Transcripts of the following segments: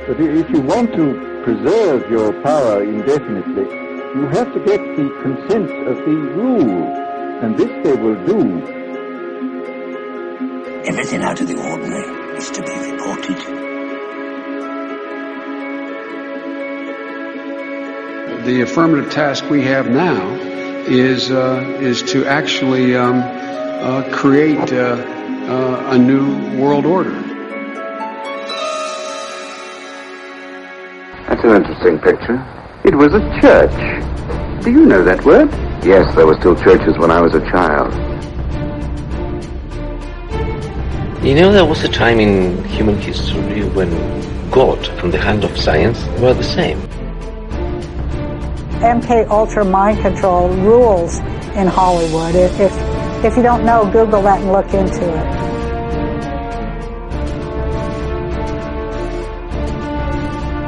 But if you want to preserve your power indefinitely, you have to get the consent of the rule, and this they will do. Everything out of the ordinary is to be reported. The affirmative task we have now is to actually create a new world order. That's an interesting picture. It was a church. Do you know that word? Yes, there were still churches when I was a child. You know, there was a time in human history when God and the hand of science were the same. MK Ultra mind control rules in Hollywood. If you don't know, Google that and look into it.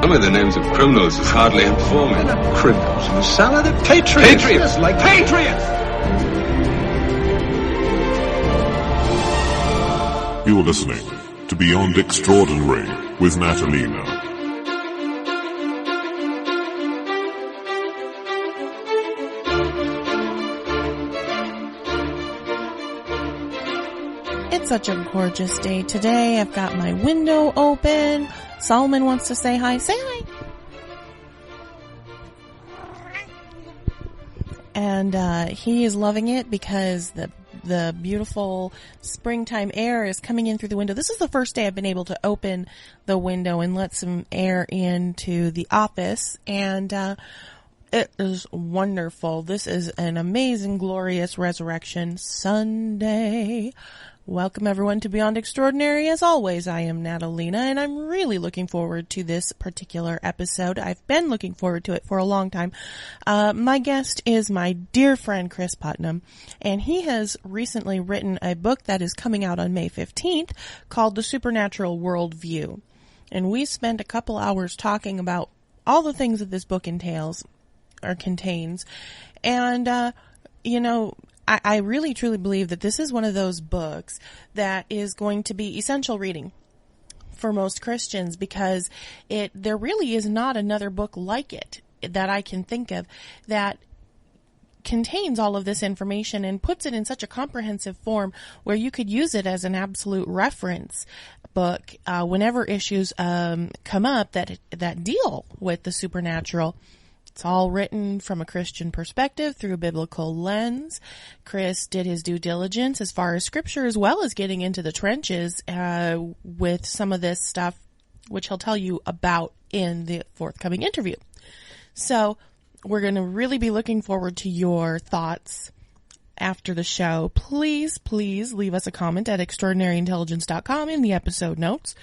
Some of the names of criminals is hardly informing. Criminals in the salad? They're patriots. Patriots! Like patriots! You're listening to Beyond Extraordinary with Natalina. It's such a gorgeous day today. I've got my window open. Solomon wants to say hi. Say hi. And he is loving it because the beautiful springtime air is coming in through the window. This is the first day I've been able to open the window and let some air into the office. And it is wonderful. This is an amazing, glorious Resurrection Sunday. Welcome everyone to Beyond Extraordinary. As always, I am Natalina, and I'm really looking forward to this particular episode. I've been looking forward to it for a long time. My guest is my dear friend Cris Putnam, and he has recently written a book that is coming out on May 15th called The Supernatural Worldview. And we spent a couple hours talking about all the things that this book entails or contains. And, I really truly believe that this is one of those books that is going to be essential reading for most Christians, because there really is not another book like it that I can think of that contains all of this information and puts it in such a comprehensive form where you could use it as an absolute reference book whenever issues come up that deal with the supernatural. It's all written from a Christian perspective through a biblical lens. Cris did his due diligence as far as scripture, as well as getting into the trenches with some of this stuff, which he'll tell you about in the forthcoming interview. So we're going to really be looking forward to your thoughts after the show. Please leave us a comment at extraordinaryintelligence.com in the episode notes.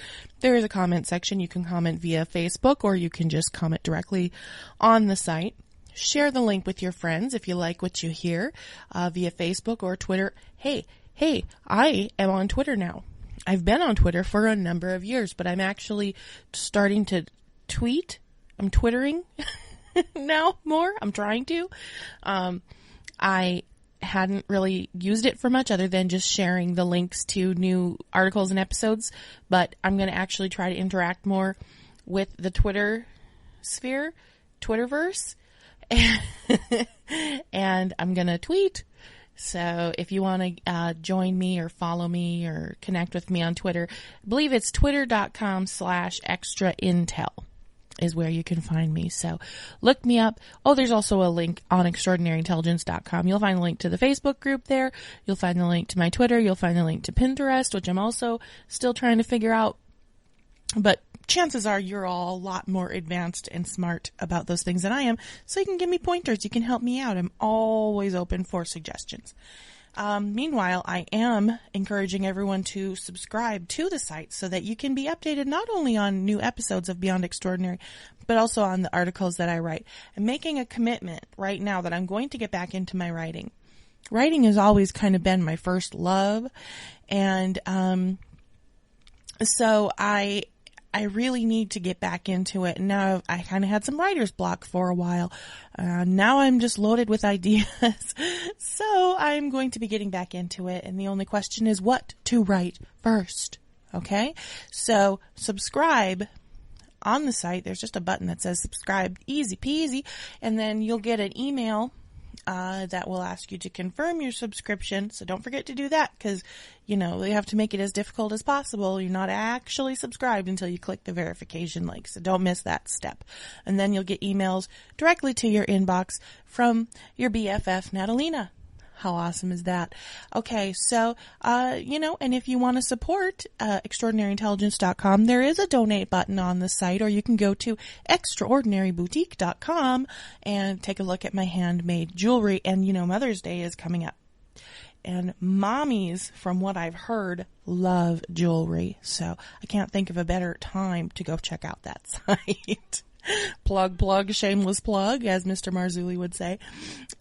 There is a comment section. You can comment via Facebook, or you can just comment directly on the site. Share the link with your friends if you like what you hear via Facebook or Twitter. Hey, I am on Twitter now. I've been on Twitter for a number of years, but I'm actually starting to tweet. I'm twittering now more. I'm trying to. I hadn't really used it for much other than just sharing the links to new articles and episodes, but I'm going to actually try to interact more with the Twitter sphere, Twitterverse, and I'm going to tweet. So if you want to join me or follow me or connect with me on Twitter, I believe it's twitter.com/extraintel. is where you can find me. So look me up. Oh, there's also a link on extraordinaryintelligence.com. You'll find a link to the Facebook group there. You'll find the link to my Twitter. You'll find the link to Pinterest, which I'm also still trying to figure out. But chances are you're all a lot more advanced and smart about those things than I am. So you can give me pointers. You can help me out. I'm always open for suggestions. Meanwhile, I am encouraging everyone to subscribe to the site so that you can be updated not only on new episodes of Beyond Extraordinary, but also on the articles that I write. I'm making a commitment right now that I'm going to get back into my writing. Writing has always kind of been my first love, and so I really need to get back into it. And now I kind of had some writer's block for a while. Now I'm just loaded with ideas. So I'm going to be getting back into it. And the only question is what to write first. Okay? So subscribe on the site, there's just a button that says subscribe, easy peasy, and then you'll get an email that will ask you to confirm your subscription. So don't forget to do that, because, you know, they have to make it as difficult as possible. You're not actually subscribed until you click the verification link. So don't miss that step. And then you'll get emails directly to your inbox from your BFF, Natalina. How awesome is that? Okay, so, you know, and if you want to support extraordinaryintelligence.com, there is a donate button on the site, or you can go to extraordinaryboutique.com and take a look at my handmade jewelry. And, you know, Mother's Day is coming up. And mommies, from what I've heard, love jewelry. So I can't think of a better time to go check out that site. Plug, shameless plug, as Mr. Marzulli would say.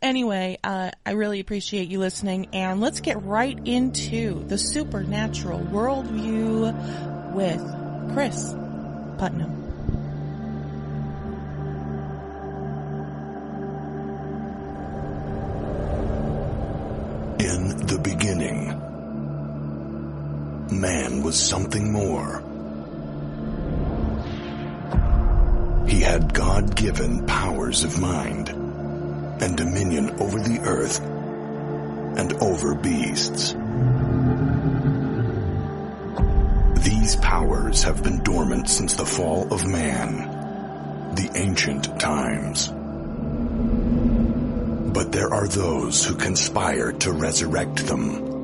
Anyway, I really appreciate you listening, and let's get right into the supernatural worldview with Cris Putnam. In the beginning, man was something more. He had God-given powers of mind and dominion over the earth and over beasts. These powers have been dormant since the fall of man, the ancient times. But there are those who conspire to resurrect them.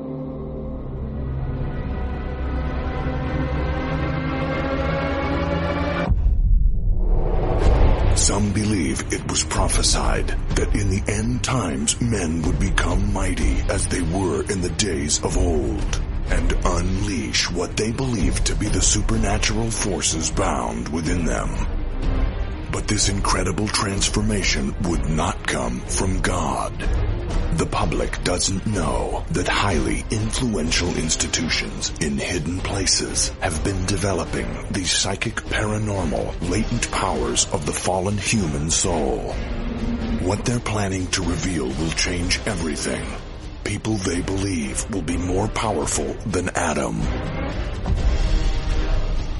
Some believe it was prophesied that in the end times men would become mighty as they were in the days of old, and unleash what they believe to be the supernatural forces bound within them. But this incredible transformation would not come from God. The public doesn't know that highly influential institutions in hidden places have been developing the psychic paranormal latent powers of the fallen human soul. What they're planning to reveal will change everything. People they believe will be more powerful than Adam.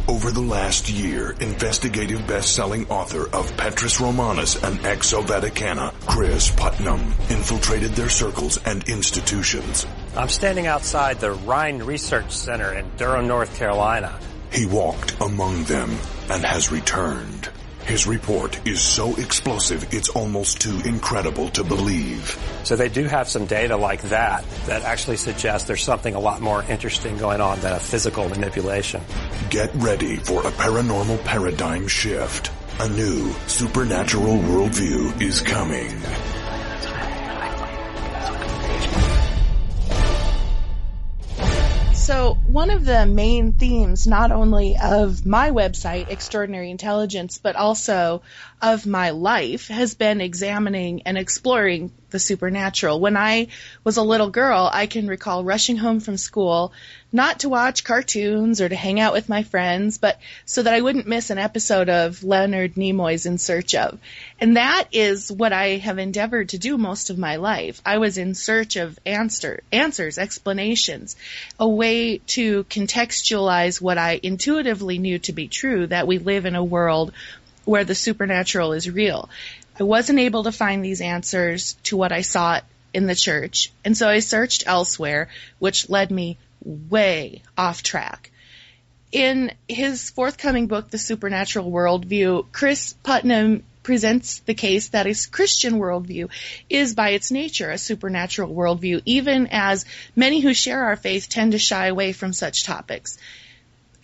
Over the last year, investigative best-selling author of Petrus Romanus and Exo Vaticana, Cris Putnam, infiltrated their circles and institutions. I'm standing outside the Rhine Research Center in Durham, North Carolina. He walked among them and has returned. His report is so explosive, it's almost too incredible to believe. So they do have some data like that actually suggests there's something a lot more interesting going on than a physical manipulation. Get ready for a paranormal paradigm shift. A new supernatural worldview is coming. So one of the main themes, not only of my website, Extraordinary Intelligence, but also of my life, has been examining and exploring the supernatural. When I was a little girl, I can recall rushing home from school, not to watch cartoons or to hang out with my friends, but so that I wouldn't miss an episode of Leonard Nimoy's In Search Of. And that is what I have endeavored to do most of my life. I was in search of answers, explanations, a way to contextualize what I intuitively knew to be true, that we live in a world where the supernatural is real. I wasn't able to find these answers to what I sought in the church, and so I searched elsewhere, which led me way off track. In his forthcoming book, The Supernatural Worldview, Cris Putnam presents the case that a Christian worldview is by its nature a supernatural worldview, even as many who share our faith tend to shy away from such topics.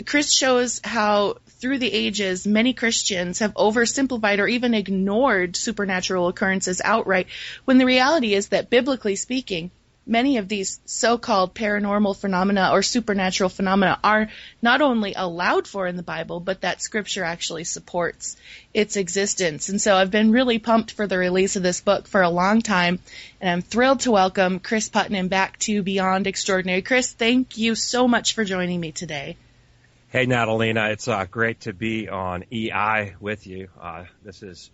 Cris shows how through the ages many Christians have oversimplified or even ignored supernatural occurrences outright, when the reality is that, biblically speaking, many of these so-called paranormal phenomena or supernatural phenomena are not only allowed for in the Bible, but that Scripture actually supports its existence. And so I've been really pumped for the release of this book for a long time, and I'm thrilled to welcome Cris Putnam back to Beyond Extraordinary. Cris, thank you so much for joining me today. Hey, Natalina, it's great to be on EI with you. This is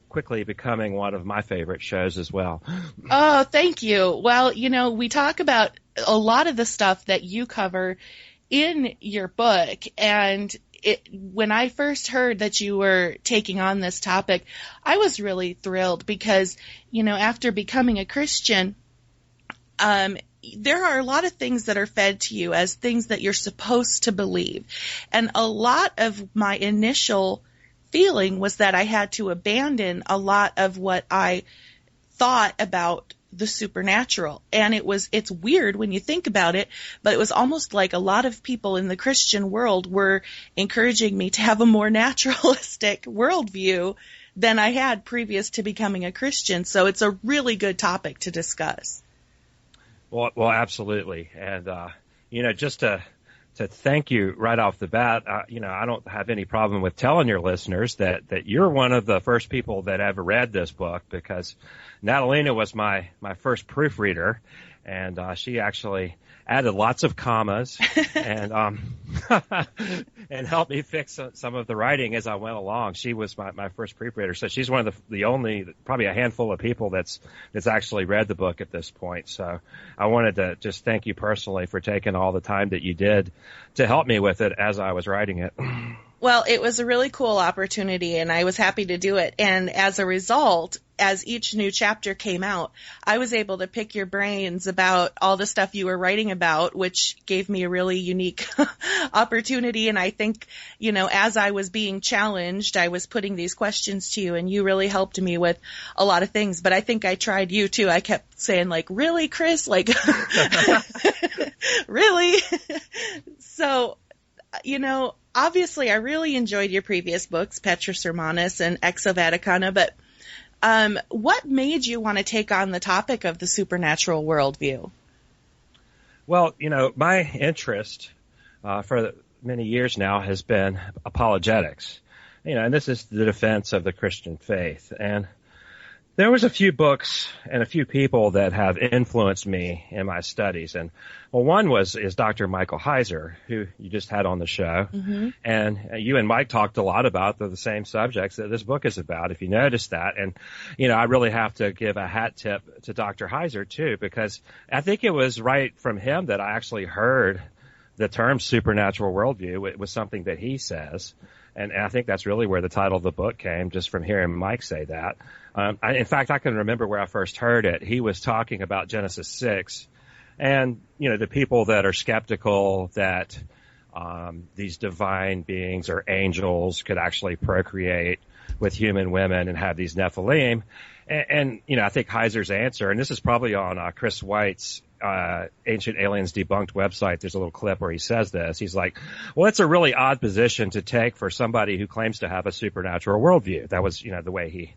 quickly becoming one of my favorite shows as well. Oh, thank you. Well, you know, we talk about a lot of the stuff that you cover in your book, and when I first heard that you were taking on this topic, I was really thrilled because, after becoming a Christian, there are a lot of things that are fed to you as things that you're supposed to believe. And a lot of my initial feeling was that I had to abandon a lot of what I thought about the supernatural. And it's weird when you think about it, but it was almost like a lot of people in the Christian world were encouraging me to have a more naturalistic worldview than I had previous to becoming a Christian. So it's a really good topic to discuss. Well, absolutely. And, just to thank you right off the bat, I don't have any problem with telling your listeners that you're one of the first people that ever read this book, because Natalina was my first proofreader, and she actually added lots of commas and and helped me fix some of the writing as I went along. She was my first proofreader, so she's one of the only, probably a handful of people that's actually read the book at this point. So I wanted to just thank you personally for taking all the time that you did to help me with it as I was writing it. Well, it was a really cool opportunity, and I was happy to do it. And as a result, as each new chapter came out, I was able to pick your brains about all the stuff you were writing about, which gave me a really unique opportunity. And I think, as I was being challenged, I was putting these questions to you, and you really helped me with a lot of things. But I think I tried you too. I kept saying, really, Cris? Really? So, obviously I really enjoyed your previous books, Petrus Hermanus and Ex Vaticana, but what made you want to take on the topic of the supernatural worldview? Well, my interest for many years now has been apologetics, and this is the defense of the Christian faith. And there was a few books and a few people that have influenced me in my studies. And one is Dr. Michael Heiser, who you just had on the show. Mm-hmm. And you and Mike talked a lot about the same subjects that this book is about, if you noticed that. And, I really have to give a hat tip to Dr. Heiser too, because I think it was right from him that I actually heard the term supernatural worldview. It was something that he says. And I think that's really where the title of the book came, just from hearing Mike say that. In fact, I can remember where I first heard it. He was talking about Genesis 6 and, the people that are skeptical that these divine beings or angels could actually procreate with human women and have these Nephilim. And I think Heiser's answer, and this is probably on Chris White's Ancient Aliens Debunked website. There's a little clip where he says this. He's like, well, it's a really odd position to take for somebody who claims to have a supernatural worldview. That was, the way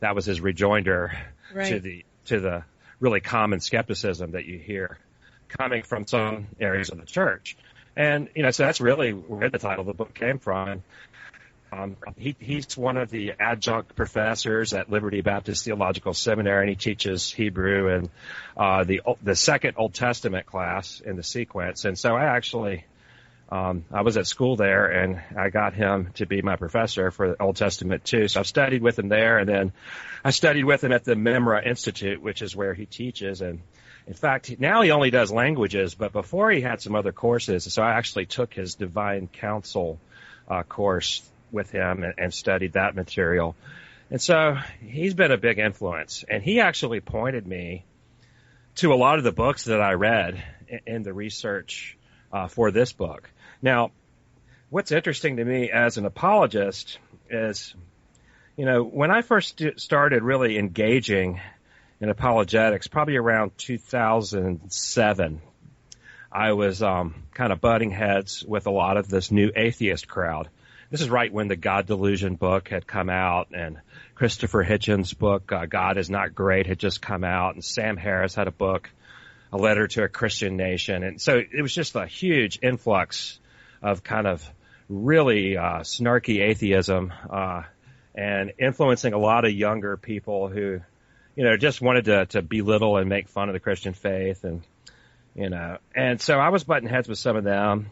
that was his rejoinder right. to the really common skepticism that you hear coming from some areas of the church. And, so that's really where the title of the book came from. He's one of the adjunct professors at Liberty Baptist Theological Seminary, and he teaches Hebrew and the second Old Testament class in the sequence. And so I actually I was at school there, and I got him to be my professor for the Old Testament too. So I've studied with him there, and then I studied with him at the Memra Institute, which is where he teaches. And in fact, now he only does languages, but before he had some other courses. So I actually took his Divine Counsel course with him and studied that material. And so he's been a big influence. And he actually pointed me to a lot of the books that I read in the research for this book. Now, what's interesting to me as an apologist is, when I first started really engaging in apologetics, probably around 2007, I was kind of butting heads with a lot of this new atheist crowd. This is right when the God Delusion book had come out, and Christopher Hitchens' book, God is Not Great, had just come out, and Sam Harris had a book, A Letter to a Christian Nation. And so it was just a huge influx of kind of really snarky atheism and influencing a lot of younger people who, just wanted to belittle and make fun of the Christian faith. And, and so I was butting heads with some of them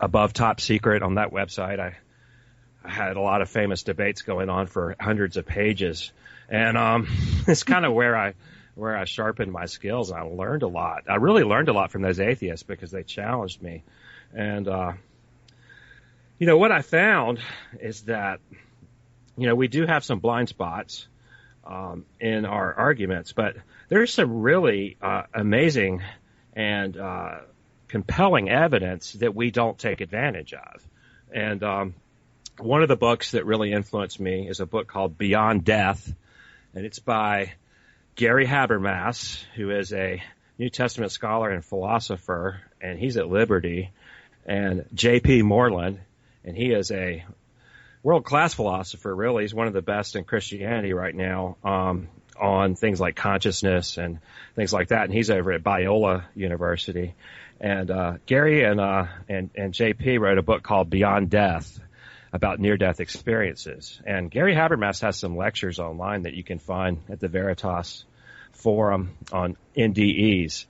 above Top Secret on that website. I had a lot of famous debates going on for hundreds of pages. And it's kind of where I sharpened my skills. I learned a lot. I really learned a lot from those atheists because they challenged me. And What I found is that, we do have some blind spots in our arguments, but there's some really amazing and compelling evidence that we don't take advantage of. And one of the books that really influenced me is a book called Beyond Death, and it's by Gary Habermas, who is a New Testament scholar and philosopher, and he's at Liberty, and J.P. Moreland, and he is a world-class philosopher, really. He's one of the best in Christianity right now on things like consciousness and things like that, and he's over at Biola University. And Gary and JP wrote a book called Beyond Death about near-death experiences. And Gary Habermas has some lectures online that you can find at the Veritas Forum on NDEs.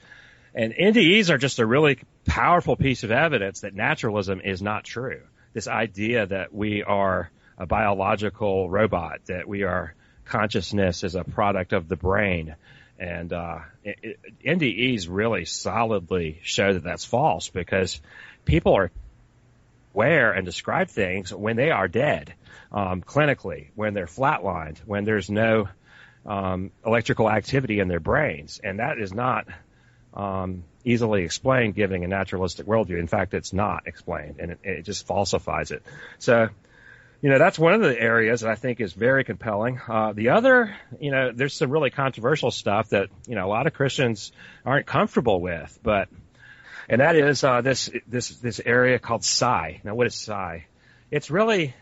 And NDEs are just a really powerful piece of evidence that naturalism is not true. This idea that we are a biological robot, that we are consciousness as a product of the brain. And NDEs really solidly show that that's false, because people are aware and describe things when they are dead, clinically, when they're flatlined, when there's no electrical activity in their brains. And that is not easily explained given a naturalistic worldview. In fact, it's not explained, and it just falsifies it. So, that's one of the areas that I think is very compelling. The other, there's some really controversial stuff that, a lot of Christians aren't comfortable with, and that is this area called psi. Now, what is psi? It's really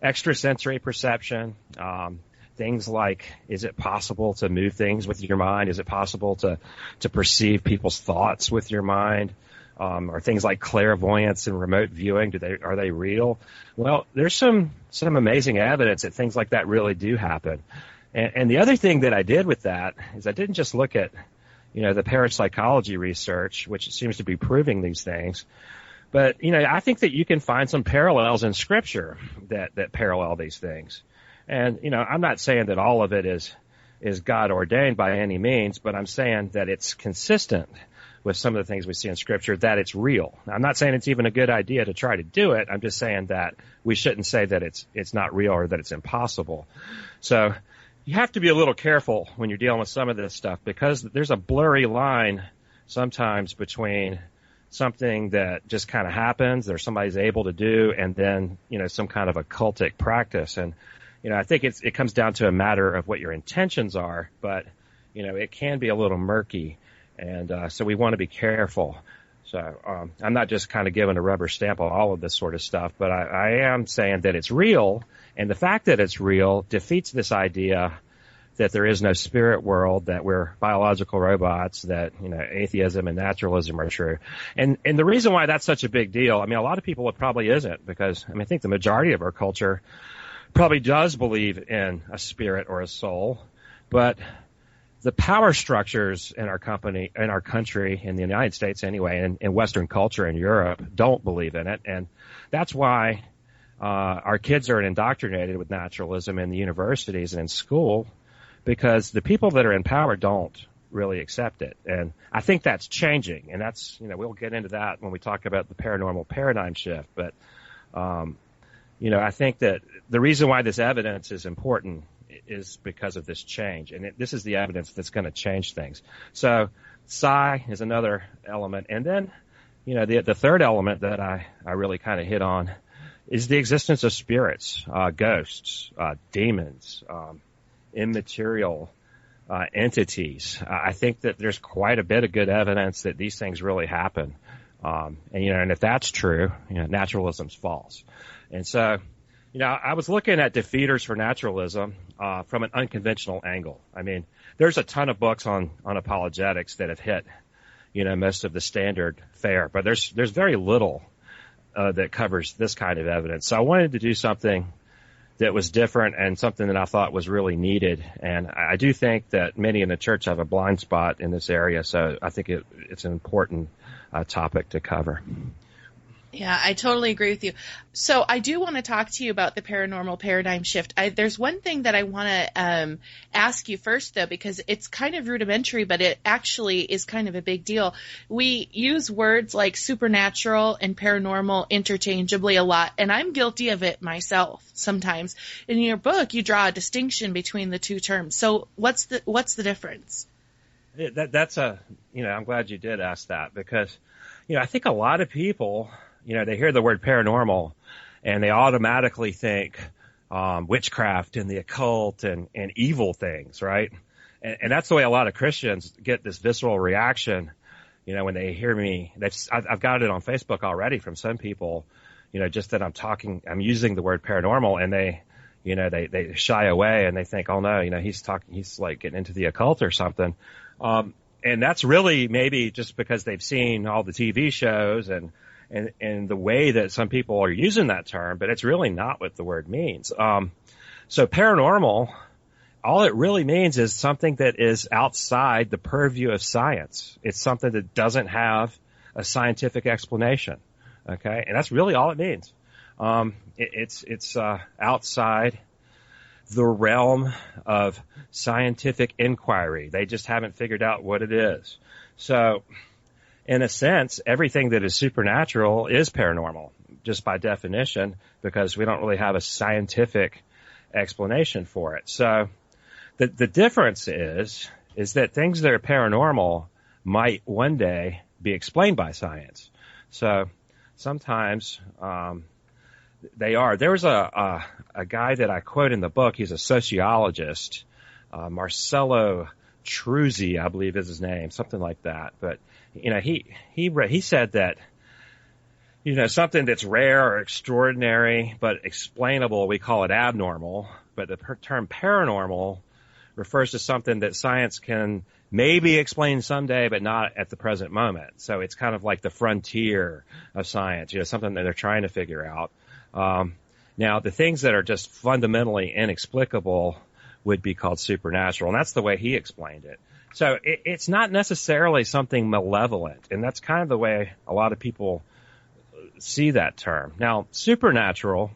extrasensory perception. Things like, is it possible to move things with your mind? Is it possible to perceive people's thoughts with your mind? Or things like clairvoyance and remote viewing, are they real? Well, there's some amazing evidence that things like that really do happen. And the other thing that I did with that is I didn't just look at, the parapsychology research, which seems to be proving these things, but, I think that you can find some parallels in Scripture that parallel these things. And, I'm not saying that all of it is God ordained by any means, but I'm saying that it's consistent with some of the things we see in Scripture, that it's real. Now, I'm not saying it's even a good idea to try to do it. I'm just saying that we shouldn't say that it's not real or that it's impossible. So you have to be a little careful when you're dealing with some of this stuff, because there's a blurry line sometimes between something that just kind of happens or somebody's able to do and then, some kind of occultic practice. And, I think it comes down to a matter of what your intentions are, but, it can be a little murky. And so we want to be careful. So I'm not just kind of giving a rubber stamp on all of this sort of stuff, but I am saying that it's real, and the fact that it's real defeats this idea that there is no spirit world, that we're biological robots, that atheism and naturalism are true. And the reason why that's such a big deal, a lot of people it probably isn't, because I think the majority of our culture probably does believe in a spirit or a soul, but the power structures in our country, in the United States anyway, and in Western culture in Europe, don't believe in it. And that's why our kids are indoctrinated with naturalism in the universities and in school, because the people that are in power don't really accept it. And I think that's changing. And that's, we'll get into that when we talk about the paranormal paradigm shift. But, I think that the reason why this evidence is important is because of this change. And this is the evidence that's going to change things. So psi is another element. And then, the third element that I really kind of hit on is the existence of spirits, ghosts, demons, immaterial entities. I think that there's quite a bit of good evidence that these things really happen. And if that's true, naturalism's false. And so, I was looking at defeaters for naturalism from an unconventional angle. There's a ton of books on apologetics that have hit, most of the standard fare, but there's very little that covers this kind of evidence. So I wanted to do something that was different and something that I thought was really needed. And I do think that many in the church have a blind spot in this area, so I think it's an important topic to cover. Yeah, I totally agree with you. So I do want to talk to you about the paranormal paradigm shift. There's one thing that I want to ask you first, though, because it's kind of rudimentary, but it actually is kind of a big deal. We use words like supernatural and paranormal interchangeably a lot, and I'm guilty of it myself sometimes. In your book, you draw a distinction between the two terms. So what's the difference? I'm glad you did ask that, because, I think a lot of people, they hear the word paranormal and they automatically think witchcraft and the occult and evil things, right? And that's the way a lot of Christians get this visceral reaction, when they hear me. I've got it on Facebook already from some people, just that I'm using the word paranormal, and they shy away and they think, oh no, he's like getting into the occult or something. And that's really maybe just because they've seen all the TV shows and the way that some people are using that term, but it's really not what the word means. So paranormal, all it really means is something that is outside the purview of science. It's something that doesn't have a scientific explanation. Okay. And that's really all it means. It's outside the realm of scientific inquiry. They just haven't figured out what it is. So, in a sense, everything that is supernatural is paranormal, just by definition, because we don't really have a scientific explanation for it. So, the difference is that things that are paranormal might one day be explained by science. So, sometimes, they are. There was a guy that I quote in the book. He's a sociologist, Marcello Truzzi, I believe is his name, something like that. But he said that something that's rare or extraordinary but explainable, we call it abnormal. But the term paranormal refers to something that science can maybe explain someday, but not at the present moment. So it's kind of like the frontier of science, something that they're trying to figure out. Now, the things that are just fundamentally inexplicable would be called supernatural, and that's the way he explained it. So it's not necessarily something malevolent, and that's kind of the way a lot of people see that term. Now, supernatural,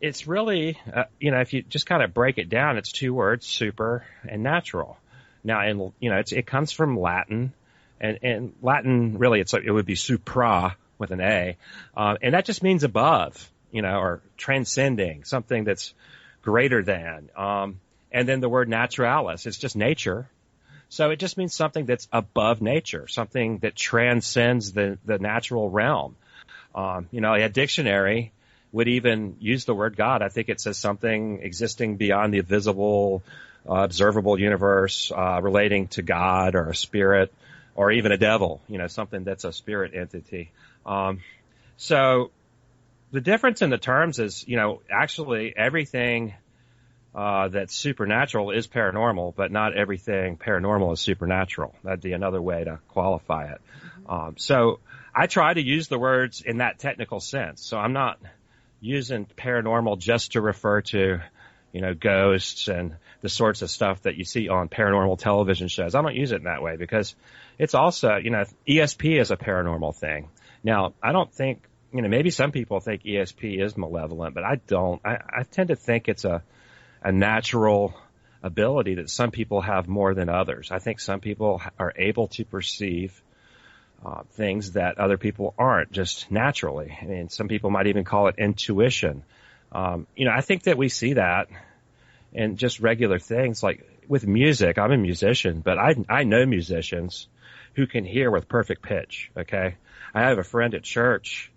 it's really, if you just kind of break it down, it's two words, super and natural. Now, it comes from Latin, and Latin really, it would be supra with an A, and that just means above, or transcending, something that's greater than. And then the word naturalis, it's just nature. So it just means something that's above nature, something that transcends the natural realm. A dictionary would even use the word God. I think it says something existing beyond the visible, observable universe, relating to God or a spirit or even a devil, something that's a spirit entity. So the difference in the terms is, actually everything that's supernatural is paranormal, but not everything paranormal is supernatural. That'd be another way to qualify it. So I try to use the words in that technical sense. So I'm not using paranormal just to refer to, ghosts and the sorts of stuff that you see on paranormal television shows. I don't use it in that way because it's also, ESP is a paranormal thing. Now, I don't think, maybe some people think ESP is malevolent, but I don't. I tend to think it's a natural ability that some people have more than others. I think some people are able to perceive things that other people aren't, just naturally. I mean, some people might even call it intuition. I think that we see that in just regular things, like with music. I'm a musician, but I know musicians who can hear with perfect pitch, okay? I have a friend at church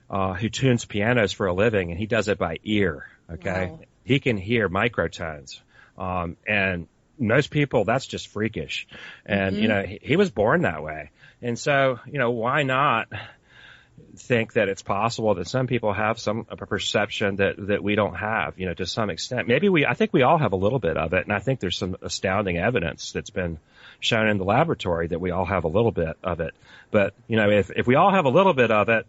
who tunes pianos for a living, and he does it by ear, okay? Wow. He can hear microtones. And most people, that's just freakish. And, he was born that way. And so, why not think that it's possible that some people have a perception that we don't have, to some extent. I think we all have a little bit of it. And I think there's some astounding evidence that's been shown in the laboratory that we all have a little bit of it. But, if we all have a little bit of it,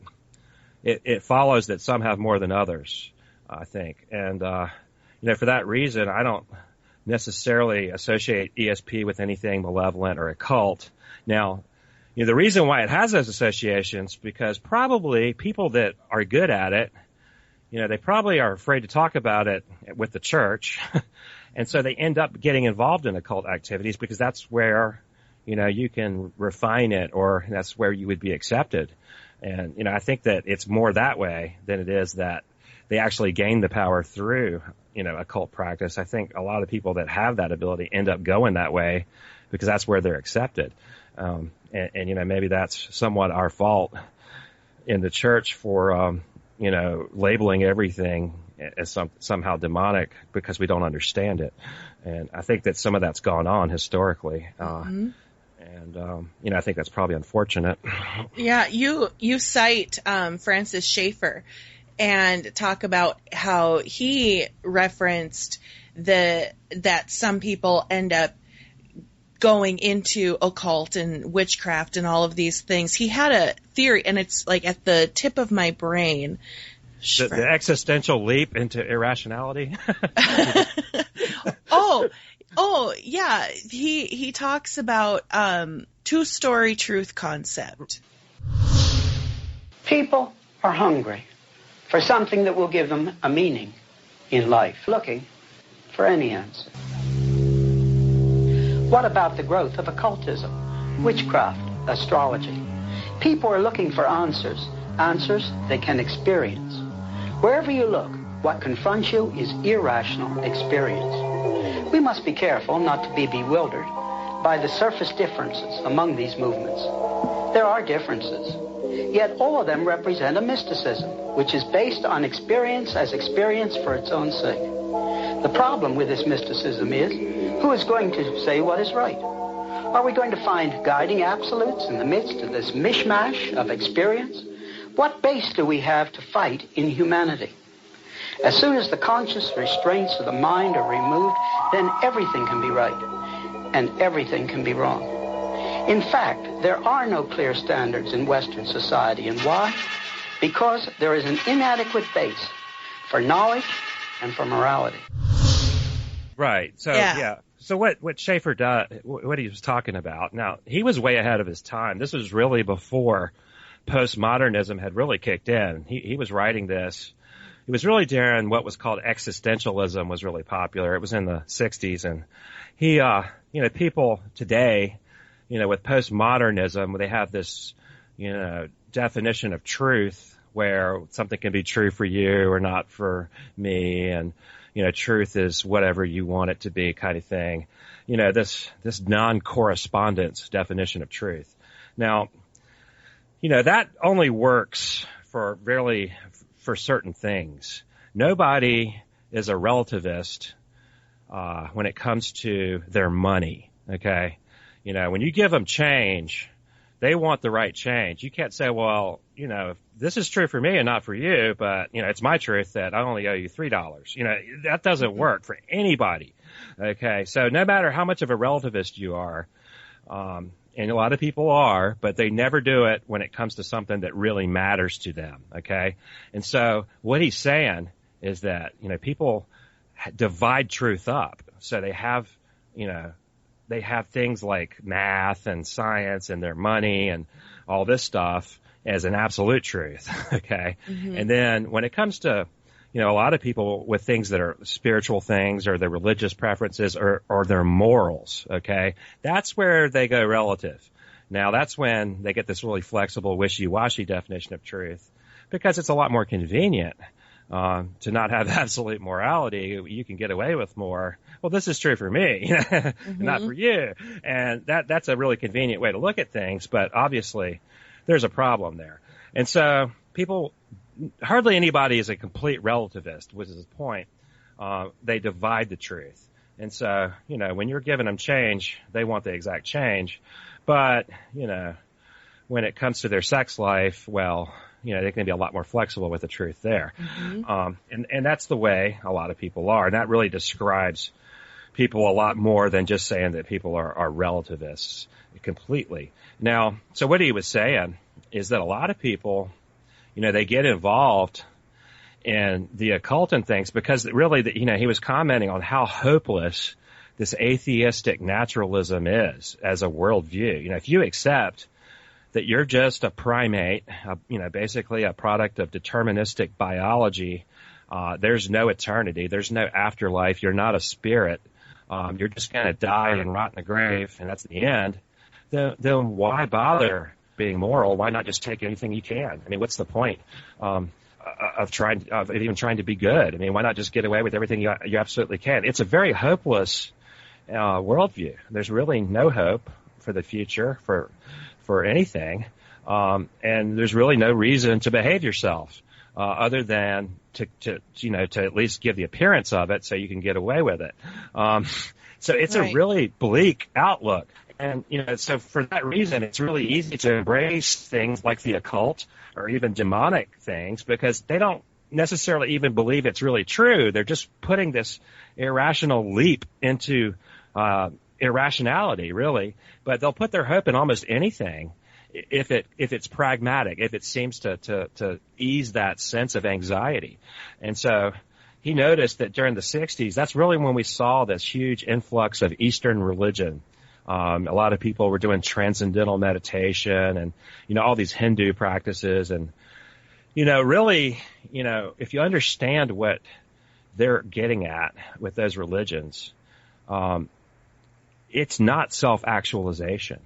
it follows that some have more than others, I think. And, for that reason, I don't necessarily associate ESP with anything malevolent or occult. Now, the reason why it has those associations, because probably people that are good at it, they probably are afraid to talk about it with the church. And so they end up getting involved in occult activities because that's where, you can refine it, or that's where you would be accepted. And, I think that it's more that way than it is that they actually gain the power through, occult practice. I think a lot of people that have that ability end up going that way because that's where they're accepted. And maybe that's somewhat our fault in the church for, labeling everything as somehow demonic because we don't understand it. And I think that some of that's gone on historically. And, I think that's probably unfortunate. Yeah, you cite Francis Schaeffer and talk about how he referenced that some people end up going into occult and witchcraft and all of these things. He had a theory, and it's like at the tip of my brain. The existential leap into irrationality. Oh, yeah. He talks about two-story truth concept. People are hungry for something that will give them a meaning in life, looking for any answer. What about the growth of occultism, witchcraft, astrology? People are looking for answers they can experience. Wherever you look, what confronts you is irrational experience. We must be careful not to be bewildered by the surface differences among these movements. There are differences, yet all of them represent a mysticism, which is based on experience as experience for its own sake. The problem with this mysticism is, who is going to say what is right? Are we going to find guiding absolutes in the midst of this mishmash of experience? What base do we have to fight in humanity? As soon as the conscious restraints of the mind are removed, then everything can be right, and everything can be wrong. In fact, there are no clear standards in Western society. And why? Because there is an inadequate base for knowledge and for morality. Right. So, yeah. So what Schaeffer does, what he was talking about, now, he was way ahead of his time. This was really before postmodernism had really kicked in. He was writing this. It was really during what was called existentialism was really popular. It was in the 60s. And he, people today, with postmodernism, they have this, definition of truth where something can be true for you or not for me. And, truth is whatever you want it to be kind of thing. This non-correspondence definition of truth. Now, that only works for certain things. Nobody is a relativist when it comes to their money, okay? When you give them change, they want the right change. You can't say, well, this is true for me and not for you, but, it's my truth that I only owe you $3. That doesn't work for anybody, okay? So no matter how much of a relativist you are, and a lot of people are, but they never do it when it comes to something that really matters to them, okay? And so what he's saying is that, people divide truth up. So they have things like math and science and their money and all this stuff as an absolute truth, okay? Mm-hmm. And then when it comes to, a lot of people with things that are spiritual things or their religious preferences or their morals, okay? That's where they go relative. Now, that's when they get this really flexible, wishy-washy definition of truth because it's a lot more convenient to not have absolute morality. You can get away with more. Well, this is true for me, mm-hmm. not for you. And that's a really convenient way to look at things, but obviously there's a problem there. And so hardly anybody is a complete relativist, which is the point. They divide the truth. And so, when you're giving them change, they want the exact change. But, when it comes to their sex life, well, they can be a lot more flexible with the truth there. Mm-hmm. And that's the way a lot of people are. And that really describes people a lot more than just saying that people are relativists completely. Now, so what he was saying is that a lot of people, they get involved in the occult and things because really, he was commenting on how hopeless this atheistic naturalism is as a worldview. If you accept that you're just a primate, basically a product of deterministic biology. There's no eternity. There's no afterlife. You're not a spirit. You're just going to die and rot in the grave, and that's the end. Then why bother being moral? Why not just take anything you can? I mean, what's the point of even trying to be good? I mean, why not just get away with everything you absolutely can? It's a very hopeless worldview. There's really no hope for the future for anything, and there's really no reason to behave yourself other than to at least give the appearance of it so you can get away with it. So it's a really bleak outlook. And, so for that reason, it's really easy to embrace things like the occult or even demonic things because they don't necessarily even believe it's really true. They're just putting this irrational leap into irrationality, really. But they'll put their hope in almost anything if it's pragmatic, if it seems to ease that sense of anxiety. And so he noticed that during the 60s, that's really when we saw this huge influx of Eastern religion. A lot of people were doing transcendental meditation and, all these Hindu practices. And, really, if you understand what they're getting at with those religions, it's not self-actualization.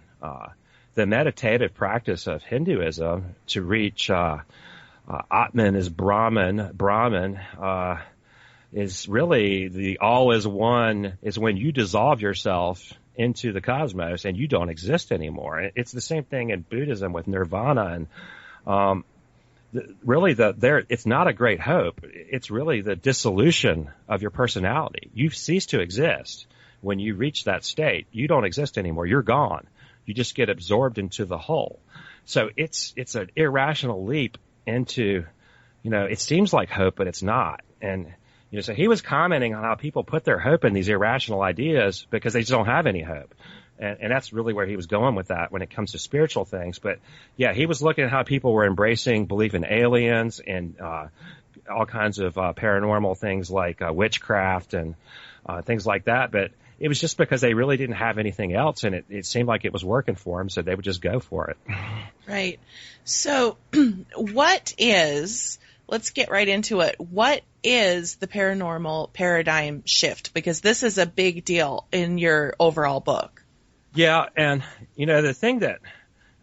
The meditative practice of Hinduism to reach Atman as Brahman is really the all is one, is when you dissolve yourself into the cosmos and you don't exist anymore. It's the same thing in Buddhism with nirvana, and it's not a great hope. It's really the dissolution of your personality. You cease to exist when you reach that state. You don't exist anymore. You're gone. You just get absorbed into the whole. So it's an irrational leap into, it seems like hope, but it's not. And so he was commenting on how people put their hope in these irrational ideas because they just don't have any hope. And that's really where he was going with that when it comes to spiritual things. But, yeah, he was looking at how people were embracing belief in aliens and all kinds of paranormal things like witchcraft and things like that. But it was just because they really didn't have anything else, and it seemed like it was working for them, so they would just go for it. Right. So let's get right into it. What is the paranormal paradigm shift? Because this is a big deal in your overall book. Yeah, and, the thing that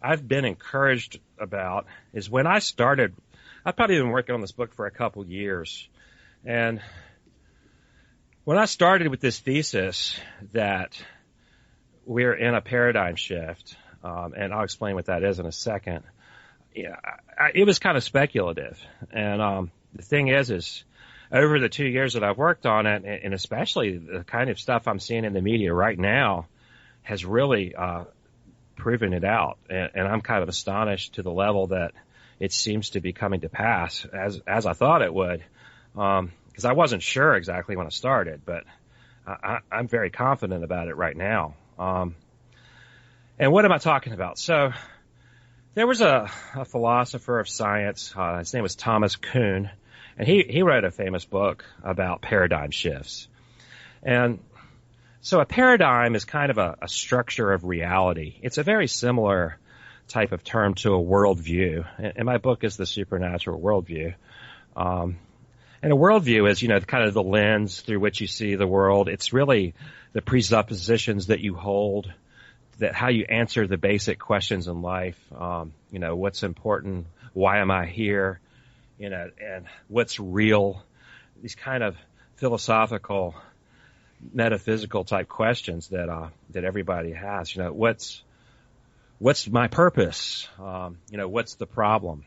I've been encouraged about is when I started, I've probably been working on this book for a couple years, and when I started with this thesis that we're in a paradigm shift, and I'll explain what that is in a second, it was kind of speculative. And the thing is over the 2 years that I've worked on it, and especially the kind of stuff I'm seeing in the media right now, has really proven it out. And I'm kind of astonished to the level that it seems to be coming to pass as I thought it would. Because I wasn't sure exactly when I started, but I'm very confident about it right now. And what am I talking about? So there was a philosopher of science, his name was Thomas Kuhn, and he wrote a famous book about paradigm shifts. And so a paradigm is kind of a structure of reality. It's a very similar type of term to a worldview, and my book is The Supernatural Worldview. And a worldview is, kind of the lens through which you see the world. It's really the presuppositions that you hold, that how you answer the basic questions in life. What's important? Why am I here? And what's real? These kind of philosophical, metaphysical type questions that everybody has. What's my purpose? What's the problem?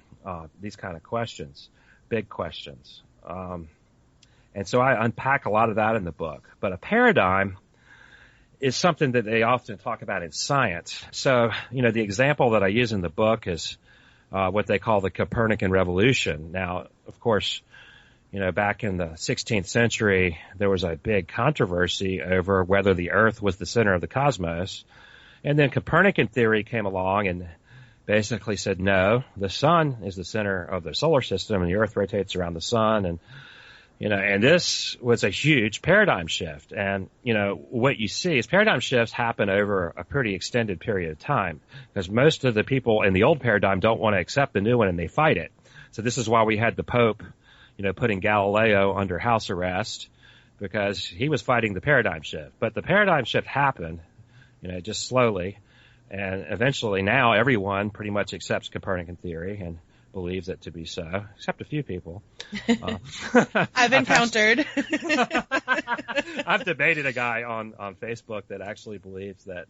These kind of questions, big questions. And so I unpack a lot of that in the book. But a paradigm is something that they often talk about in science. So, the example that I use in the book is what they call the Copernican revolution. Now, of course, back in the 16th century, there was a big controversy over whether the Earth was the center of the cosmos. And then Copernican theory came along and basically said, no, the sun is the center of the solar system and the Earth rotates around the sun. And And this was a huge paradigm shift. And, what you see is paradigm shifts happen over a pretty extended period of time because most of the people in the old paradigm don't want to accept the new one and they fight it. So this is why we had the Pope, putting Galileo under house arrest because he was fighting the paradigm shift. But the paradigm shift happened, just slowly. And eventually now everyone pretty much accepts Copernican theory and believes it to be so, except a few people. I've encountered. I've debated a guy on Facebook that actually believes that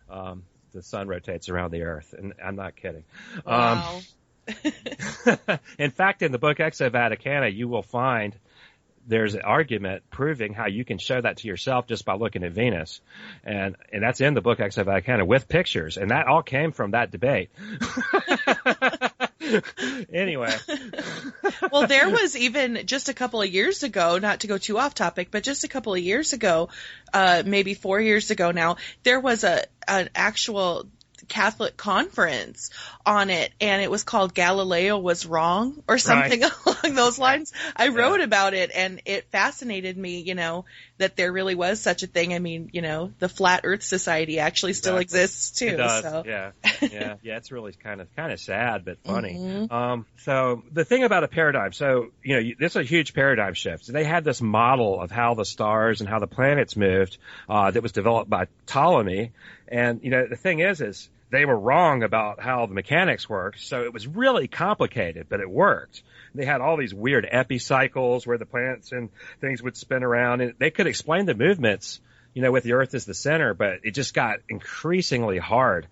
the sun rotates around the earth, and I'm not kidding. Wow. In fact, in the book Exa Vaticana, you will find there's an argument proving how you can show that to yourself just by looking at Venus. And that's in the book Exa Vaticana with pictures. And that all came from that debate. Anyway. Well, there was even just a couple of years ago, not to go too off topic, but just a couple of years ago, maybe 4 years ago now, there was an actual Catholic conference on it, and it was called Galileo Was Wrong or something along those lines. I wrote about it, and it fascinated me, that there really was such a thing. I mean, the Flat Earth Society actually still exists too. It does. So. Yeah. It's really kind of sad but funny. Mm-hmm. So the thing about a paradigm, this is a huge paradigm shift. So they had this model of how the stars and how the planets moved that was developed by Ptolemy, and the thing is they were wrong about how the mechanics worked, so it was really complicated, but it worked. They had all these weird epicycles where the planets and things would spin around, and they could explain the movements, with the Earth as the center, but it just got increasingly hard.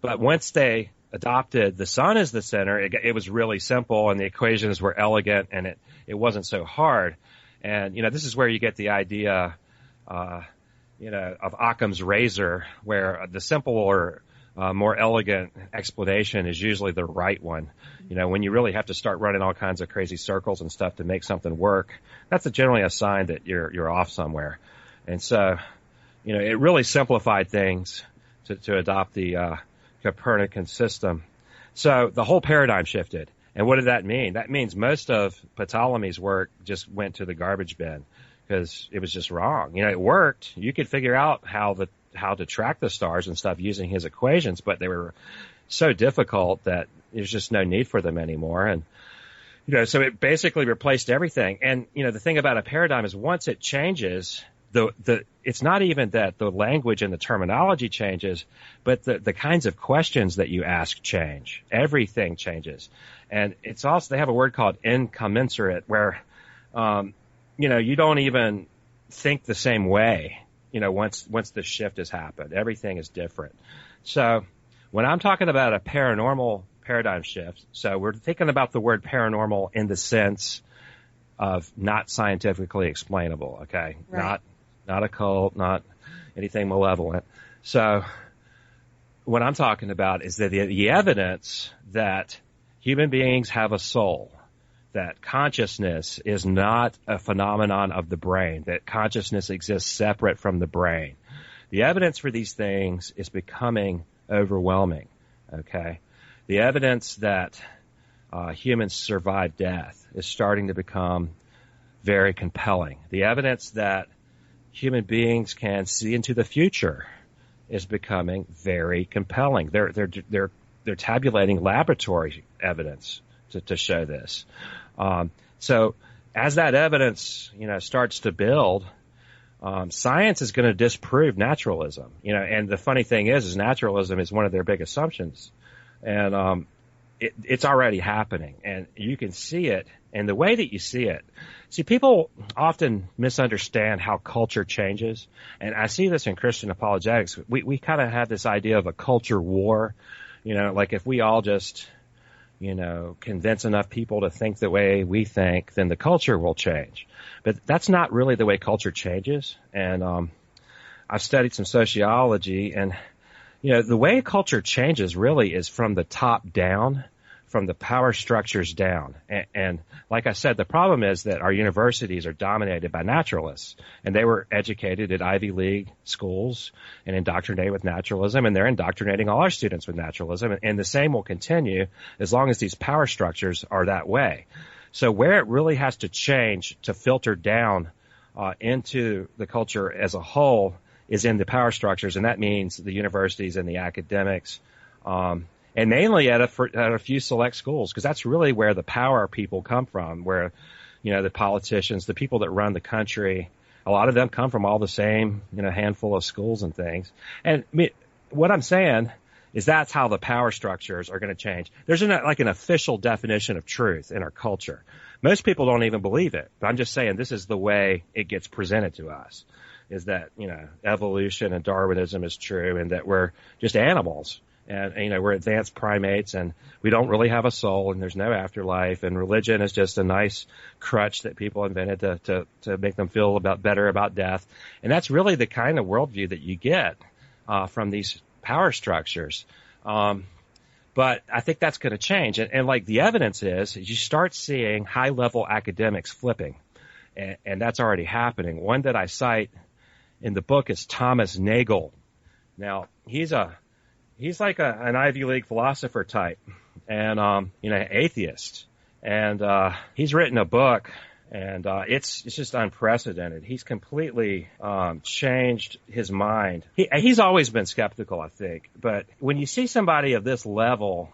But once they adopted the sun as the center, it was really simple, and the equations were elegant, and it wasn't so hard. And, this is where you get the idea, of Occam's razor, where the simple or more elegant explanation is usually the right one. When you really have to start running all kinds of crazy circles and stuff to make something work, that's generally a sign that you're off somewhere. And so, it really simplified things to adopt the Copernican system. So the whole paradigm shifted. And what did that mean? That means most of Ptolemy's work just went to the garbage bin because it was just wrong. It worked. You could figure out how to track the stars and stuff using his equations, but they were so difficult that there's just no need for them anymore. And, so it basically replaced everything. And, the thing about a paradigm is once it changes, it's not even that the language and the terminology changes, but the kinds of questions that you ask change. Everything changes. And it's also, they have a word called incommensurate where, you don't even think the same way. Once the shift has happened, everything is different. So when I'm talking about a paranormal paradigm shift, so we're thinking about the word paranormal in the sense of not scientifically explainable, okay? Right. Not occult, not anything malevolent. So what I'm talking about is that the evidence that human beings have a soul, that consciousness is not a phenomenon of the brain, that consciousness exists separate from the brain. The evidence for these things is becoming overwhelming, okay? The evidence that humans survive death is starting to become very compelling. The evidence that human beings can see into the future is becoming very compelling. They're tabulating laboratory evidence to show this. So as that evidence, starts to build, science is going to disprove naturalism, and the funny thing is naturalism is one of their big assumptions. And, it's already happening, and you can see it. And the way that you see it, people often misunderstand how culture changes. And I see this in Christian apologetics. We kind of have this idea of a culture war, like if we all just, convince enough people to think the way we think, then the culture will change. But that's not really the way culture changes. And I've studied some sociology, and, the way culture changes really is from the top down, from the power structures down. And like I said, the problem is that our universities are dominated by naturalists, and they were educated at Ivy League schools and indoctrinated with naturalism, and they're indoctrinating all our students with naturalism, and the same will continue as long as these power structures are that way. So where it really has to change to filter down into the culture as a whole is in the power structures, and that means the universities and the academics, and mainly at a few select schools, because that's really where the power people come from, where, the politicians, the people that run the country, a lot of them come from all the same, handful of schools and things. And what I'm saying is that's how the power structures are going to change. There's an official definition of truth in our culture. Most people don't even believe it, but I'm just saying this is the way it gets presented to us, is that, evolution and Darwinism is true, and that we're just animals, and, we're advanced primates, and we don't really have a soul, and there's no afterlife, and religion is just a nice crutch that people invented to make them feel better about death. And that's really the kind of worldview that you get from these power structures. But I think that's going to change. And like the evidence is you start seeing high-level academics flipping, and that's already happening. One that I cite in the book is Thomas Nagel. Now, he's like an Ivy League philosopher type, and atheist. And he's written a book, and it's just unprecedented. He's completely changed his mind. He's always been skeptical, I think. But when you see somebody of this level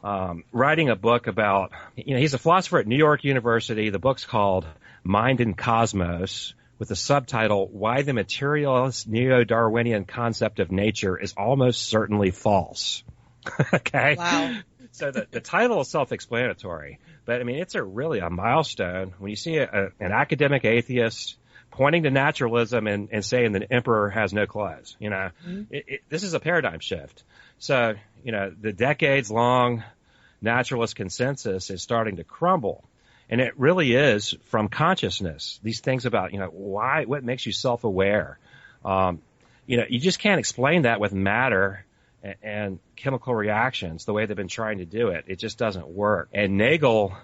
writing a book about, he's a philosopher at New York University. The book's called Mind and Cosmos, with the subtitle, Why the Materialist Neo-Darwinian Concept of Nature is Almost Certainly False. Okay? Wow. So the title is self-explanatory, but it's really a milestone when you see an academic atheist pointing to naturalism and saying the emperor has no clothes. This is a paradigm shift. So, the decades-long naturalist consensus is starting to crumble. And it really is from consciousness. These things about, what makes you self-aware. You just can't explain that with matter and chemical reactions the way they've been trying to do it. It just doesn't work. And Nagel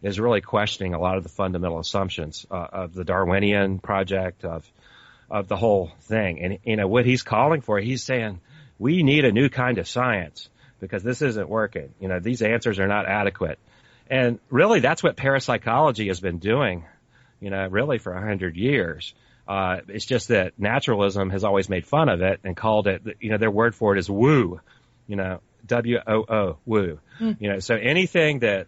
is really questioning a lot of the fundamental assumptions of the Darwinian project, of the whole thing. And, what he's calling for, he's saying, we need a new kind of science because this isn't working. These answers are not adequate. And really, that's what parapsychology has been doing, really for 100 years. It's just that naturalism has always made fun of it and called it, their word for it is woo, W-O-O, woo. So anything that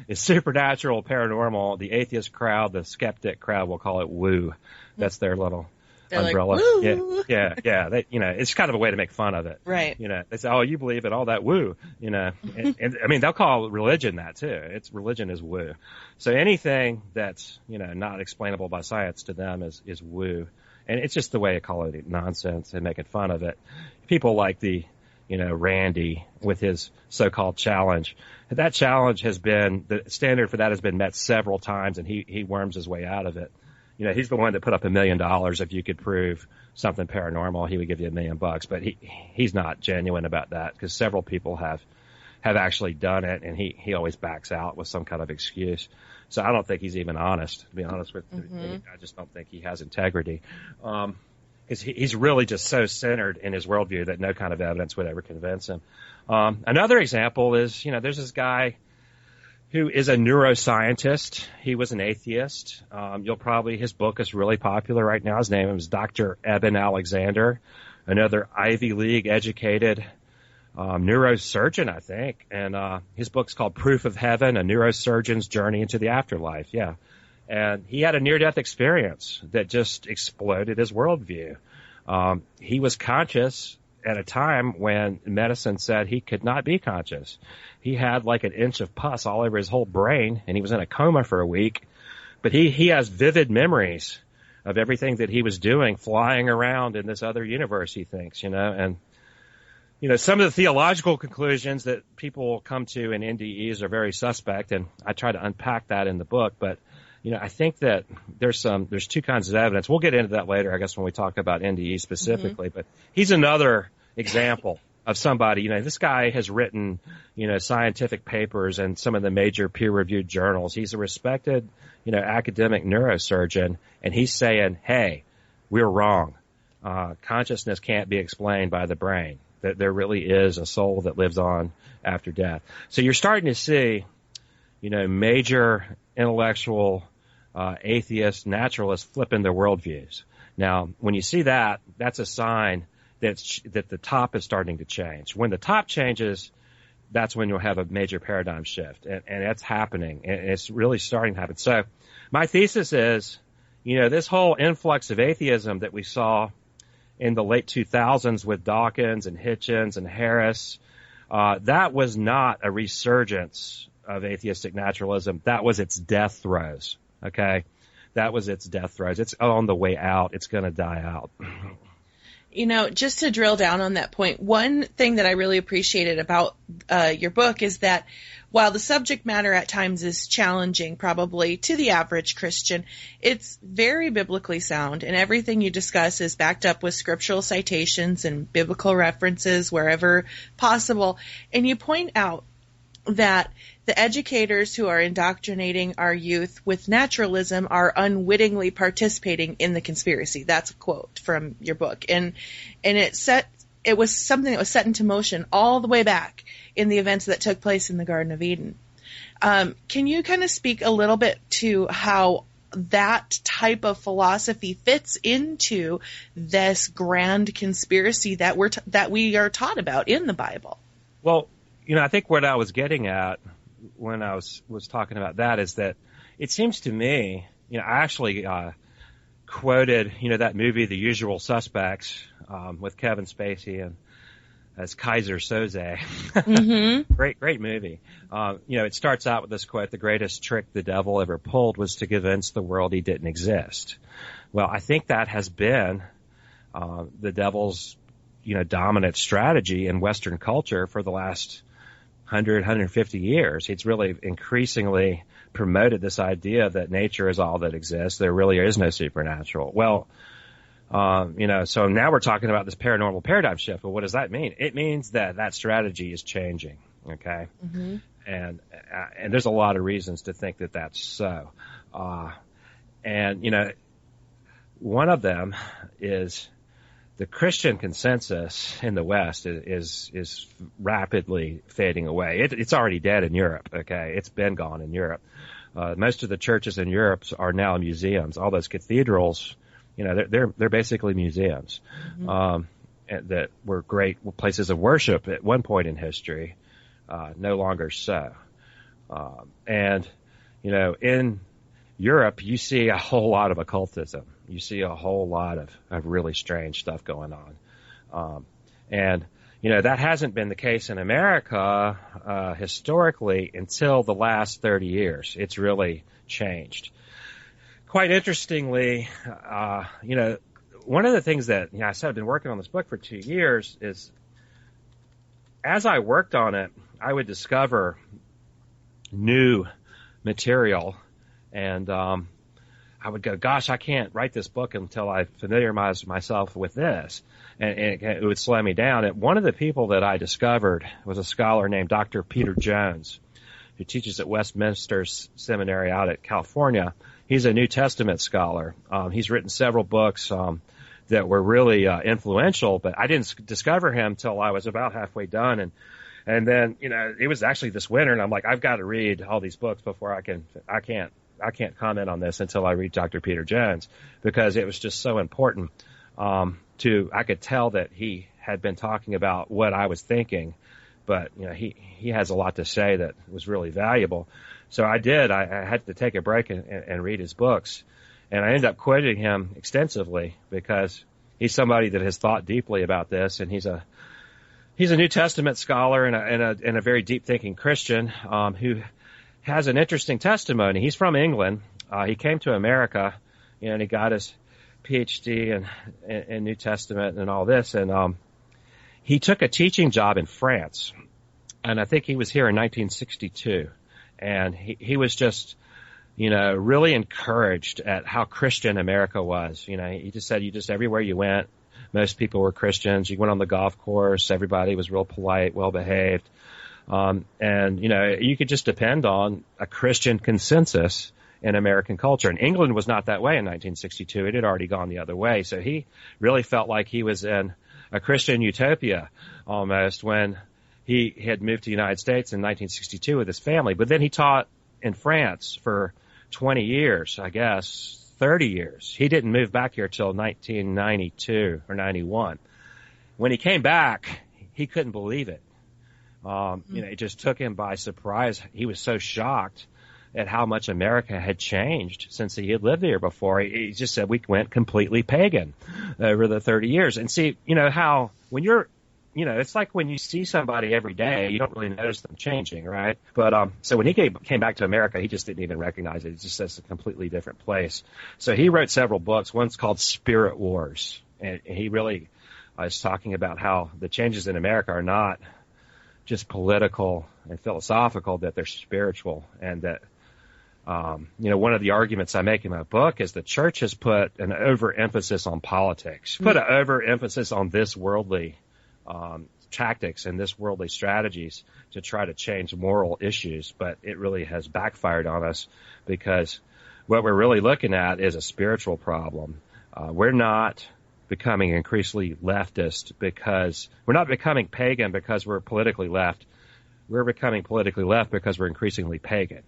is supernatural, paranormal, the atheist crowd, the skeptic crowd will call it woo. That's their little umbrella. Like, woo. Yeah. They, it's kind of a way to make fun of it. Right. They say, oh, you believe in all that woo, and they'll call religion that too. Religion is woo. So anything that's, not explainable by science to them is woo. And it's just the way to call it nonsense and making fun of it. People like the, Randy with his so-called challenge. That challenge the standard for that has been met several times, and he worms his way out of it. He's the one that put up $1 million. If you could prove something paranormal, he would give you $1 million. But he's not genuine about that because several people have actually done it, and he always backs out with some kind of excuse. So I don't think he's even honest, to be honest with you. I just don't think he has integrity. Because he's really just so centered in his worldview that no kind of evidence would ever convince him. Another example is, there's this guy who is a neuroscientist. He was an atheist. His book is really popular right now. His name is Dr. Eben Alexander, another Ivy League educated neurosurgeon, I think. And his book's called Proof of Heaven, A Neurosurgeon's Journey into the Afterlife. Yeah. And he had a near-death experience that just exploded his worldview. He was conscious at a time when medicine said he could not be conscious. He had like an inch of pus all over his whole brain, and he was in a coma for a week. But he has vivid memories of everything that he was doing, flying around in this other universe, he thinks, And, some of the theological conclusions that people come to in NDEs are very suspect, and I try to unpack that in the book. But, I think that there's two kinds of evidence. We'll get into that later, I guess, when we talk about NDE specifically. But he's another example of somebody, this guy has written, scientific papers in some of the major peer-reviewed journals. He's a respected, academic neurosurgeon, and he's saying, hey, we're wrong. Consciousness can't be explained by the brain. That there really is a soul that lives on after death. So you're starting to see, major intellectual atheists, naturalists flipping their worldviews. Now, when you see that, that's a sign that the top is starting to change. When the top changes, that's when you'll have a major paradigm shift, and that's happening, and it's really starting to happen. So my thesis is, this whole influx of atheism that we saw in the late 2000s with Dawkins and Hitchens and Harris, that was not a resurgence of atheistic naturalism. That was its death throes, okay? That was its death throes. It's on the way out. It's going to die out. Just to drill down on that point, one thing that I really appreciated about your book is that while the subject matter at times is challenging, probably to the average Christian, it's very biblically sound, and everything you discuss is backed up with scriptural citations and biblical references wherever possible. And you point out that the educators who are indoctrinating our youth with naturalism are unwittingly participating in the conspiracy. That's a quote from your book. And it was something that was set into motion all the way back in the events that took place in the Garden of Eden. Can you kind of speak a little bit to how that type of philosophy fits into this grand conspiracy that we are taught about in the Bible? Well, I think what I was getting at when I was talking about that is that it seems to me, I actually quoted, that movie, The Usual Suspects, with Kevin Spacey and as Kaiser Soze. Mm-hmm. Great movie. It starts out with this quote: "The greatest trick the devil ever pulled was to convince the world he didn't exist." Well, I think that has been the devil's, dominant strategy in Western culture for the last 150 years. It's really increasingly promoted this idea that nature is all that exists. There really is no supernatural. Well, so now we're talking about this paranormal paradigm shift. Well, what does that mean? It means that strategy is changing. Okay. Mm-hmm. And there's a lot of reasons to think that that's so. One of them is the Christian consensus in the West is rapidly fading away. It's already dead in Europe. Okay. It's been gone in Europe. Most of the churches in Europe are now museums. All those cathedrals, they're basically museums, mm-hmm. That were great places of worship at one point in history, no longer so. In Europe, you see a whole lot of occultism. You see a whole lot of really strange stuff going on. That hasn't been the case in America historically until the last 30 years. It's really changed. Quite interestingly, one of the things that I said I've been working on this book for 2 years is, as I worked on it, I would discover new material, and I would go, gosh, I can't write this book until I familiarize myself with this. And it would slow me down. And one of the people that I discovered was a scholar named Dr. Peter Jones, who teaches at Westminster Seminary out at California. He's a New Testament scholar. He's written several books that were really influential, but I didn't discover him till I was about halfway done. And then, it was actually this winter, and I'm like, I've got to read all these books before I can't comment on this until I read Dr. Peter Jones, because it was just so important. I could tell that he had been talking about what I was thinking, but he has a lot to say that was really valuable. So I did. I had to take a break and read his books, and I ended up quoting him extensively because he's somebody that has thought deeply about this, and he's a New Testament scholar and a very deep thinking Christian who has an interesting testimony. He's from England. He came to America, and he got his PhD in New Testament and all this, and he took a teaching job in France, and I think he was here in 1962, and he was just, really encouraged at how Christian America was. He just said, everywhere you went, most people were Christians. You went on the golf course, everybody was real polite, well behaved. You could just depend on a Christian consensus in American culture. And England was not that way in 1962. It had already gone the other way. So he really felt like he was in a Christian utopia almost when he had moved to the United States in 1962 with his family. But then he taught in France for 20 years, I guess, 30 years. He didn't move back here till 1992 or 91. When he came back, he couldn't believe it. It just took him by surprise. He was so shocked at how much America had changed since he had lived here before. He just said we went completely pagan over the 30 years. And see, how when you're, it's like when you see somebody every day, you don't really notice them changing, right? But so when he came back to America, he just didn't even recognize it. It's just a completely different place. So he wrote several books. One's called Spirit Wars. And he really is talking about how the changes in America are not just political and philosophical, that they're spiritual, and that one of the arguments I make in my book is the church has put an overemphasis on politics, put an overemphasis on this worldly tactics and this worldly strategies to try to change moral issues, but it really has backfired on us, because what we're really looking at is a spiritual problem. We're not becoming increasingly leftist because we're not becoming pagan because we're politically left. We're becoming politically left because we're increasingly pagan.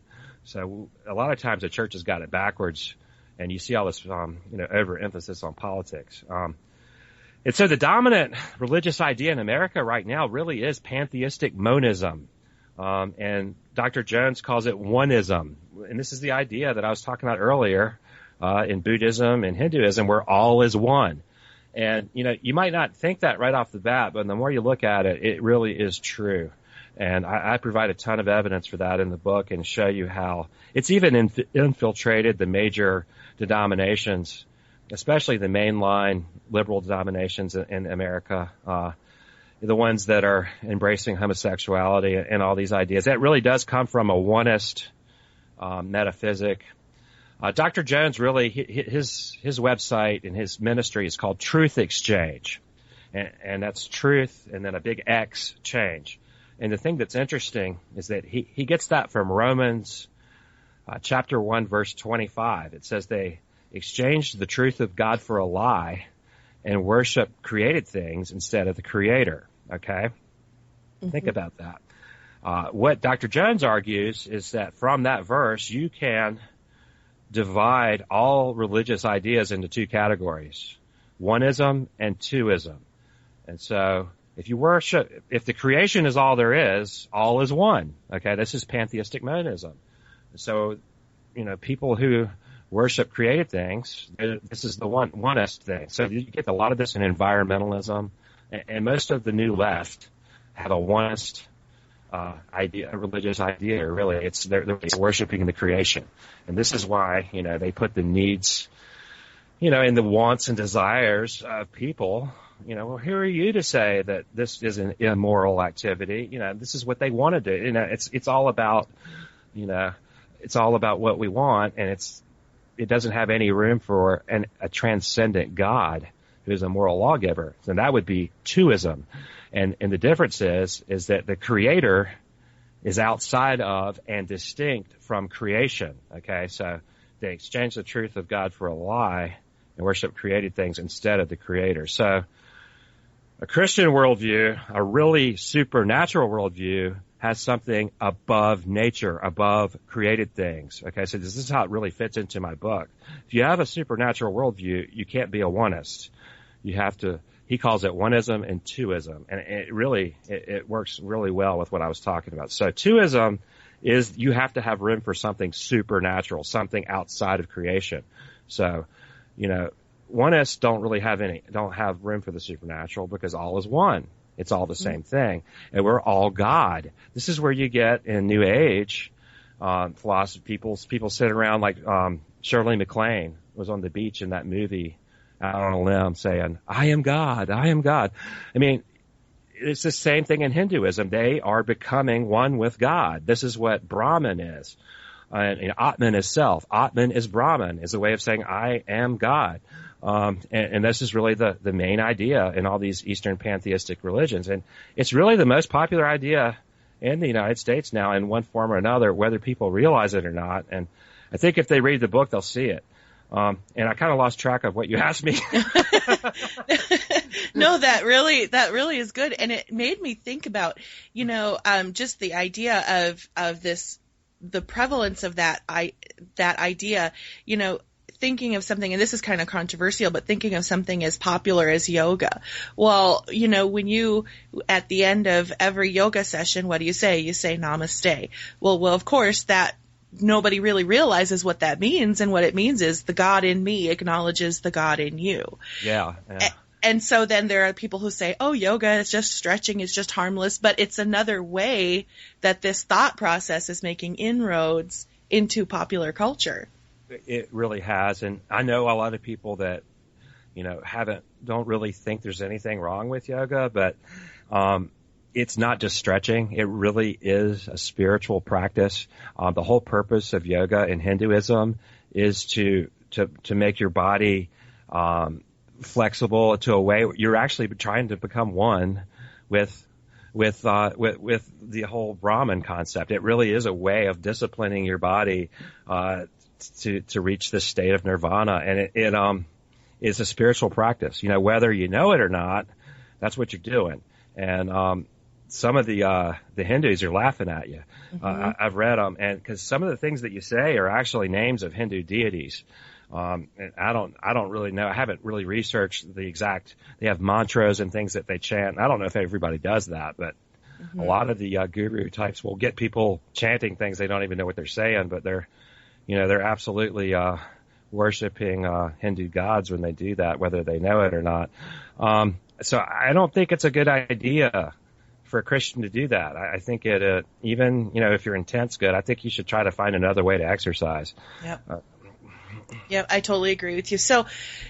So a lot of times the church has got it backwards, and you see all this, overemphasis on politics. And so the dominant religious idea in America right now really is pantheistic monism. And Dr. Jones calls it oneism. And this is the idea that I was talking about earlier in Buddhism and Hinduism, where all is one. And, you might not think that right off the bat, but the more you look at it, it really is true. And I provide a ton of evidence for that in the book and show you how it's even infiltrated the major denominations, especially the mainline liberal denominations in America, the ones that are embracing homosexuality and all these ideas. That really does come from a oneist metaphysic. Dr. Jones really, his website and his ministry is called Truth Exchange. And that's truth and then a big X change. And the thing that's interesting is that he gets that from Romans chapter 1, verse 25. It says they exchanged the truth of God for a lie and worship created things instead of the Creator. Okay? Mm-hmm. Think about that. What Dr. Jones argues is that from that verse, you can divide all religious ideas into two categories, oneism and twoism. And so if the creation is all there is, all is one. Okay, this is pantheistic monism. So, people who worship created things, this is the oneist thing. So you get a lot of this in environmentalism, and most of the new left have a oneist idea, a religious idea. Really, they're worshiping the creation, and this is why they put the needs, and the wants and desires of people. Well, who are you to say that this is an immoral activity? This is what they want to do. It's all about, it's all about what we want, and it doesn't have any room for a transcendent God who is a moral lawgiver. And that would be twoism. And the difference is that the Creator is outside of and distinct from creation. Okay, so they exchange the truth of God for a lie and worship created things instead of the Creator. So a Christian worldview, a really supernatural worldview, has something above nature, above created things. Okay, so this is how it really fits into my book. If you have a supernatural worldview, you can't be a oneist. You have to. He calls it oneism and twoism, and it works really well with what I was talking about. So twoism is you have to have room for something supernatural, something outside of creation. So, oneists don't have room for the supernatural because all is one. It's all the same thing, and we're all God. This is where you get in New Age philosophy. People sit around like Shirley MacLaine was on the beach in that movie, out on a limb, saying, "I am God. I am God." I mean, it's the same thing in Hinduism. They are becoming one with God. This is what Brahman is. And Atman is self. Atman is Brahman, is a way of saying I am God. And this is really the main idea in all these Eastern pantheistic religions. And it's really the most popular idea in the United States now in one form or another, whether people realize it or not. And I think if they read the book, they'll see it. And I kind of lost track of what you asked me. No, that really is good. And it made me think about, just the idea of this the prevalence of that idea, you know, thinking of something, and this is kind of controversial, but thinking of something as popular as yoga. Well, you know, when you, at the end of every yoga session, what do you say? You say namaste. Well, of course, that nobody really realizes what that means, and what it means is the God in me acknowledges the God in you. Yeah. And so then there are people who say, oh, yoga is just stretching, it's just harmless, but it's another way that this thought process is making inroads into popular culture. It really has, and I know a lot of people that, you know, don't really think there's anything wrong with yoga, but it's not just stretching. It really is a spiritual practice. The whole purpose of yoga in Hinduism is to make your body flexible to a way you're actually trying to become one with the whole Brahman concept. It really is a way of disciplining your body to reach this state of nirvana, and it is a spiritual practice. You know, whether you know it or not, that's what you're doing. And some of the Hindus are laughing at you. Mm-hmm. I've read them, and because some of the things that you say are actually names of Hindu deities. And I don't really know. I haven't really researched the exact. They have mantras and things that they chant. I don't know if everybody does that, but a lot of the guru types will get people chanting things they don't even know what they're saying, but they're absolutely worshiping Hindu gods when they do that, whether they know it or not. So I don't think it's a good idea for a Christian to do that. I think it, even, you know, if your intent's good, I think you should try to find another way to exercise. Yep. Yeah, I totally agree with you. So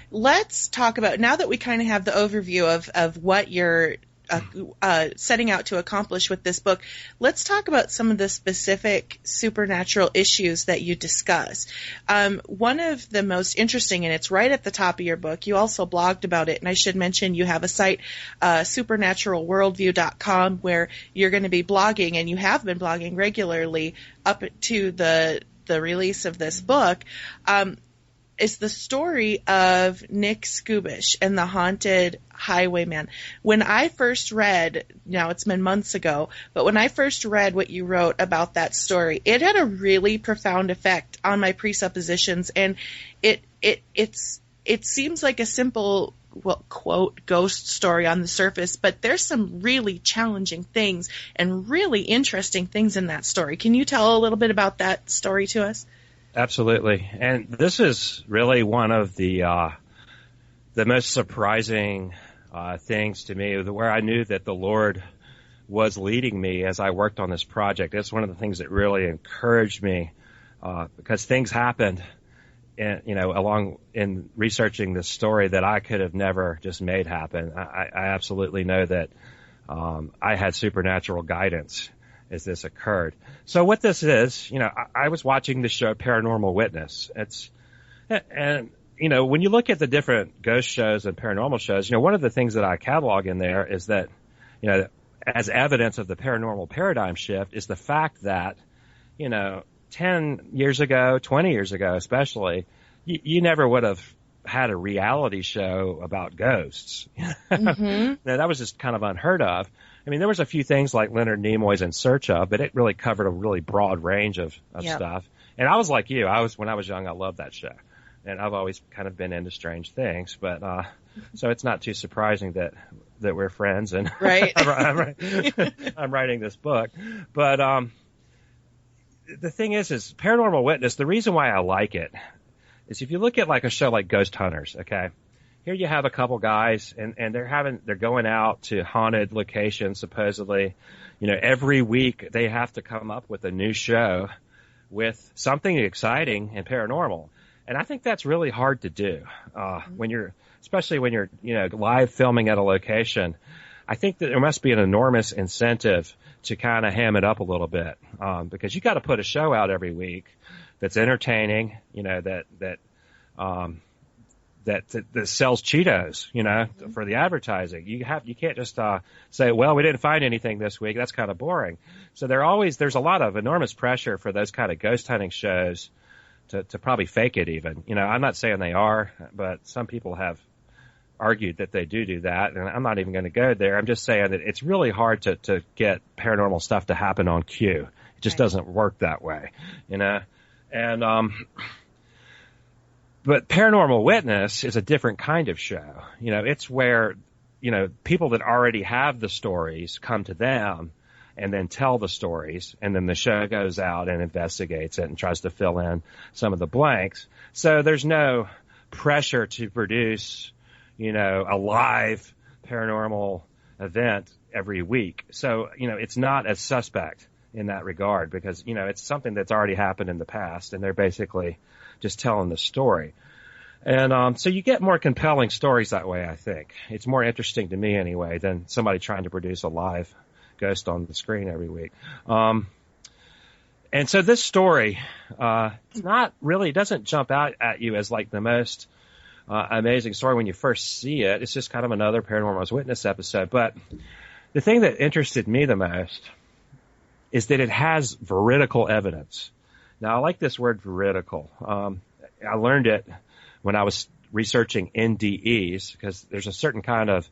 let's talk about, now that we kind of have the overview of what you're setting out to accomplish with this book, let's talk about some of the specific supernatural issues that you discuss. One of the most interesting, and it's right at the top of your book, you also blogged about it, and I should mention you have a site, supernaturalworldview.com, where you're going to be blogging, and you have been blogging regularly up to the release of this book. Is the story of Nick Skubish and the Haunted Highwayman. When I first read, now it's been months ago, but when I first read what you wrote about that story, it had a really profound effect on my presuppositions, and it seems like a simple, well, quote, ghost story on the surface, but there's some really challenging things and really interesting things in that story. Can you tell a little bit about that story to us? Absolutely. And this is really one of the most surprising things to me, where I knew that the Lord was leading me as I worked on this project. It's one of the things that really encouraged me, because things happened, along in researching this story that I could have never just made happen. I absolutely know that I had supernatural guidance as this occurred. So what this is, I was watching the show Paranormal Witness. And when you look at the different ghost shows and paranormal shows, one of the things that I catalog in there is that, as evidence of the paranormal paradigm shift is the fact that, 10 years ago, 20 years ago especially, you never would have had a reality show about ghosts. Mm-hmm. Now, that was just kind of unheard of. I mean, there was a few things like Leonard Nimoy's In Search Of, but it really covered a really broad range of stuff. And I was like you. When I was young, I loved that show. And I've always kind of been into strange things. But so it's not too surprising that we're friends. And right. I'm writing this book. But the thing is Paranormal Witness, the reason why I like it is if you look at like a show like Ghost Hunters, okay? Here you have a couple guys, and they're going out to haunted locations, supposedly. Every week they have to come up with a new show with something exciting and paranormal. And I think that's really hard to do, especially when you're, live filming at a location. I think that there must be an enormous incentive to kind of ham it up a little bit, because you got to put a show out every week that's entertaining, that sells Cheetos, for the advertising. You can't just say, well, we didn't find anything this week. That's kind of boring. So there's a lot of enormous pressure for those kind of ghost hunting shows to probably fake it even. I'm not saying they are, but some people have argued that they do that, and I'm not even going to go there. I'm just saying that it's really hard to get paranormal stuff to happen on cue. It just doesn't work that way, you know? And, but Paranormal Witness is a different kind of show. You know, it's where, you know, people that already have the stories come to them and then tell the stories, and then the show goes out and investigates it and tries to fill in some of the blanks. So there's no pressure to produce, you know, a live paranormal event every week. So, you know, it's not as suspect in that regard because, you know, it's something that's already happened in the past, and they're basically just telling the story. And so you get more compelling stories that way, I think. It's more interesting to me anyway than somebody trying to produce a live ghost on the screen every week. And so this story, it's not really, it doesn't jump out at you as like the most amazing story when you first see it. It's just kind of another Paranormal Witness episode. But the thing that interested me the most is that it has veridical evidence. Now, I like this word veridical. I learned it when I was researching NDEs, because there's a certain kind of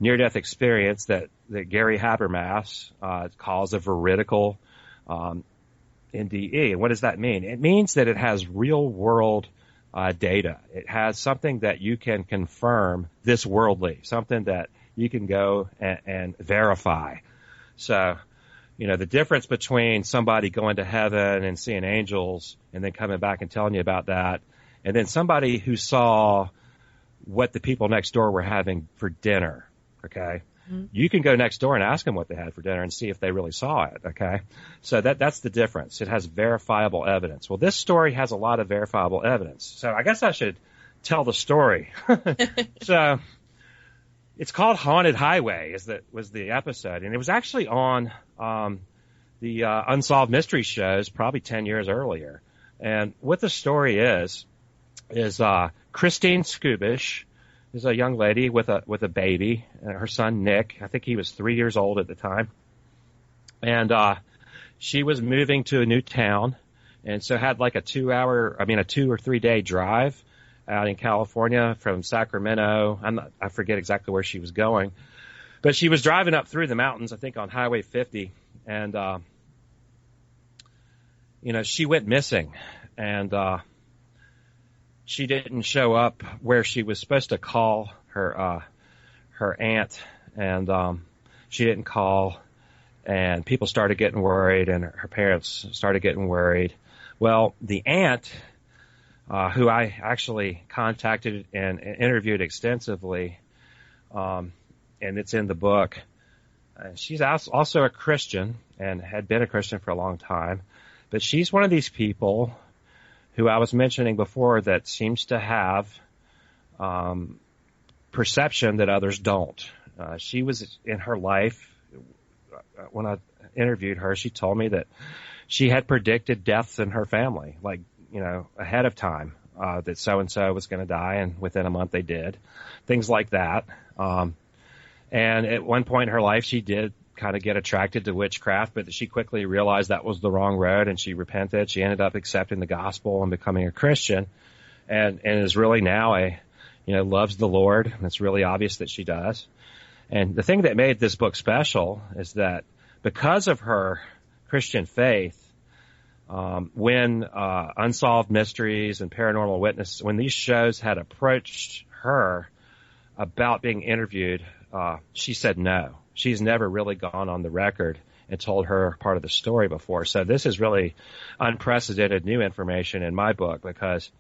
near-death experience that Gary Habermas calls a veridical NDE. And what does that mean? It means that it has real-world data. It has something that you can confirm this worldly, something that you can go and verify. So, you know, the difference between somebody going to heaven and seeing angels and then coming back and telling you about that, and then somebody who saw what the people next door were having for dinner, okay? Mm-hmm. You can go next door and ask them what they had for dinner and see if they really saw it, okay? So that's the difference. It has verifiable evidence. Well, this story has a lot of verifiable evidence. So I guess I should tell the story. So it's called Haunted Highway was the episode, and it was actually on the Unsolved Mysteries shows probably 10 years earlier. And what the story is Christine Skubish is a young lady with a baby, and her son Nick. I think he was 3 years old at the time. And she was moving to a new town, and so had like a 2 or 3 day drive out in California from Sacramento. I forget exactly where she was going, but she was driving up through the mountains, I think on Highway 50, and you know, she went missing, and she didn't show up where she was supposed to call her aunt, and she didn't call, and people started getting worried, and her parents started getting worried. Well, the aunt, who I actually contacted and interviewed extensively, and it's in the book, she's also a Christian and had been a Christian for a long time, but she's one of these people who I was mentioning before that seems to have perception that others don't. She was in her life, when I interviewed her, she told me that she had predicted deaths in her family, like, you know, ahead of time, that so-and-so was going to die, and within a month they did. Things like that. And at one point in her life, she did kind of get attracted to witchcraft, but she quickly realized that was the wrong road, and she repented. She ended up accepting the gospel and becoming a Christian, and is really now loves the Lord, and it's really obvious that she does. And the thing that made this book special is that because of her Christian faith, when Unsolved Mysteries and Paranormal Witness, when these shows had approached her about being interviewed, she said no. She's never really gone on the record and told her part of the story before. So this is really unprecedented new information in my book, because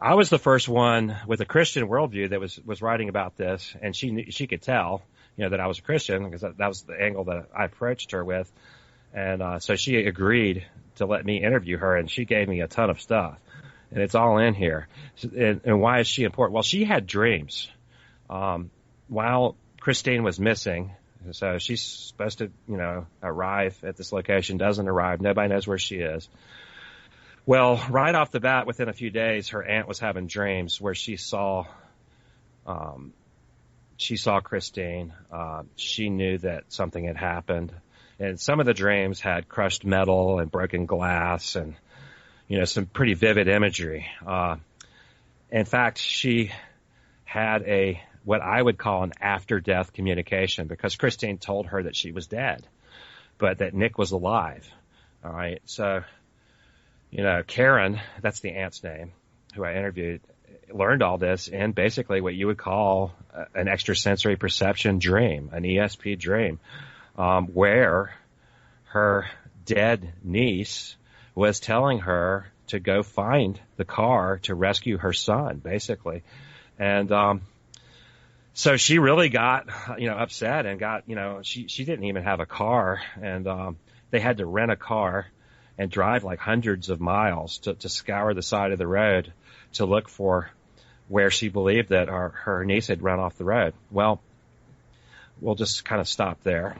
I was the first one with a Christian worldview that was writing about this, and she could tell, you know, that I was a Christian, because that was the angle that I approached her with. And so she agreed to let me interview her, and she gave me a ton of stuff, and it's all in here. And why is she important? Well, she had dreams while Christine was missing. So she's supposed to, you know, arrive at this location, doesn't arrive. Nobody knows where she is. Well, right off the bat, within a few days, her aunt was having dreams where she saw Christine. She knew that something had happened. And some of the dreams had crushed metal and broken glass and, you know, some pretty vivid imagery. In fact, she had what I would call an after-death communication, because Christine told her that she was dead, but that Nick was alive. All right. So, Karen, that's the aunt's name, who I interviewed, learned all this in basically what you would call an extrasensory perception dream, an ESP dream, where her dead niece was telling her to go find the car to rescue her son, basically. And so she really got, upset and got, she didn't even have a car, and they had to rent a car and drive like hundreds of miles to scour the side of the road to look for where she believed that her niece had run off the road. Well, we'll just kind of stop there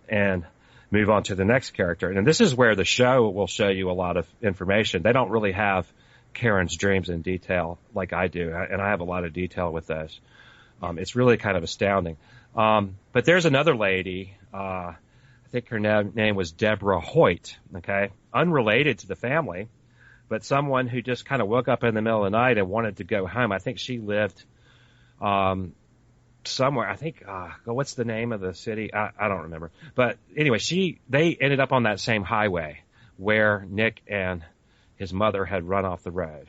and move on to the next character. And this is where the show will show you a lot of information. They don't really have Karen's dreams in detail like I do, and I have a lot of detail with those. It's really kind of astounding. But there's another lady, I think her name was Deborah Hoyt, okay, unrelated to the family, but someone who just kind of woke up in the middle of the night and wanted to go home. I think she lived somewhere. I think, what's the name of the city? I don't remember. But anyway, they ended up on that same highway where Nick and his mother had run off the road,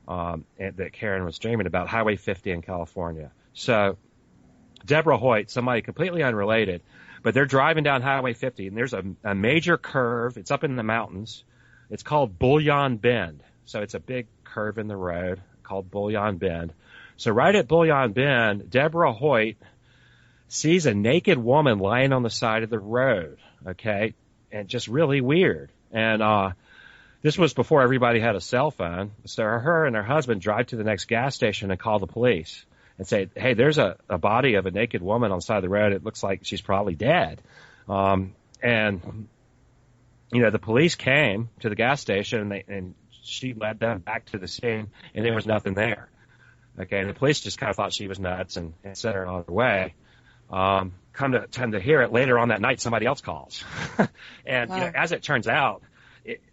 and that Karen was dreaming about, Highway 50 in California. So Deborah Hoyt, somebody completely unrelated, but they're driving down Highway 50, and there's a major curve. It's up in the mountains. It's called Bullion Bend. So it's a big curve in the road called Bullion Bend. So right at Bullion Bend, Deborah Hoyt sees a naked woman lying on the side of the road, okay, and just really weird. And this was before everybody had a cell phone. So her and her husband drive to the next gas station and call the police and say, hey, there's a body of a naked woman on the side of the road. It looks like she's probably dead. And the police came to the gas station, and she led them back to the scene, and there was nothing there. Okay, and the police just kind of thought she was nuts and sent her on her way. Come to hear it, later on that night, somebody else calls. And wow. As it turns out,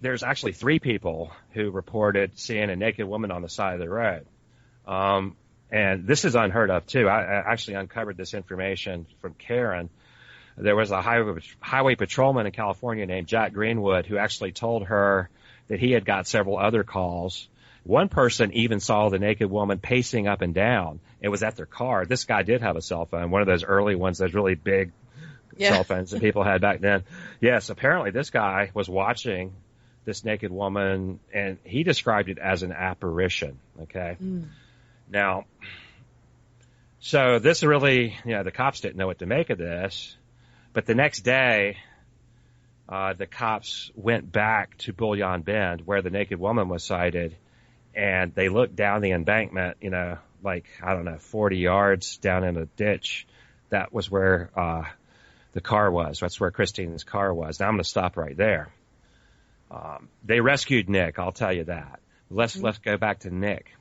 there's actually 3 people who reported seeing a naked woman on the side of the road. And this is unheard of, too. I actually uncovered this information from Karen. There was a highway patrolman in California named Jack Greenwood who actually told her that he had got several other calls. One person even saw the naked woman pacing up and down. It was at their car. This guy did have a cell phone, one of those early ones, those really big cell phones that people had back then. Yes, apparently this guy was watching this naked woman, and he described it as an apparition, okay? Now, so this really, the cops didn't know what to make of this, but the next day, the cops went back to Bullion Bend where the naked woman was sighted, and they looked down the embankment, 40 yards down in a ditch. That was where the car was. That's where Christine's car was. Now I'm going to stop right there. They rescued Nick, I'll tell you that. Let's go back to Nick.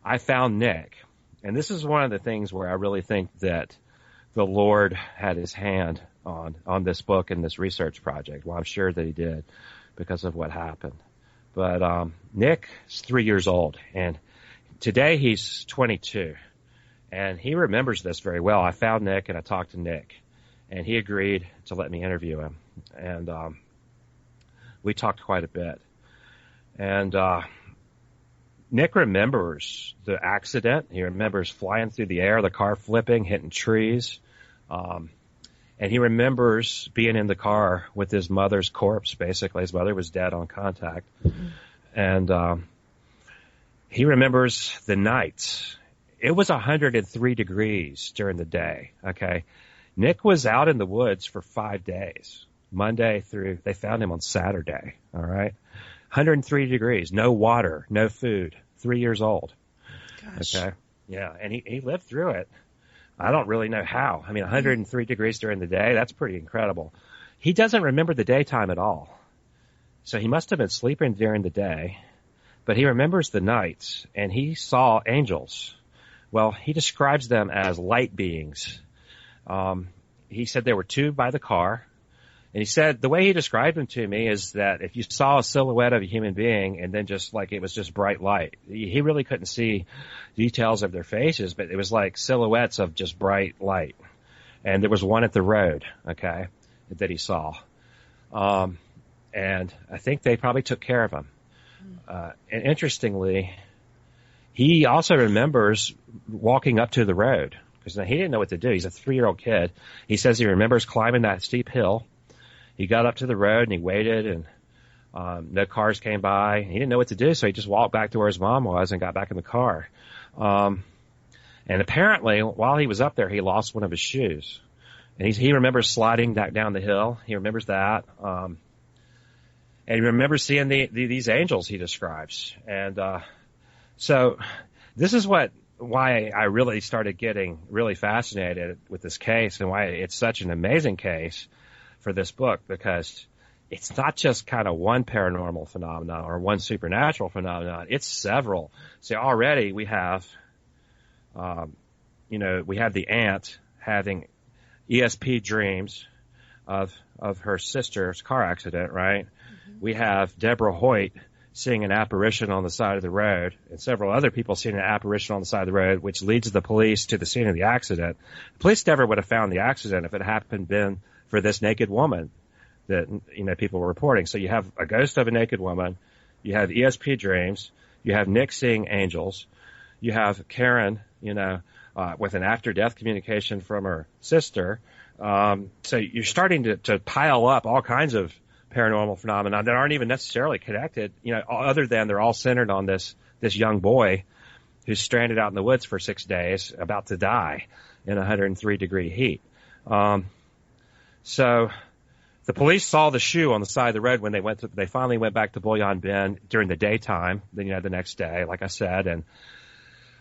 I found Nick, and this is one of the things where I really think that the Lord had his hand on this book and this research project. Well, I'm sure that he did because of what happened. But Nick is 3 years old, and today he's 22, and he remembers this very well. I found Nick, and I talked to Nick, and he agreed to let me interview him, and we talked quite a bit. And Nick remembers the accident. He remembers flying through the air, the car flipping, hitting trees. And he remembers being in the car with his mother's corpse, basically. His mother was dead on contact. And he remembers the nights. It was 103 degrees during the day, okay? Nick was out in the woods for 5 days, Monday through, they found him on Saturday, all right? 103 degrees, no water, no food, 3 years old. Gosh. Okay? Yeah, and he lived through it. I don't really know how. 103 degrees during the day, that's pretty incredible. He doesn't remember the daytime at all. So he must have been sleeping during the day, but he remembers the nights, and he saw angels. Well, he describes them as light beings. He said there were 2 by the car, and he said the way he described them to me is that if you saw a silhouette of a human being and then just like it was just bright light, he really couldn't see details of their faces, but it was like silhouettes of just bright light. And there was one at the road, okay, that he saw. And I think they probably took care of him. And interestingly, he also remembers walking up to the road because he didn't know what to do. He's a 3-year-old kid. He says he remembers climbing that steep hill. He got up to the road and he waited, and no cars came by. He didn't know what to do, so he just walked back to where his mom was and got back in the car. And apparently, while he was up there, he lost one of his shoes. And he remembers sliding back down the hill. He remembers that. And he remembers seeing these angels he describes. And so this is why I really started getting really fascinated with this case and why it's such an amazing case for this book, because it's not just kind of one paranormal phenomenon or one supernatural phenomenon. It's several. See, already we have, we have the aunt having ESP dreams of her sister's car accident, right? Mm-hmm. We have Deborah Hoyt seeing an apparition on the side of the road, and several other people seeing an apparition on the side of the road, which leads the police to the scene of the accident. The police never would have found the accident if it hadn't been for this naked woman that, people were reporting. So you have a ghost of a naked woman, you have ESP dreams, you have Nick seeing angels, you have Karen, with an after-death communication from her sister. So you're starting to pile up all kinds of paranormal phenomena that aren't even necessarily connected, other than they're all centered on this young boy who's stranded out in the woods for 6 days, about to die in 103-degree heat. So the police saw the shoe on the side of the road when they finally went back to Bullion Bend during the daytime, the next day, like I said, and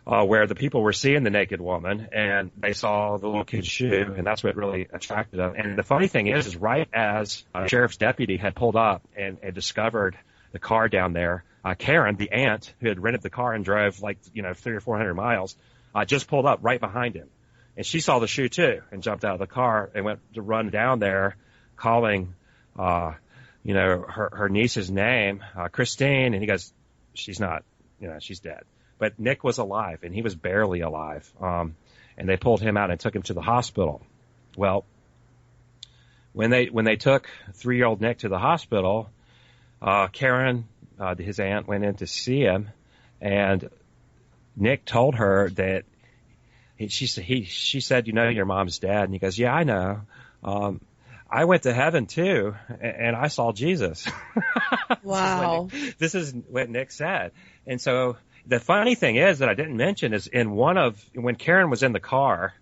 where the people were seeing the naked woman, and they saw the little kid's shoe, and that's what really attracted them. And the funny thing is right as a sheriff's deputy had pulled up and discovered the car down there, Karen, the aunt who had rented the car and drove 300 or 400 miles, just pulled up right behind him. And she saw the shoe too and jumped out of the car and went to run down there calling, her niece's name, Christine, and he goes, she's not, she's dead. But Nick was alive, and he was barely alive. And they pulled him out and took him to the hospital. Well, when they took 3-year-old Nick to the hospital, Karen, his aunt, went in to see him, and Nick told her that she said, your mom's dead. And he goes, yeah, I know. I went to heaven too, and I saw Jesus. Wow. This is what Nick said. And so the funny thing is that I didn't mention is when Karen was in the car,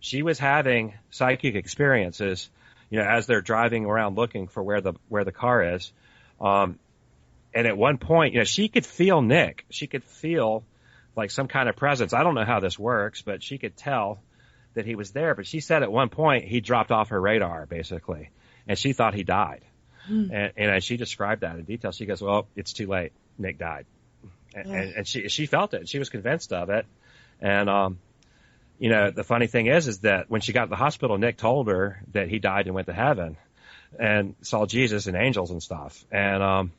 she was having psychic experiences, as they're driving around looking for where the car is. And at one point, she could feel Nick. She could feel like some kind of presence. I don't know how this works, but she could tell that he was there. But she said at one point he dropped off her radar, basically, and she thought he died. And as she described that in detail, she goes, well, it's too late. Nick died. And she felt it. She was convinced of it. And, the funny thing is that when she got to the hospital, Nick told her that he died and went to heaven and saw Jesus and angels and stuff. And,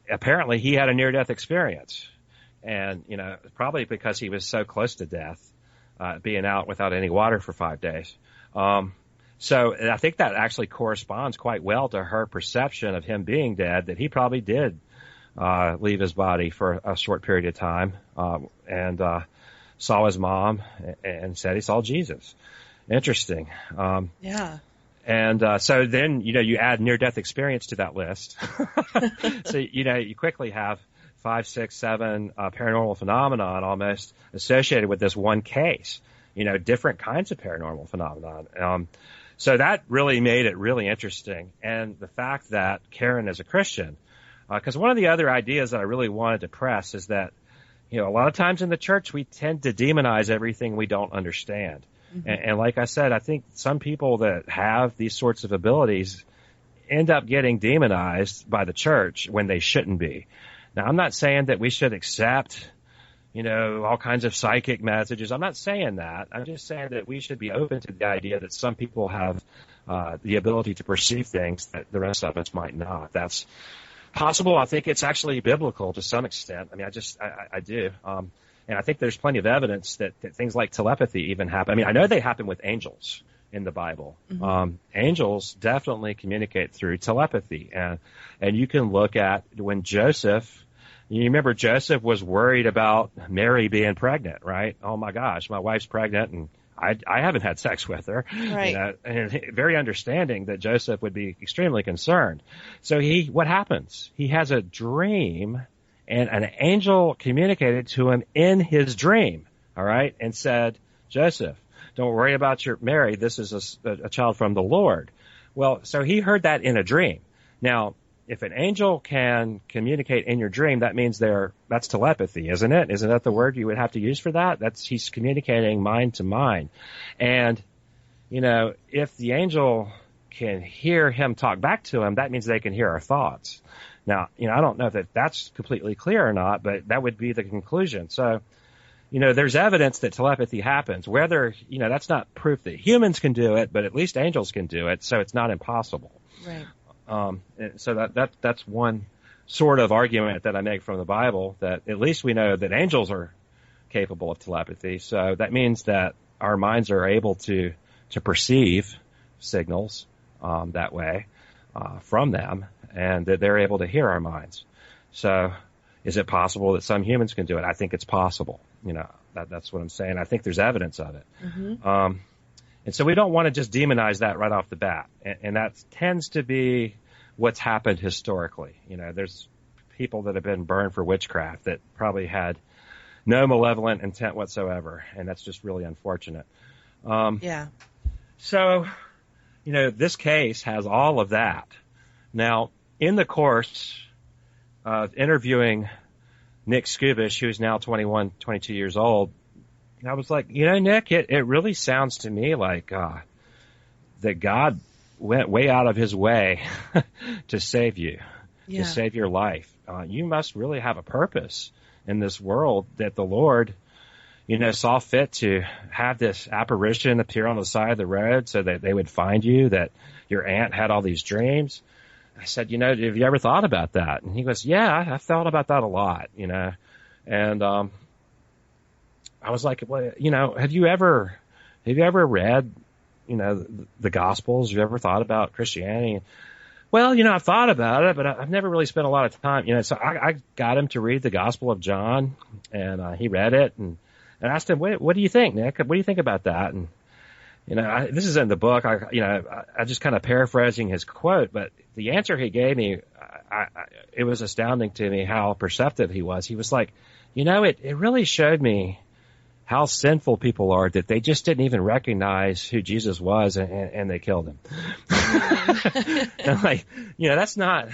apparently he had a near-death experience. And, probably because he was so close to death, being out without any water for 5 days. So I think that actually corresponds quite well to her perception of him being dead, that he probably did leave his body for a short period of time, and saw his mom and said he saw Jesus. Interesting. Yeah. And so then, you add near-death experience to that list. So, you quickly have 5, 6, 7 paranormal phenomenon almost associated with this one case, different kinds of paranormal phenomenon. So that really made it really interesting. And the fact that Karen is a Christian, because one of the other ideas that I really wanted to press is that, a lot of times in the church, we tend to demonize everything we don't understand. Mm-hmm. And like I said, I think some people that have these sorts of abilities end up getting demonized by the church when they shouldn't be. Now, I'm not saying that we should accept, all kinds of psychic messages. I'm not saying that. I'm just saying that we should be open to the idea that some people have the ability to perceive things that the rest of us might not. That's possible. I think it's actually biblical to some extent. I mean, I do. And I think there's plenty of evidence that things like telepathy even happen. I mean, I know they happen with angels in the Bible. Mm-hmm. Angels definitely communicate through telepathy. And you can look at when Joseph, you remember Joseph was worried about Mary being pregnant, right? Oh my gosh, my wife's pregnant and I haven't had sex with her. Right. You know, and very understanding that Joseph would be extremely concerned. So what happens? He has a dream and an angel communicated to him in his dream, all right, and said, Joseph, don't worry about your Mary. This is a child from the Lord. Well, so he heard that in a dream. Now, if an angel can communicate in your dream, that means that's telepathy, isn't it? Isn't that the word you would have to use for that? He's communicating mind to mind. And, you know, if the angel can hear him talk back to him, that means they can hear our thoughts. Now, you know, I don't know if that's completely clear or not, but that would be the conclusion. So, you know, there's evidence that telepathy happens. Whether, you know, that's not proof that humans can do it, but at least angels can do it, so it's not impossible. Right. So that's one sort of argument that I make from the Bible, that at least we know that angels are capable of telepathy. So that means that our minds are able to perceive signals that way from them, and that they're able to hear our minds. So is it possible that some humans can do it? I think it's possible. You know, that's what I'm saying. I think there's evidence of it. Mm-hmm. And so we don't want to just demonize that right off the bat. And that tends to be what's happened historically. You know, there's people that have been burned for witchcraft that probably had no malevolent intent whatsoever. And that's just really unfortunate. Yeah. So, you know, this case has all of that. Now, in the course of interviewing Nick Skubish, who's now 21, 22 years old, I was like, you know, Nick, it really sounds to me like that God went way out of his way to save you, to save your life. You must really have a purpose in this world, that the Lord, you know, saw fit to have this apparition appear on the side of the road so that they would find you, that your aunt had all these dreams. I said, you know, have you ever thought about that? And he goes, yeah, I've thought about that a lot, you know. And I was like, well, you know, have you ever read, you know, the Gospels? Have you ever thought about Christianity? Well, you know, I've thought about it, but I've never really spent a lot of time, you know. So I got him to read the Gospel of John, and he read it, and asked him, what do you think, Nick? What do you think about that? And, you know, this is in the book. I just kind of paraphrasing his quote, but the answer he gave me, it was astounding to me how perceptive he was. He was like, you know, it really showed me how sinful people are, that they just didn't even recognize who Jesus was, and they killed him. And like, you know, that's not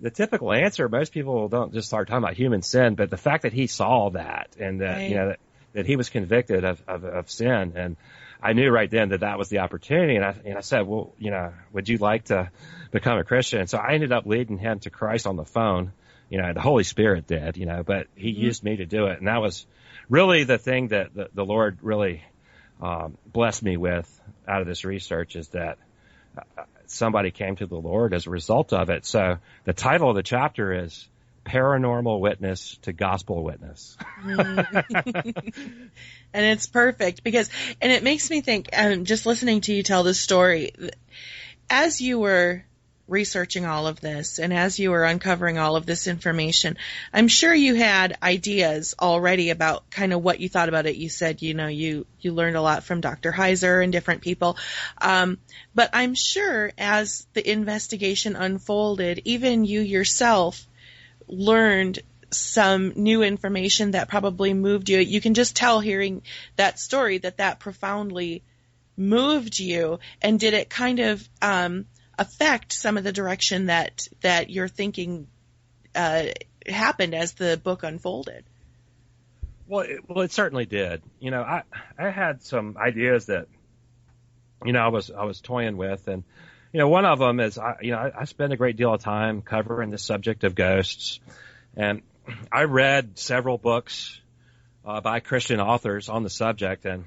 the typical answer. Most people don't just start talking about human sin, but the fact that he saw that, and that, right, you know, that he was convicted of sin, and I knew right then that was the opportunity. And I said, well, you know, would you like to become a Christian? So I ended up leading him to Christ on the phone. You know, the Holy Spirit did, you know, but he used me to do it. And that was really the thing that the Lord really blessed me with out of this research, is that somebody came to the Lord as a result of it. So the title of the chapter is Paranormal Witness to Gospel Witness. And it's perfect and it makes me think, just listening to you tell this story, as you were researching all of this and as you were uncovering all of this information, I'm sure you had ideas already about kind of what you thought about it. You said, you know, you learned a lot from Dr. Heiser and different people. But I'm sure as the investigation unfolded, even you yourself learned some new information that probably moved you. You can just tell, hearing that story, that profoundly moved you. And did it kind of affect some of the direction that your thinking happened as the book unfolded? Well, it certainly did. You know, I had some ideas that, you know, I was toying with, and, you know, one of them is, I spend a great deal of time covering the subject of ghosts, and I read several books by Christian authors on the subject, and,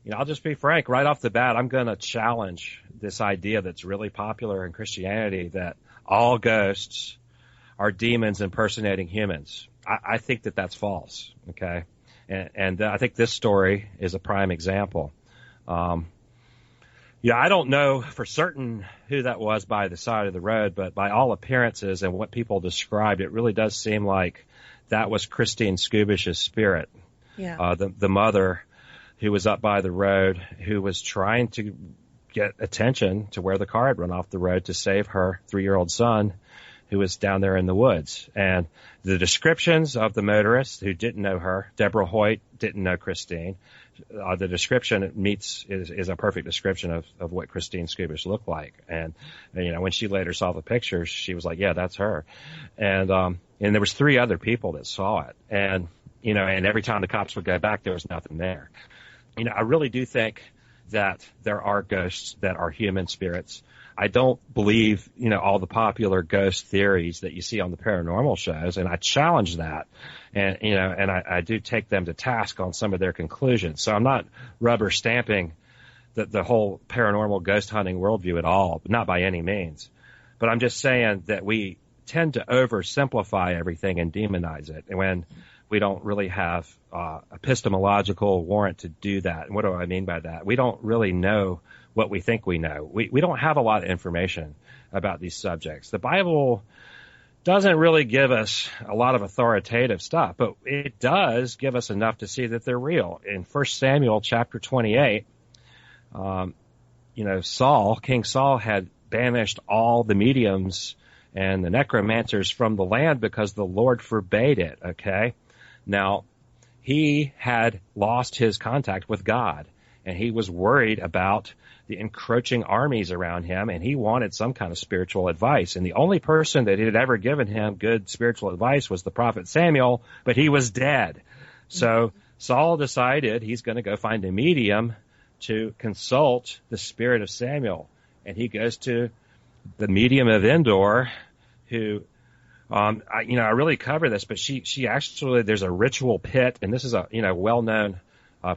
you know, I'll just be frank right off the bat. I'm going to challenge this idea that's really popular in Christianity, that all ghosts are demons impersonating humans. I think that that's false. Okay. And I think this story is a prime example. Yeah, I don't know for certain who that was by the side of the road, but by all appearances and what people described, it really does seem like that was Christine Skubish's spirit. Yeah. The mother who was up by the road, who was trying to get attention to where the car had run off the road to save her 3-year-old son who was down there in the woods. And the descriptions of the motorists who didn't know her, Deborah Hoyt didn't know Christine. The description is a perfect description of what Christine Skubish looked like. And, when she later saw the pictures, she was like, yeah, that's her. And there was 3 other people that saw it. And, and every time the cops would go back, there was nothing there. I really do think that there are ghosts that are human spirits. I don't believe, all the popular ghost theories that you see on the paranormal shows, and I challenge that. And, I do take them to task on some of their conclusions. So I'm not rubber stamping the whole paranormal ghost hunting worldview at all, not by any means. But I'm just saying that we tend to oversimplify everything and demonize it when we don't really have epistemological warrant to do that. And what do I mean by that? We don't really know what we think we know. We don't have a lot of information about these subjects. The Bible doesn't really give us a lot of authoritative stuff, but it does give us enough to see that they're real. In 1 Samuel chapter 28, King Saul had banished all the mediums and the necromancers from the land because the Lord forbade it, okay? Now, he had lost his contact with God, and he was worried about the encroaching armies around him, and he wanted some kind of spiritual advice. And the only person that had ever given him good spiritual advice was the prophet Samuel, but he was dead. So Saul decided he's going to go find a medium to consult the spirit of Samuel. And he goes to the medium of Endor, who, I really cover this, but she actually, there's a ritual pit, and this is a, well-known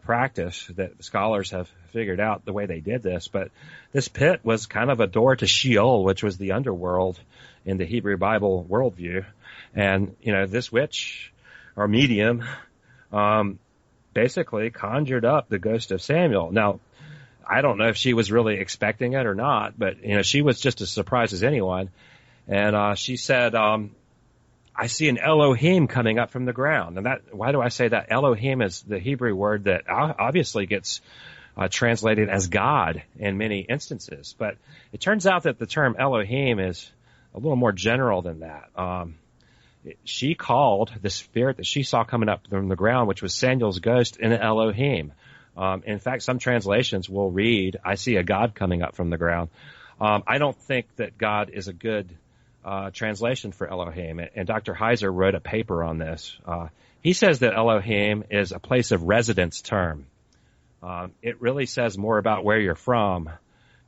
practice that scholars have figured out the way they did this. But this pit was kind of a door to Sheol, which was the underworld in the Hebrew Bible worldview. And, this witch or medium, basically conjured up the ghost of Samuel. Now, I don't know if she was really expecting it or not, but, she was just as surprised as anyone. And, she said, I see an Elohim coming up from the ground. And why do I say that? Elohim is the Hebrew word that obviously gets translated as God in many instances. But it turns out that the term Elohim is a little more general than that. She called the spirit that she saw coming up from the ground, which was Samuel's ghost, an Elohim. In fact, some translations will read, I see a God coming up from the ground. I don't think that God is a good translation for Elohim, and Dr. Heiser wrote a paper on this. He says that Elohim is a place of residence term. It really says more about where you're from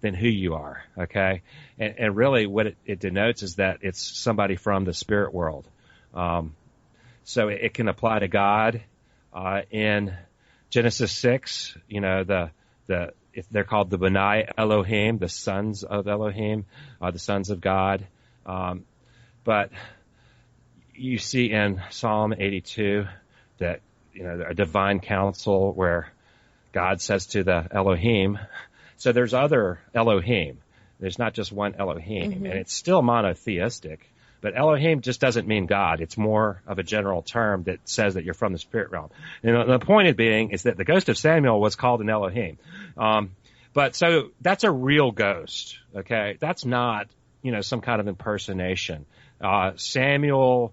than who you are, okay? And really what it denotes is that it's somebody from the spirit world. So it can apply to God. In Genesis 6, if they're called the Benai Elohim, the sons of Elohim, the sons of God. But you see in Psalm 82 that, a divine council where God says to the Elohim. So there's other Elohim. There's not just one Elohim. Mm-hmm. And it's still monotheistic. But Elohim just doesn't mean God. It's more of a general term that says that you're from the spirit realm. And the point being is that the ghost of Samuel was called an Elohim. But so that's a real ghost, okay? That's not, some kind of impersonation. Samuel,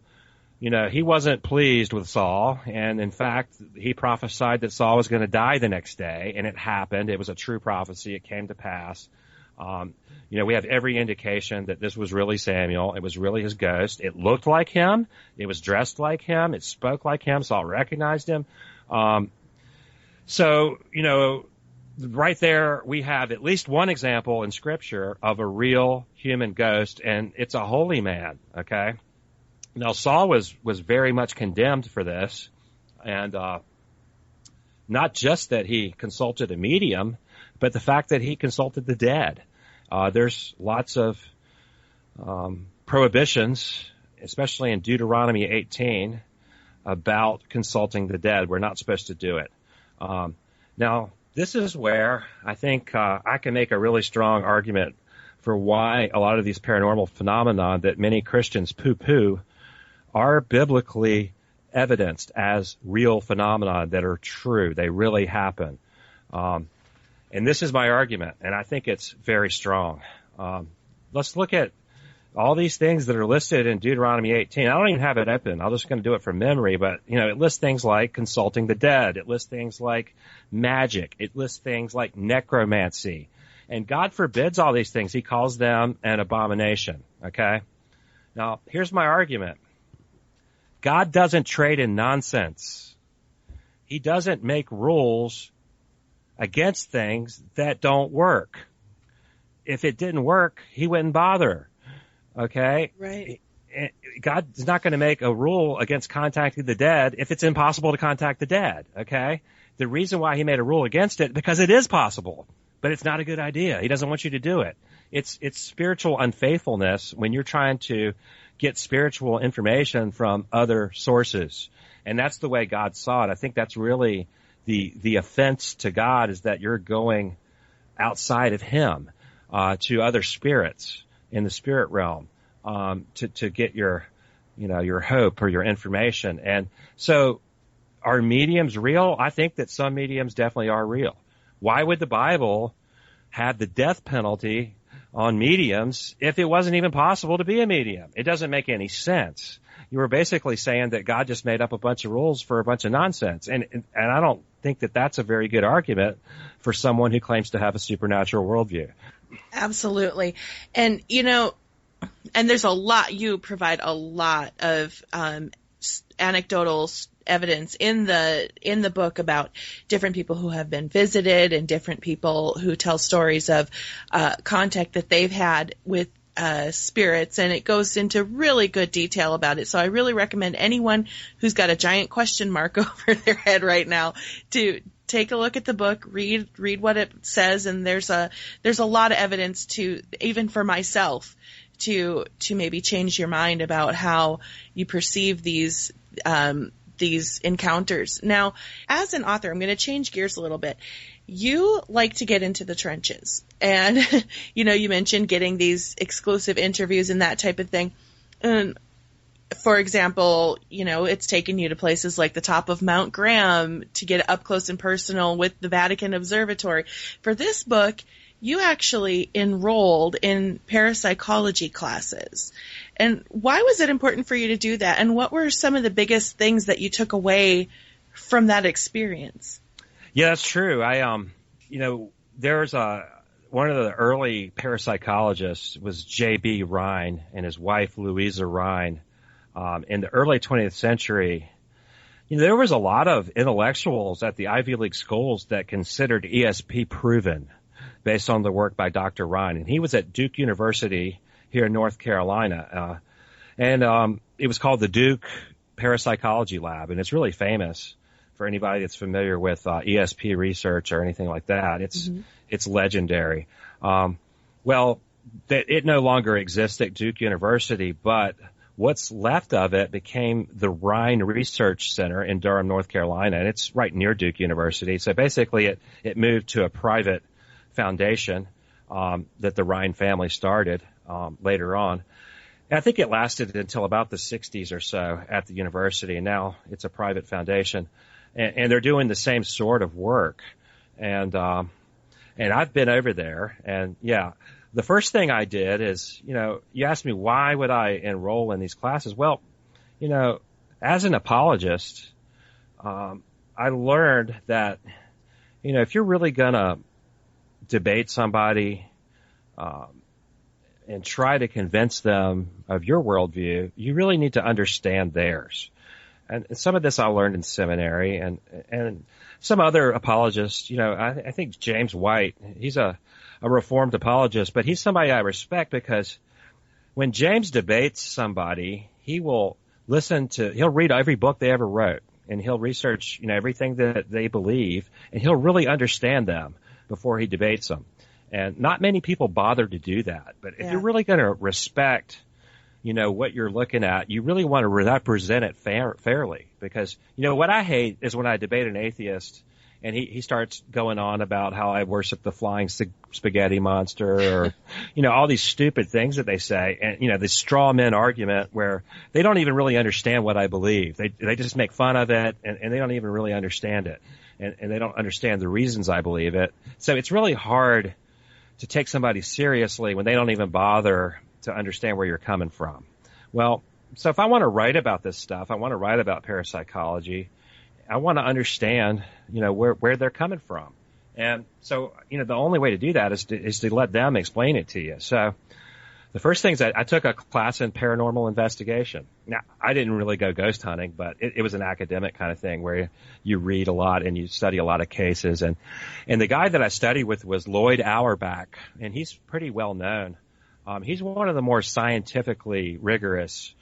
he wasn't pleased with Saul. And in fact, he prophesied that Saul was going to die the next day. And it happened. It was a true prophecy. It came to pass. We have every indication that this was really Samuel. It was really his ghost. It looked like him. It was dressed like him. It spoke like him. Saul recognized him. Right there we have at least one example in Scripture of a real human ghost, and it's a holy man, okay? Now, Saul was very much condemned for this, and not just that he consulted a medium, but the fact that he consulted the dead. There's lots of prohibitions, especially in Deuteronomy 18, about consulting the dead. We're not supposed to do it. Now, this is where I think I can make a really strong argument for why a lot of these paranormal phenomena that many Christians poo-poo are biblically evidenced as real phenomena that are true. They really happen. And this is my argument, and I think it's very strong. Let's look at all these things that are listed in Deuteronomy 18. I don't even have it open. I'm just going to do it from memory, but, it lists things like consulting the dead. It lists things like magic. It lists things like necromancy. And God forbids all these things. He calls them an abomination, okay? Now, here's my argument. God doesn't trade in nonsense. He doesn't make rules against things that don't work. If it didn't work, he wouldn't bother. Okay? Right. God's not going to make a rule against contacting the dead if it's impossible to contact the dead. Okay? The reason why he made a rule against it, because it is possible, but it's not a good idea. He doesn't want you to do it. It's spiritual unfaithfulness when you're trying to get spiritual information from other sources. And that's the way God saw it. I think that's really the offense to God, is that you're going outside of him, to other spirits in the spirit realm, to get your hope or your information. And so are mediums real? I think that some mediums definitely are real. Why would the Bible have the death penalty on mediums if it wasn't even possible to be a medium? It doesn't make any sense. You were basically saying that God just made up a bunch of rules for a bunch of nonsense. And I don't think that that's a very good argument for someone who claims to have a supernatural worldview. Absolutely. And, and there's you provide a lot of anecdotal evidence in the book about different people who have been visited and different people who tell stories of contact that they've had with spirits, and it goes into really good detail about it. So I really recommend anyone who's got a giant question mark over their head right now to take a look at the book, read what it says, and there's a lot of evidence to, even for myself, to maybe change your mind about how you perceive these encounters. Now, as an author, I'm going to change gears a little bit. You like to get into the trenches, and you mentioned getting these exclusive interviews and that type of thing. And for example, it's taken you to places like the top of Mount Graham to get up close and personal with the Vatican Observatory. For this book, you actually enrolled in parapsychology classes. And why was it important for you to do that? And what were some of the biggest things that you took away from that experience? Yeah, that's true. There's one of the early parapsychologists was J.B. Rhine and his wife Louisa Rhine. In the early 20th century, there was a lot of intellectuals at the Ivy League schools that considered ESP proven based on the work by Dr. Rhine. And he was at Duke University here in North Carolina. And it was called the Duke Parapsychology Lab, and it's really famous for anybody that's familiar with ESP research or anything like that. It's legendary. It no longer exists at Duke University, but what's left of it became the Rhine Research Center in Durham, North Carolina, and it's right near Duke University. So basically it moved to a private foundation that the Rhine family started later on. And I think it lasted until about the 60s or so at the university, and now it's a private foundation. And they're doing the same sort of work. And I've been over there, and yeah, the first thing I did is, you asked me why would I enroll in these classes? Well, as an apologist, I learned that, if you're really gonna debate somebody, and try to convince them of your worldview, you really need to understand theirs. And some of this I learned in seminary, and some other apologists, I think James White, he's a Reformed apologist, but he's somebody I respect because when James debates somebody, he'll read every book they ever wrote, and he'll research, everything that they believe, and he'll really understand them before he debates them. And not many people bother to do that. But if you're really going to respect, what you're looking at, you really want to represent it fairly. Because, what I hate is when I debate an atheist And he starts going on about how I worship the flying spaghetti monster, or, all these stupid things that they say. And, the straw man argument where they don't even really understand what I believe. They just make fun of it, and they don't even really understand it. And they don't understand the reasons I believe it. So it's really hard to take somebody seriously when they don't even bother to understand where you're coming from. Well, so if I want to write about this stuff, I want to write about parapsychology, I want to understand, where they're coming from. And so, the only way to do that is to let them explain it to you. So the first thing is I took a class in paranormal investigation. Now, I didn't really go ghost hunting, but it was an academic kind of thing where you read a lot and you study a lot of cases. And the guy that I studied with was Lloyd Auerbach, and he's pretty well known. He's one of the more scientifically rigorous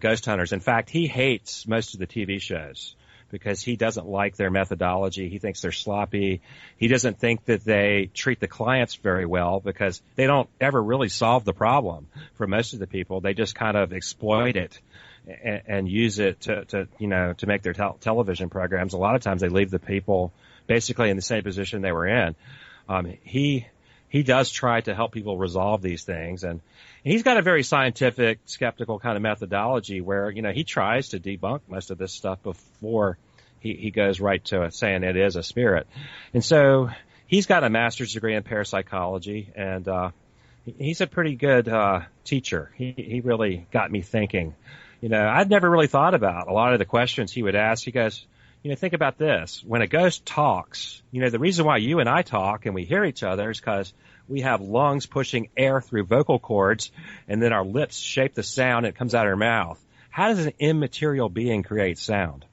ghost hunters. In fact, he hates most of the TV shows because he doesn't like their methodology. He thinks they're sloppy. He doesn't think that they treat the clients very well because they don't ever really solve the problem for most of the people. They just kind of exploit it and use it to make their television programs. A lot of times they leave the people basically in the same position they were in. He does try to help people resolve these things, and he's got a very scientific, skeptical kind of methodology where, he tries to debunk most of this stuff before he goes right to it, saying it is a spirit. And so he's got a master's degree in parapsychology, and he's a pretty good teacher. He really got me thinking. I'd never really thought about a lot of the questions he would ask. He goes, think about this. When a ghost talks, the reason why you and I talk and we hear each other is because we have lungs pushing air through vocal cords, and then our lips shape the sound and it comes out of our mouth. How does an immaterial being create sound?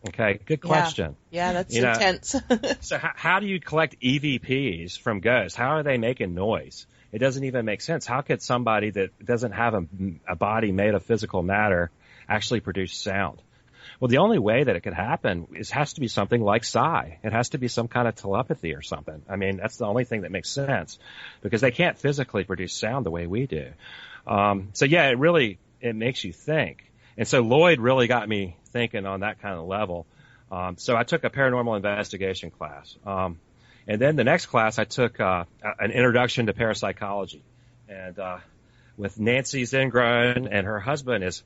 Okay, good question. Yeah, that's intense. So how do you collect EVPs from ghosts? How are they making noise? It doesn't even make sense. How could somebody that doesn't have a body made of physical matter actually produce sound? Well, the only way that it could happen has to be something like psi. It has to be some kind of telepathy or something. I mean, that's the only thing that makes sense because they can't physically produce sound the way we do. It makes you think. And so Lloyd really got me thinking on that kind of level. So I took a paranormal investigation class. And then the next class I took an introduction to parapsychology. And with Nancy Zengron, and her husband is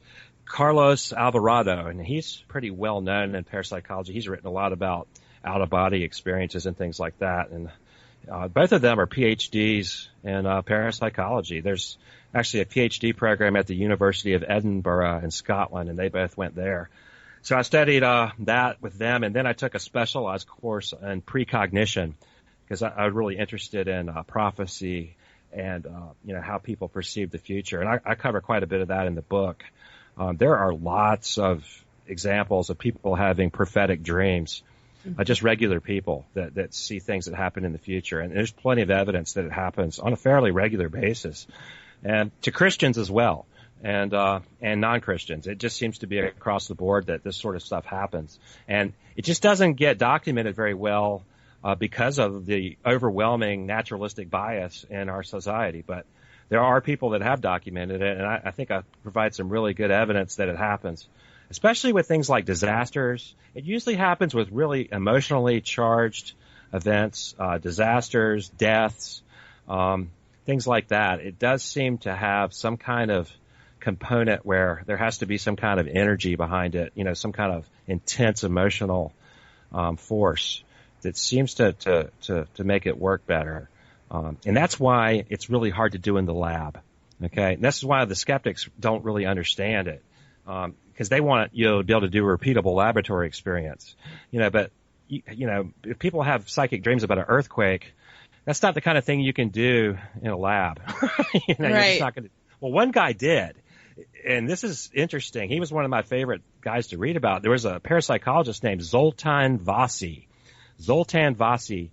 Carlos Alvarado, and he's pretty well known in parapsychology. He's written a lot about out-of-body experiences and things like that. And both of them are PhDs in parapsychology. There's actually a PhD program at the University of Edinburgh in Scotland, and they both went there. So I studied that with them, and then I took a specialized course in precognition because I was really interested in prophecy and how people perceive the future. And I cover quite a bit of that in the book. There are lots of examples of people having prophetic dreams, just regular people that see things that happen in the future. And there's plenty of evidence that it happens on a fairly regular basis. And to Christians as well, and non-Christians. It just seems to be across the board that this sort of stuff happens. And it just doesn't get documented very well because of the overwhelming naturalistic bias in our society. But there are people that have documented it, and I think I provide some really good evidence that it happens, especially with things like disasters. It usually happens with really emotionally charged events, disasters, deaths, things like that. It does seem to have some kind of component where there has to be some kind of energy behind it, some kind of intense emotional force that seems to make it work better. And that's why it's really hard to do in the lab. Okay. And this is why the skeptics don't really understand it. Because they want you to be able to do a repeatable laboratory experience. But if people have psychic dreams about an earthquake, that's not the kind of thing you can do in a lab. Right. You're just not gonna, well, one guy did. And this is interesting. He was one of my favorite guys to read about. There was a parapsychologist named Zoltan Vasi. Zoltan Vasi.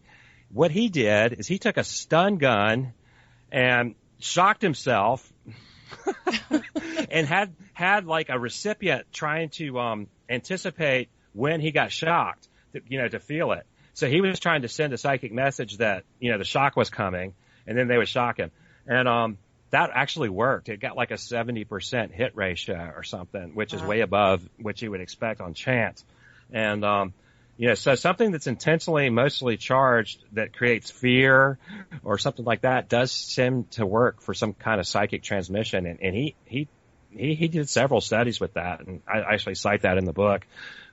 What he did is he took a stun gun and shocked himself and had like a recipient trying to anticipate when he got shocked, to feel it. So he was trying to send a psychic message that, the shock was coming, and then they would shock him. And that actually worked. It got like a 70% hit ratio or something, which is way above what you would expect on chance. And So something that's intentionally emotionally charged that creates fear or something like that does seem to work for some kind of psychic transmission. And he did several studies with that, and I actually cite that in the book,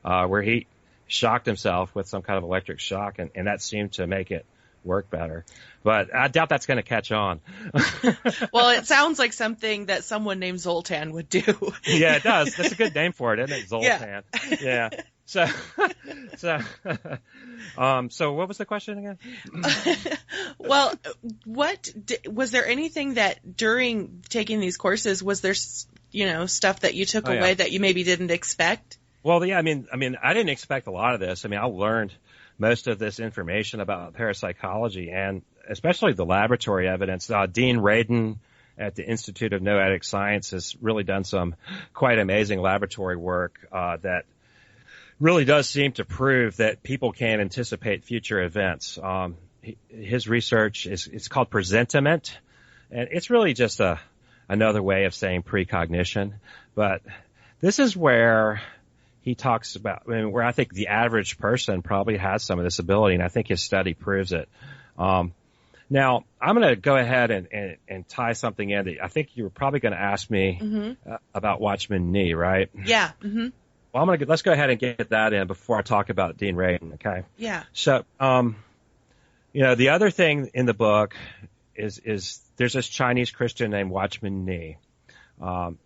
where he shocked himself with some kind of electric shock, and that seemed to make it work better. But I doubt that's going to catch on. Well, it sounds like something that someone named Zoltan would do. Yeah, it does. That's a good name for it, isn't it? Zoltan. Yeah. So what was the question again? Well, was there anything that during taking these courses, was there, stuff that you took away that you maybe didn't expect? Well, yeah, I mean, I didn't expect a lot of this. I mean, I learned most of this information about parapsychology and especially the laboratory evidence. Dean Radin at the Institute of Noetic Science has really done some quite amazing laboratory work that really does seem to prove that people can anticipate future events. His research it's called presentiment, and it's really just another way of saying precognition. But this is where he talks about, where I think the average person probably has some of this ability, and I think his study proves it. Now, I'm going to go ahead and tie something in that I think you were probably going to ask me about Watchman Nee, right? Yeah. Mm-hmm. Well, let's go ahead and get that in before I talk about Dean Radin, okay? Yeah. So, the other thing in the book is there's this Chinese Christian named Watchman Nee.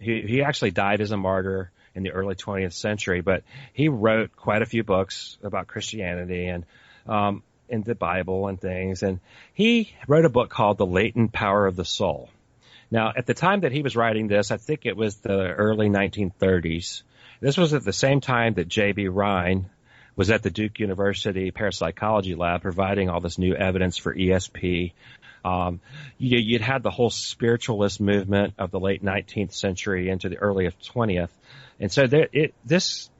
He actually died as a martyr in the early 20th century, but he wrote quite a few books about Christianity and in the Bible and things, and he wrote a book called The Latent Power of the Soul. Now, at the time that he was writing this, I think it was the early 1930s. This was at the same time that J.B. Rhine was at the Duke University Parapsychology Lab providing all this new evidence for ESP. You'd had the whole spiritualist movement of the late 19th century into the early 20th. And so this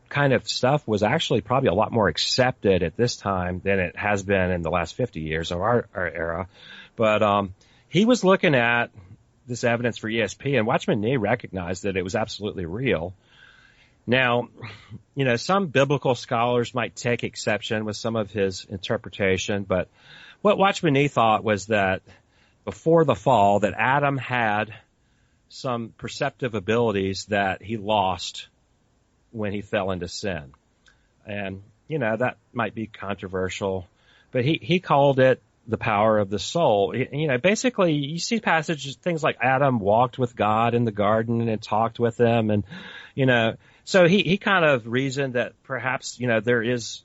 kind of stuff was actually probably a lot more accepted at this time than it has been in the last 50 years of our era. But he was looking at this evidence for ESP, and Watchman Nee recognized that it was absolutely real. Now, some biblical scholars might take exception with some of his interpretation, but what Watchman Nee thought was that before the fall, that Adam had some perceptive abilities that he lost when he fell into sin. And, that might be controversial, but he called it the power of the soul. Basically you see passages, things like Adam walked with God in the garden and talked with him. And, so he kind of reasoned that perhaps, there is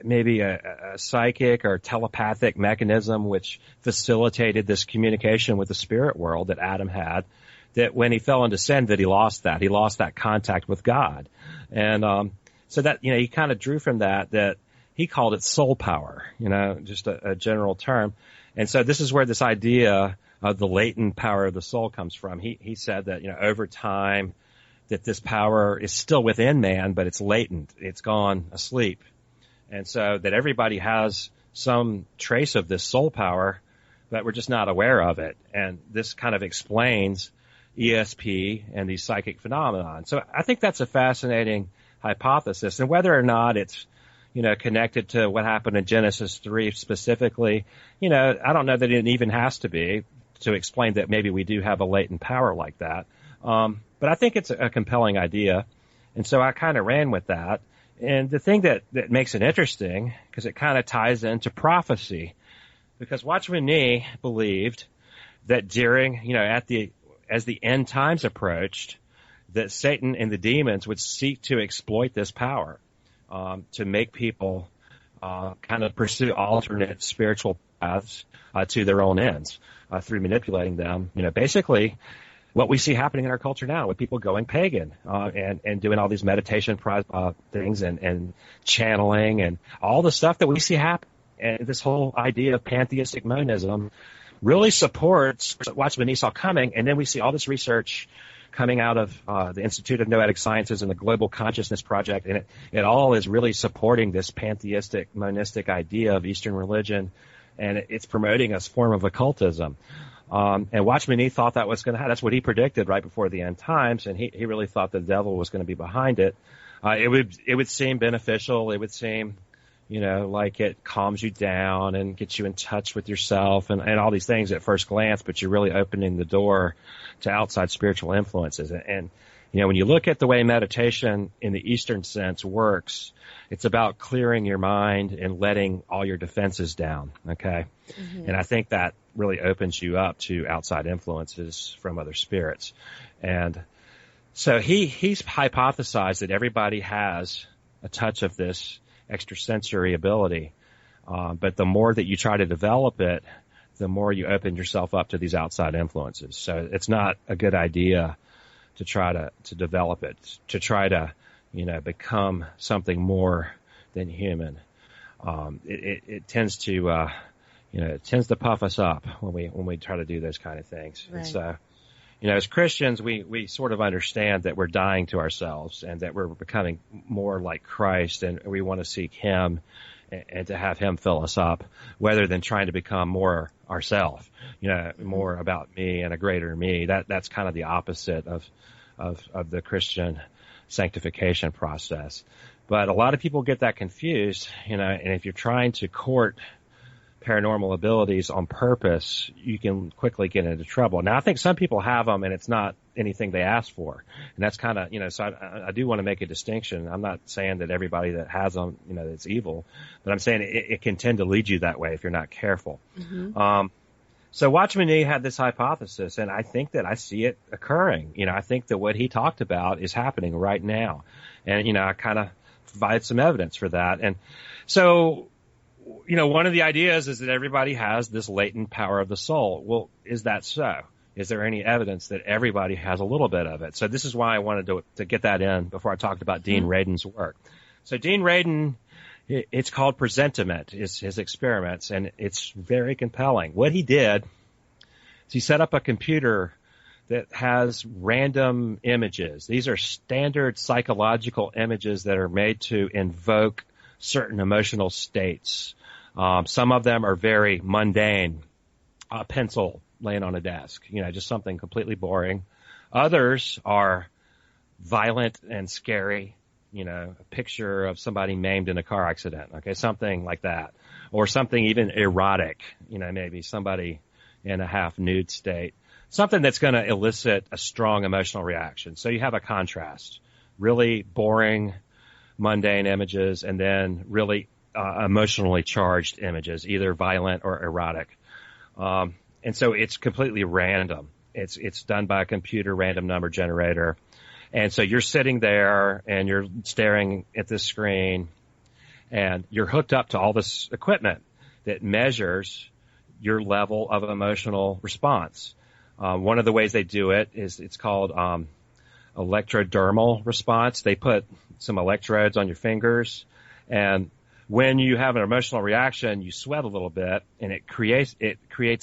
maybe a psychic or telepathic mechanism which facilitated this communication with the spirit world that Adam had, that when he fell into sin, that he lost that contact with God. And, so that, he kind of drew from that he called it soul power, just a general term. And so this is where this idea of the latent power of the soul comes from. He said that, over time, that this power is still within man, but it's latent. It's gone asleep. And so that everybody has some trace of this soul power, but we're just not aware of it. And this kind of explains ESP and these psychic phenomenon. So I think that's a fascinating hypothesis. And whether or not it's, connected to what happened in Genesis 3 specifically, I don't know that it even has to be to explain that maybe we do have a latent power like that. But I think it's a compelling idea. And so I kind of ran with that. And the thing that makes it interesting, because it kind of ties into prophecy, because Watchman Nee believed that during, as the end times approached, that Satan and the demons would seek to exploit this power, to make people kind of pursue alternate spiritual paths to their own ends through manipulating them. Basically what we see happening in our culture now with people going pagan and doing all these meditation things and channeling and all the stuff that we see happen. And this whole idea of pantheistic monism really supports what Watchman Nee saw coming. And then we see all this research coming out of the Institute of Noetic Sciences and the Global Consciousness Project. And it all is really supporting this pantheistic, monistic idea of Eastern religion. And it's promoting a form of occultism. And Watchman Nee thought that was going to happen. That's what he predicted right before the end times. And he really thought the devil was going to be behind it. It would seem beneficial. It would seem, like it calms you down and gets you in touch with yourself and all these things at first glance, but you're really opening the door to outside spiritual influences. And when you look at the way meditation in the Eastern sense works, it's about clearing your mind and letting all your defenses down, okay? Mm-hmm. And I think that really opens you up to outside influences from other spirits. And so he's hypothesized that everybody has a touch of this extrasensory ability, but the more that you try to develop it, the more you open yourself up to these outside influences. So it's not a good idea to try to develop it, to try to, become something more than human. It tends to, it tends to puff us up when we try to do those kind of things. Right. And so, as Christians, we sort of understand that we're dying to ourselves and that we're becoming more like Christ, and we want to seek Him and to have Him fill us up, rather than trying to become more ourselves, more about me and a greater me. That's kind of the opposite of the Christian sanctification process. But a lot of people get that confused, and if you're trying to court paranormal abilities on purpose, you can quickly get into trouble. Now, I think some people have them, and it's not anything they ask for. And that's kind of, so I do want to make a distinction. I'm not saying that everybody that has them, it's evil, but I'm saying it can tend to lead you that way if you're not careful. Mm-hmm. So Watchman Nee had this hypothesis, and I think that I see it occurring. I think that what he talked about is happening right now. And, I kind of provide some evidence for that. And so, one of the ideas is that everybody has this latent power of the soul. Well, is that so? Is there any evidence that everybody has a little bit of it? So this is why I wanted to get that in before I talked about Dean Radin's work. So Dean Radin, it's called Presentiment, is his experiments, and it's very compelling. What he did is he set up a computer that has random images. These are standard psychological images that are made to invoke certain emotional states. Some of them are very mundane, a pencil laying on a desk, just something completely boring. Others are violent and scary, a picture of somebody maimed in a car accident, okay, something like that. Or something even erotic, maybe somebody in a half nude state. Something that's going to elicit a strong emotional reaction. So you have a contrast. Really boring, mundane images, and then really emotionally charged images, either violent or erotic. And so it's completely random. It's done by a computer random number generator. And so you're sitting there and you're staring at this screen and you're hooked up to all this equipment that measures your level of emotional response. One of the ways they do it is it's called electrodermal response. They put some electrodes on your fingers, and when you have an emotional reaction, you sweat a little bit, and it creates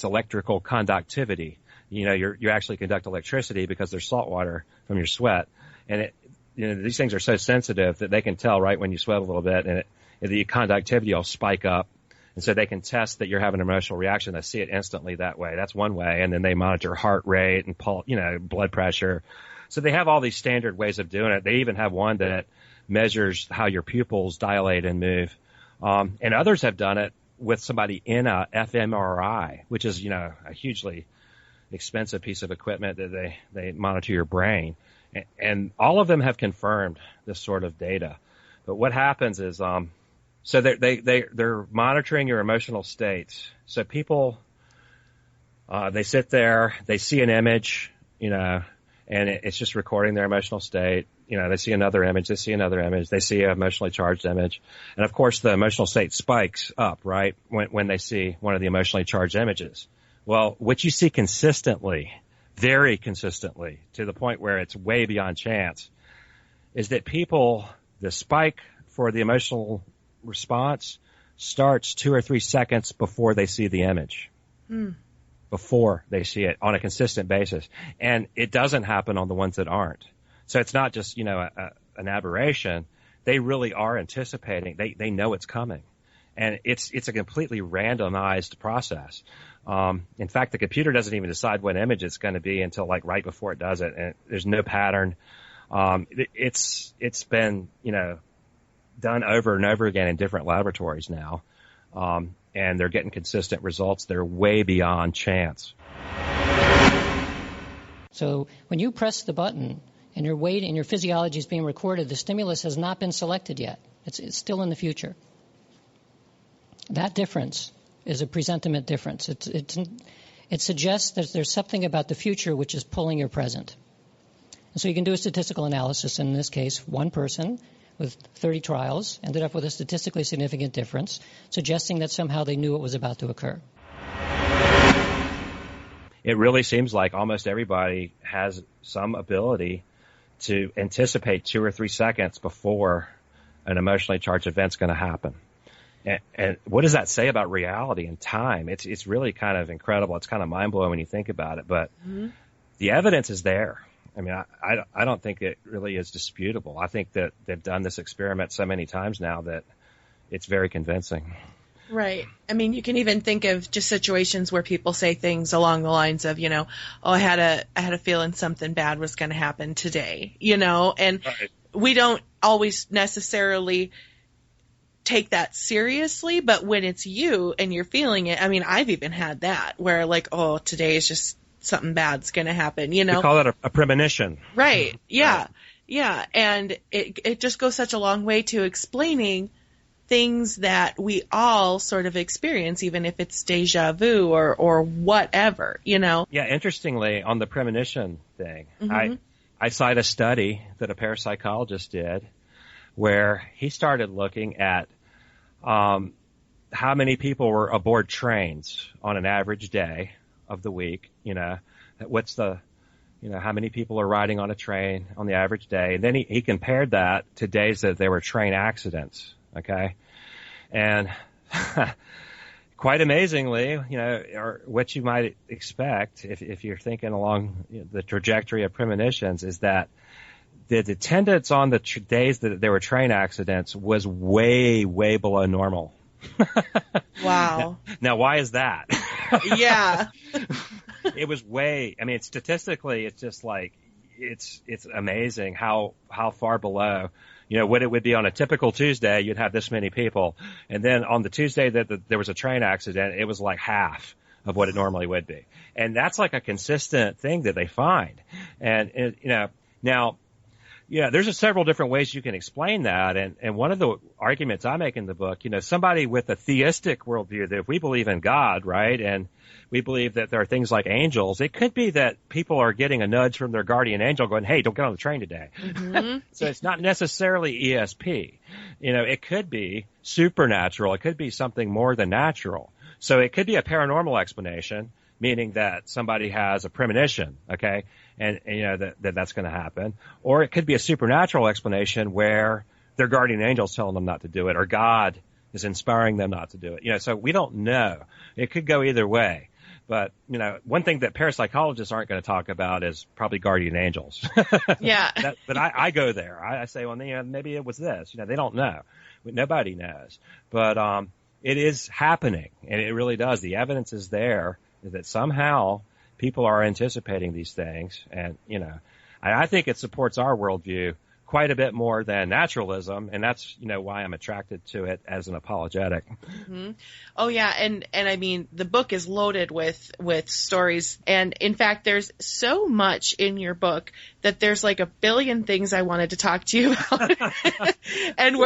electrical conductivity. You actually conduct electricity because there's salt water from your sweat, and these things are so sensitive that they can tell right when you sweat a little bit, and the conductivity will spike up. And so they can test that you're having an emotional reaction. They see it instantly that way. That's one way. And then they monitor heart rate and blood pressure. So they have all these standard ways of doing it. They even have one that measures how your pupils dilate and move. And others have done it with somebody in a fMRI, which is, a hugely expensive piece of equipment that they monitor your brain. And all of them have confirmed this sort of data. But what happens is, so they're monitoring your emotional states. So people, they sit there, they see an image, and it's just recording their emotional state. They see another image, they see another image, they see an emotionally charged image. And of course the emotional state spikes up, right, when they see one of the emotionally charged images. Well, what you see consistently, very consistently, to the point where it's way beyond chance, is that people, the spike for the emotional response starts 2 or 3 seconds before they see the image. Before they see it on a consistent basis. And it doesn't happen on the ones that aren't. So it's not just, an aberration. They really are anticipating. They know it's coming. And it's a completely randomized process. In fact, the computer doesn't even decide what image it's going to be until right before it does it. And there's no pattern. It's been, done over and over again in different laboratories now. And they're getting consistent results. They're way beyond chance. So when you press the button and your weight and your physiology is being recorded, the stimulus has not been selected yet. It's still in the future. That difference is a presentiment difference. It suggests that there's something about the future which is pulling your present. And so you can do a statistical analysis. In this case, one person with 30 trials ended up with a statistically significant difference, suggesting that somehow they knew what was about to occur. It really seems like almost everybody has some ability to anticipate 2 or 3 seconds before an emotionally charged event's going to happen. And what does that say about reality and time? It's really kind of incredible. It's kind of mind-blowing when you think about it, but the evidence is there. I mean, I don't think it really is disputable. I think that they've done this experiment so many times now that it's very convincing. Right. I mean, you can even think of just situations where people say things along the lines of, I had a feeling something bad was going to happen today, and right. We don't always necessarily take that seriously, but when it's you and you're feeling it, I mean, I've even had that where today is just something bad's going to happen, We call it a premonition. Right. Yeah. Right. Yeah. And it just goes such a long way to explaining things that we all sort of experience, even if it's deja vu or whatever, Yeah. Interestingly, on the premonition thing, I cite a study that a parapsychologist did where he started looking at how many people were aboard trains on an average day of the week, what's the, how many people are riding on a train on the average day. And then he compared that to days that there were train accidents. Okay. And quite amazingly, or what you might expect if you're thinking along the trajectory of premonitions is that the attendance on the days that there were train accidents was way, way below normal. Wow. Now, why is that? Yeah. It was statistically, it's just like, it's amazing how far below, what it would be on a typical Tuesday, you'd have this many people. And then on the Tuesday that there was a train accident, it was like half of what it normally would be. And that's like a consistent thing that they find. And now, there's several different ways you can explain that. And one of the arguments I make in the book, somebody with a theistic worldview, that if we believe in God, right, and we believe that there are things like angels, it could be that people are getting a nudge from their guardian angel going, hey, don't get on the train today. Mm-hmm. So it's not necessarily ESP. It could be supernatural. It could be something more than natural. So it could be a paranormal explanation, meaning that somebody has a premonition, okay, and that's going to happen. Or it could be a supernatural explanation where their guardian angel's telling them not to do it, or God is inspiring them not to do it. So we don't know. It could go either way. But, one thing that parapsychologists aren't going to talk about is probably guardian angels. Yeah. But I go there. I say, well, maybe it was this. They don't know. Nobody knows. But it is happening, and it really does. The evidence is there that somehow people are anticipating these things. And, I think it supports our worldview quite a bit more than naturalism, and that's why I'm attracted to it as an apologetic. Mm-hmm. Oh yeah, and I mean the book is loaded with stories, and in fact there's so much in your book that there's like a billion things I wanted to talk to you about, and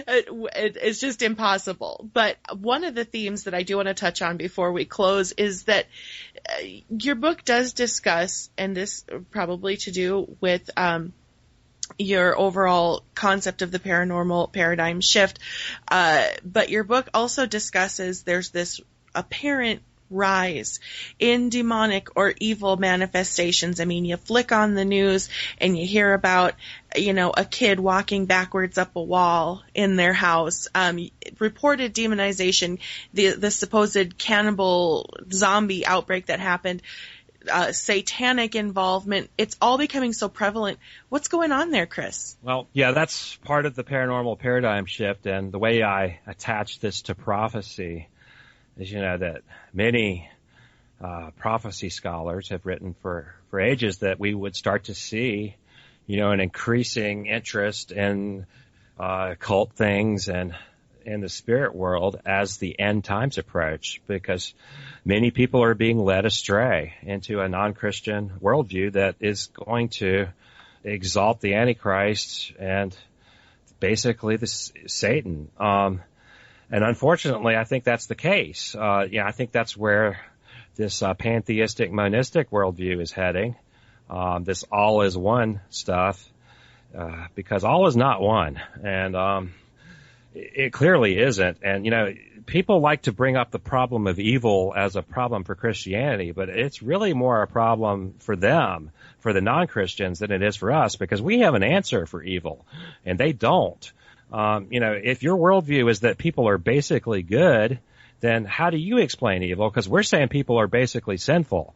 it's just impossible. But one of the themes that I do want to touch on before we close is that your book does discuss, and this probably to do with your overall concept of the paranormal paradigm shift. But your book also discusses there's this apparent rise in demonic or evil manifestations. I mean, you flick on the news and you hear about, a kid walking backwards up a wall in their house, reported demonization, the supposed cannibal zombie outbreak that happened, satanic involvement. It's all becoming so prevalent. What's going on there, Cris? Well, yeah, that's part of the paranormal paradigm shift. And the way I attach this to prophecy is, that many prophecy scholars have written for ages that we would start to see, an increasing interest in occult things and in the spirit world as the end times approach, because many people are being led astray into a non-Christian worldview that is going to exalt the Antichrist and basically Satan. And unfortunately, I think that's the case. I think that's where this pantheistic monistic worldview is heading. This all is one stuff, because all is not one. And it clearly isn't. And, people like to bring up the problem of evil as a problem for Christianity, but it's really more a problem for them, for the non-Christians, than it is for us, because we have an answer for evil, and they don't. If your worldview is that people are basically good, then how do you explain evil? Because we're saying people are basically sinful.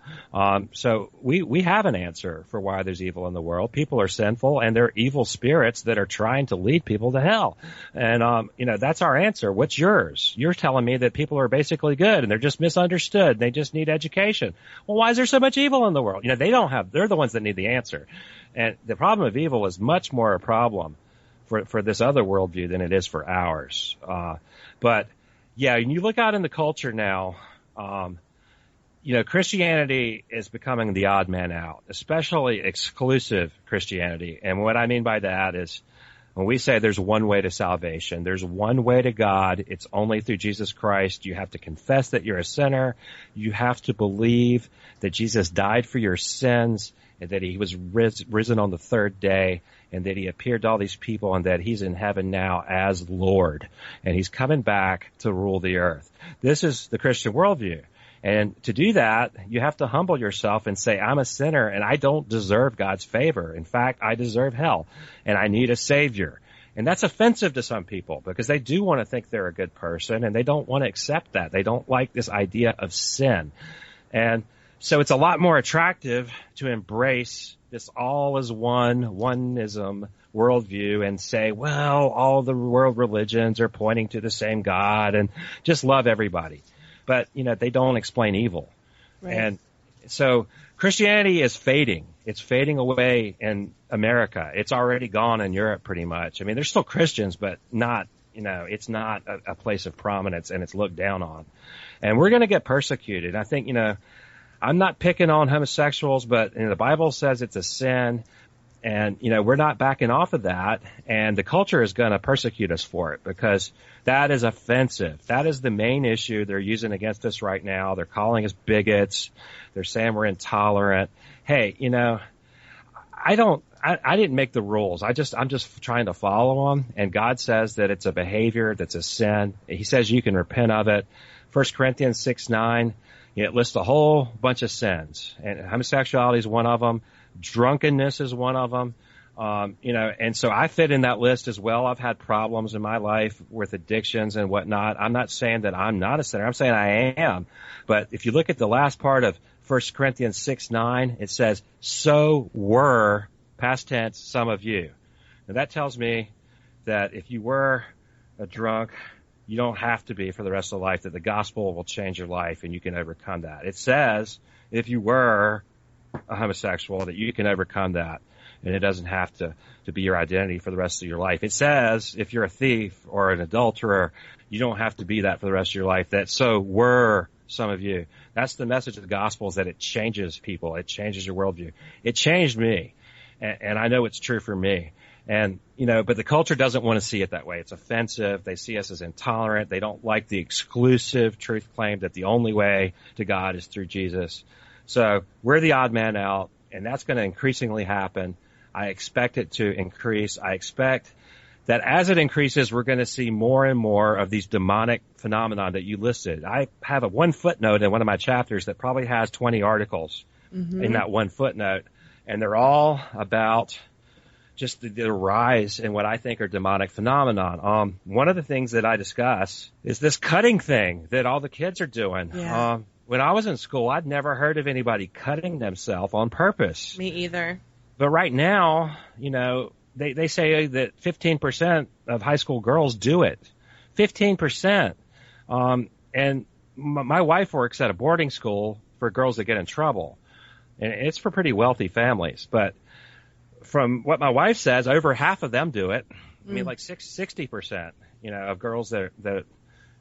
So we have an answer for why there's evil in the world. People are sinful, and they're evil spirits that are trying to lead people to hell. And, that's our answer. What's yours? You're telling me that people are basically good, and they're just misunderstood. They just need education. Well, why is there so much evil in the world? They're the ones that need the answer. And the problem of evil is much more a problem for this other worldview than it is for ours. But yeah, when you look out in the culture now, Christianity is becoming the odd man out, especially exclusive Christianity. And what I mean by that is when we say there's one way to salvation, there's one way to God, it's only through Jesus Christ. You have to confess that you're a sinner. You have to believe that Jesus died for your sins and that he was risen on the third day, and that he appeared to all these people, and that he's in heaven now as Lord, and he's coming back to rule the earth. This is the Christian worldview. And to do that, you have to humble yourself and say, I'm a sinner, and I don't deserve God's favor. In fact, I deserve hell, and I need a Savior. And that's offensive to some people, because they do want to think they're a good person, and they don't want to accept that. They don't like this idea of sin. And so it's a lot more attractive to embrace this all is oneism worldview and say, well, all the world religions are pointing to the same God and just love everybody. But, they don't explain evil. Right. And so Christianity is fading. It's fading away in America. It's already gone in Europe pretty much. I mean, there's still Christians, but not, it's not a place of prominence, and it's looked down on. And we're going to get persecuted. I think, I'm not picking on homosexuals, but the Bible says it's a sin, and, we're not backing off of that, and the culture is going to persecute us for it, because that is offensive. That is the main issue they're using against us right now. They're calling us bigots. They're saying we're intolerant. Hey, I didn't make the rules. I'm just trying to follow them, and God says that it's a behavior that's a sin. He says you can repent of it. 1 Corinthians 6:9. It lists a whole bunch of sins, and homosexuality is one of them. Drunkenness is one of them. And so I fit in that list as well. I've had problems in my life with addictions and whatnot. I'm not saying that I'm not a sinner. I'm saying I am. But if you look at the last part of 1 Corinthians 6:9, it says, so were, past tense, some of you. Now that tells me that if you were a drunk, you don't have to be for the rest of life, that the gospel will change your life and you can overcome that. It says if you were a homosexual that you can overcome that, and it doesn't have to be your identity for the rest of your life. It says if you're a thief or an adulterer, you don't have to be that for the rest of your life. That so were some of you. That's the message of the gospel, is that it changes people. It changes your worldview. It changed me, and I know it's true for me. And, but the culture doesn't want to see it that way. It's offensive. They see us as intolerant. They don't like the exclusive truth claim that the only way to God is through Jesus. So we're the odd man out, and that's going to increasingly happen. I expect it to increase. I expect that as it increases, we're going to see more and more of these demonic phenomena that you listed. I have one footnote in one of my chapters that probably has 20 articles in that one footnote, and they're all about just the rise in what I think are demonic phenomenon. One of the things that I discuss is this cutting thing that all the kids are doing. Yeah. When I was in school, I'd never heard of anybody cutting themselves on purpose. Me either. But right now, they say that 15% of high school girls do it. 15%. And my wife works at a boarding school for girls that get in trouble. And it's for pretty wealthy families. But from what my wife says, over half of them do it. I mean, like 60%, of girls that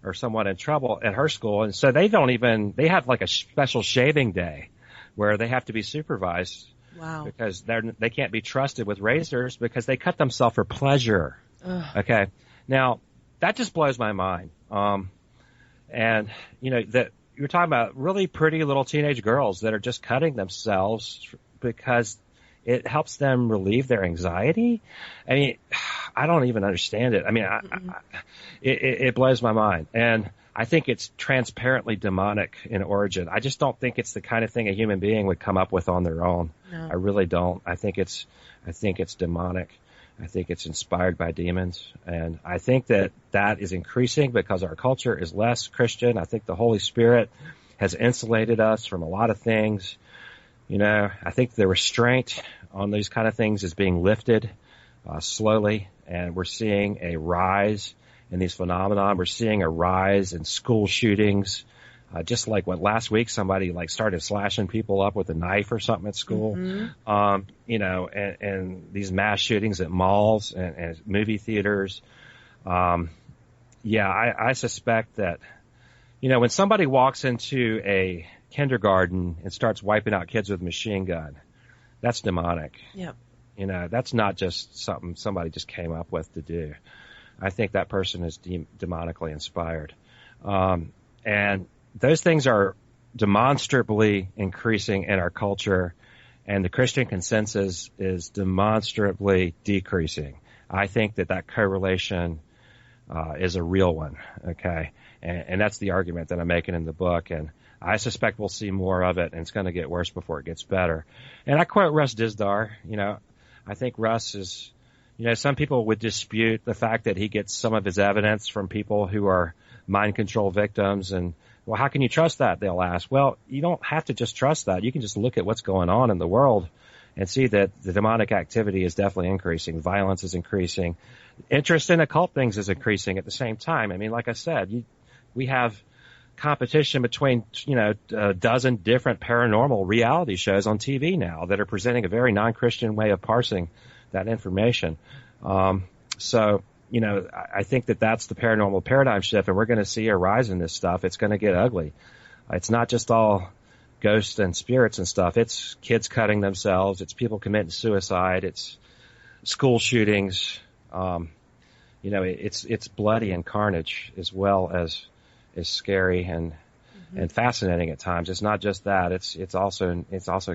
are somewhat in trouble at her school. And so they have like a special shaving day where they have to be supervised. Wow. Because they can't be trusted with razors because they cut themselves for pleasure. Ugh. Okay. Now, that just blows my mind. And, that you're talking about really pretty little teenage girls that are just cutting themselves because it helps them relieve their anxiety. I mean, I don't even understand it. I mean, it blows my mind. And I think it's transparently demonic in origin. I just don't think it's the kind of thing a human being would come up with on their own. No. I really don't. I think it's demonic. I think it's inspired by demons. And I think that is increasing because our culture is less Christian. I think the Holy Spirit has insulated us from a lot of things. I think the restraint on these kind of things is being lifted slowly, and we're seeing a rise in these phenomena. We're seeing a rise in school shootings, just like last week somebody started slashing people up with a knife or something at school. Mm-hmm. And these mass shootings at malls and movie theaters. I suspect that, when somebody walks into a kindergarten and starts wiping out kids with a machine gun, that's demonic. Yep. That's not just something somebody just came up with to do. I think that person is demonically inspired. And those things are demonstrably increasing in our culture, and the Christian consensus is demonstrably decreasing. I think that correlation is a real one, okay? And that's the argument that I'm making in the book, and I suspect we'll see more of it, and it's going to get worse before it gets better. And I quote Russ Dizdar. I think Russ is, some people would dispute the fact that he gets some of his evidence from people who are mind control victims. And, well, how can you trust that? They'll ask. Well, you don't have to just trust that. You can just look at what's going on in the world and see that the demonic activity is definitely increasing. Violence is increasing. Interest in occult things is increasing at the same time. I mean, like I said, we have competition between, a dozen different paranormal reality shows on TV now that are presenting a very non-Christian way of parsing that information. So, I think that that's the paranormal paradigm shift, and we're going to see a rise in this stuff. It's going to get ugly. It's not just all ghosts and spirits and stuff. It's kids cutting themselves. It's people committing suicide. It's school shootings. It's bloody and carnage as well as is scary and fascinating at times. It's not just that. It's also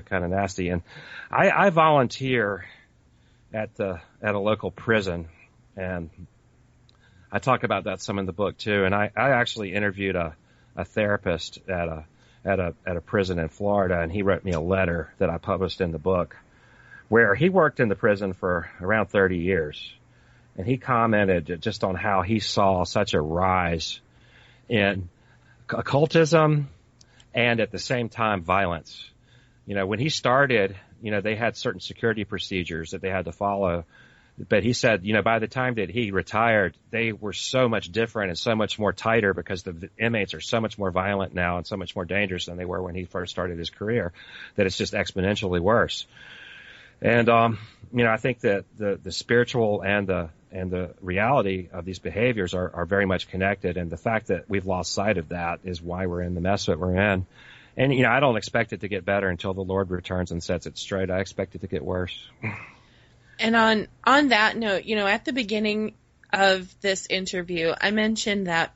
kind of nasty. And I volunteer at a local prison, and I talk about that some in the book too. And I actually interviewed a therapist at a prison in Florida, and he wrote me a letter that I published in the book, where he worked in the prison for around 30 years, and he commented just on how he saw such a rise in occultism and at the same time violence. When he started, they had certain security procedures that they had to follow. But he said, by the time that he retired, they were so much different and so much more tighter because the inmates are so much more violent now and so much more dangerous than they were when he first started his career, that it's just exponentially worse. And, I think that the spiritual and the reality of these behaviors are very much connected. And the fact that we've lost sight of that is why we're in the mess that we're in. And, I don't expect it to get better until the Lord returns and sets it straight. I expect it to get worse. And on that note, at the beginning of this interview, I mentioned that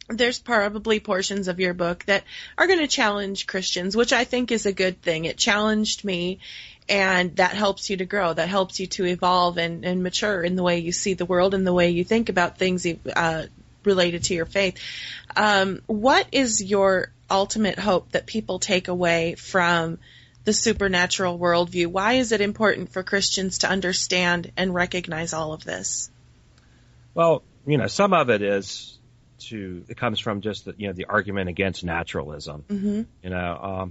there's probably portions of your book that are going to challenge Christians, which I think is a good thing. It challenged me, and that helps you to grow. That helps you to evolve and mature in the way you see the world and the way you think about things related to your faith. What is your ultimate hope that people take away from the supernatural worldview? Why is it important for Christians to understand and recognize all of this? Well, some of it it comes from just the argument against naturalism. Mm-hmm.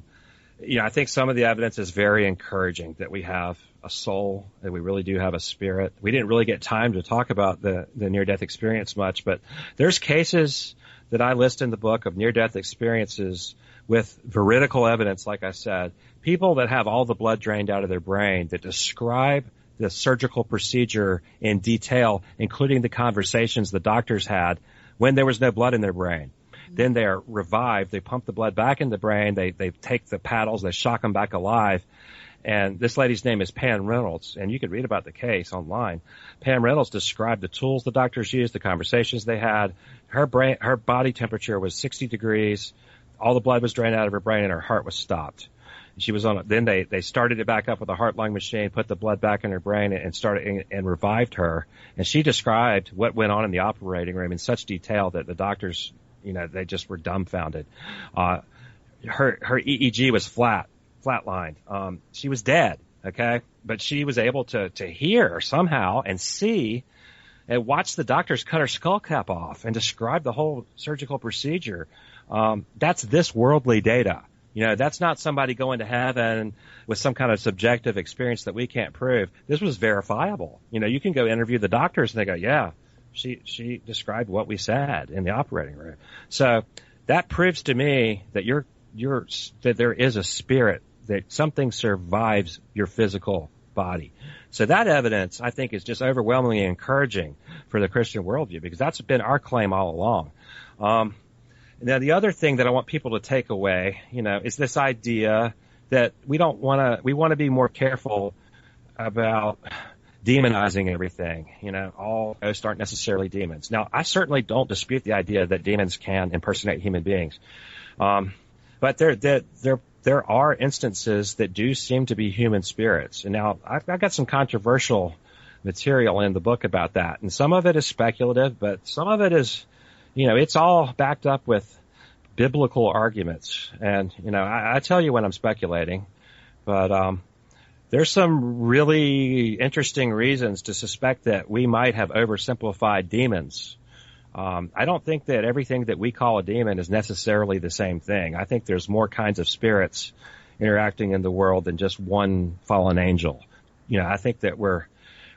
I think some of the evidence is very encouraging that we have a soul, that we really do have a spirit. We didn't really get time to talk about the near-death experience much, but there's cases that I list in the book of near-death experiences with veridical evidence, like I said, people that have all the blood drained out of their brain that describe the surgical procedure in detail, including the conversations the doctors had when there was no blood in their brain. Then they're revived. They pump the blood back in the brain. They take the paddles. They shock them back alive. And this lady's name is Pam Reynolds, and you can read about the case online. Pam Reynolds described the tools the doctors used, the conversations they had. Her body temperature was 60 degrees. All the blood was drained out of her brain, and her heart was stopped. She was on. Then they started it back up with a heart-lung machine, put the blood back in her brain, and started and revived her. And she described what went on in the operating room in such detail that the doctors, they just were dumbfounded. Her EEG was flatlined. She was dead, okay? But she was able to hear somehow and see and watch the doctors cut her skull cap off and describe the whole surgical procedure. That's this worldly data. That's not somebody going to heaven with some kind of subjective experience that we can't prove. This was verifiable. You can go interview the doctors and they go, yeah, she described what we said in the operating room. So that proves to me that that there is a spirit, that something survives your physical body. So that evidence, I think, is just overwhelmingly encouraging for the Christian worldview, because that's been our claim all along. Now, the other thing that I want people to take away, is this idea that we want to be more careful about demonizing everything. All ghosts aren't necessarily demons. Now, I certainly don't dispute the idea that demons can impersonate human beings. But there are instances that do seem to be human spirits. And now I've got some controversial material in the book about that. And some of it is speculative, but some of it is, it's all backed up with biblical arguments. And, I tell you when I'm speculating, but there's some really interesting reasons to suspect that we might have oversimplified demons. I don't think that everything that we call a demon is necessarily the same thing. I think there's more kinds of spirits interacting in the world than just one fallen angel. I think that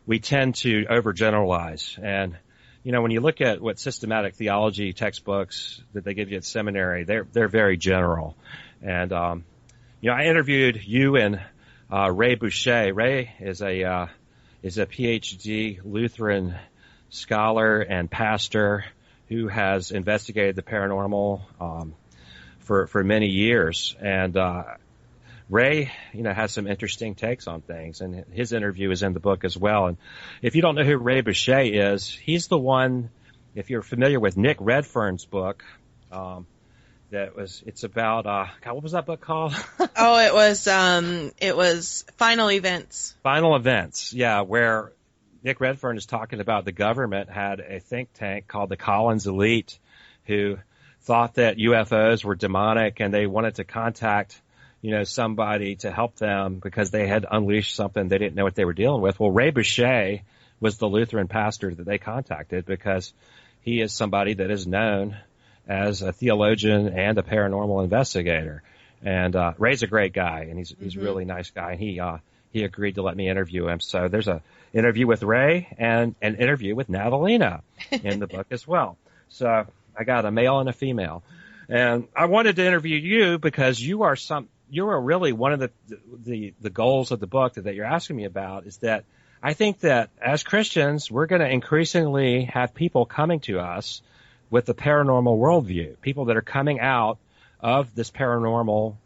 we tend to overgeneralize. And, when you look at what systematic theology textbooks that they give you at seminary, they're very general. And, I interviewed you and Ray Boucher. Ray is a PhD Lutheran scholar and pastor who has investigated the paranormal for many years. And Ray, has some interesting takes on things, and his interview is in the book as well. And if you don't know who Ray Boucher is, he's the one, if you're familiar with Nick Redfern's book, it's about, what was that book called? It was Final Events. Final Events, yeah, where Nick Redfern is talking about the government had a think tank called the Collins Elite who thought that UFOs were demonic, and they wanted to contact somebody to help them because they had unleashed something they didn't know what they were dealing with. Well, Ray Boucher was the Lutheran pastor that they contacted because he is somebody that is known as a theologian and a paranormal investigator. And Ray's a great guy, and he's a really nice guy. And he agreed to let me interview him. So there's an interview with Ray and an interview with Natalina in the book as well. So I got a male and a female. And I wanted to interview you because you are really one of the goals of the book that you're asking me about, is that I think that as Christians, we're going to increasingly have people coming to us with the paranormal worldview, people that are coming out of this paranormal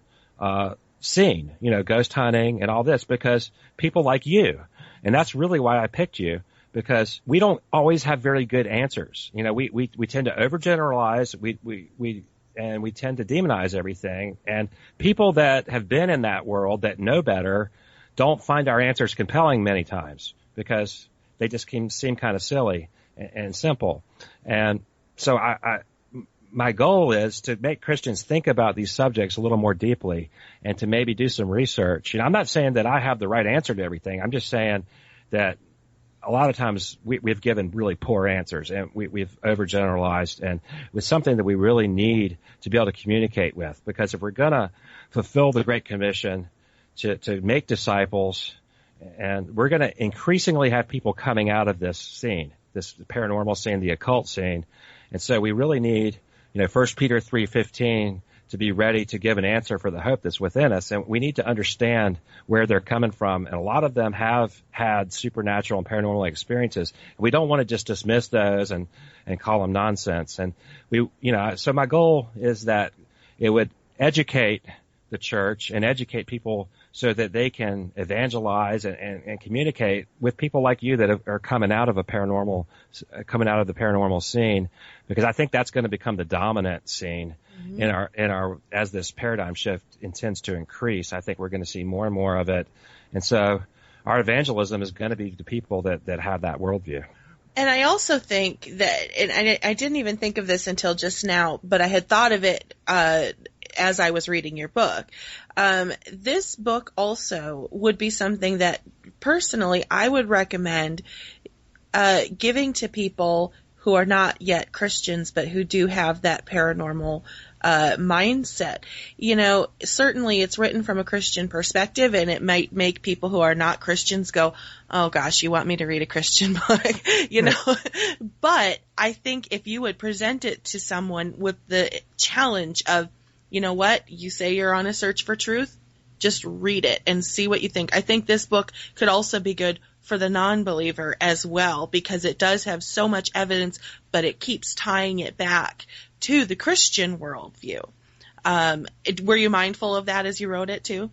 scene, ghost hunting and all this, because people like you. And that's really why I picked you, because we don't always have very good answers. We tend to overgeneralize. We tend to demonize everything. And people that have been in that world that know better don't find our answers compelling many times because they just seem kind of silly and simple. And so my goal is to make Christians think about these subjects a little more deeply and to maybe do some research. I'm not saying that I have the right answer to everything. I'm just saying that a lot of times we've given really poor answers, and we've overgeneralized, and with something that we really need to be able to communicate with. Because if we're going to fulfill the Great Commission to make disciples, and we're going to increasingly have people coming out of this scene, this paranormal scene, the occult scene, and so we really need, 1 Peter 3:15 to be ready to give an answer for the hope that's within us. And we need to understand where they're coming from. And a lot of them have had supernatural and paranormal experiences. We don't want to just dismiss those and call them nonsense. And so my goal is that it would educate the church and educate people so that they can evangelize and communicate with people like you that are coming out of the paranormal scene, because I think that's going to become the dominant scene in our as this paradigm shift intends to increase. I think we're going to see more and more of it, and so our evangelism is going to be the people that have that worldview. And I also think that, and I didn't even think of this until just now, but I had thought of it as I was reading your book. This book also would be something that personally I would recommend giving to people who are not yet Christians, but who do have that paranormal mindset. Certainly it's written from a Christian perspective, and it might make people who are not Christians go, oh gosh, you want me to read a Christian book, But I think if you would present it to someone with the challenge of, you know what, you say you're on a search for truth, just read it and see what you think. I think this book could also be good for the non-believer as well, because it does have so much evidence, but it keeps tying it back to the Christian worldview. Were you mindful of that as you wrote it too?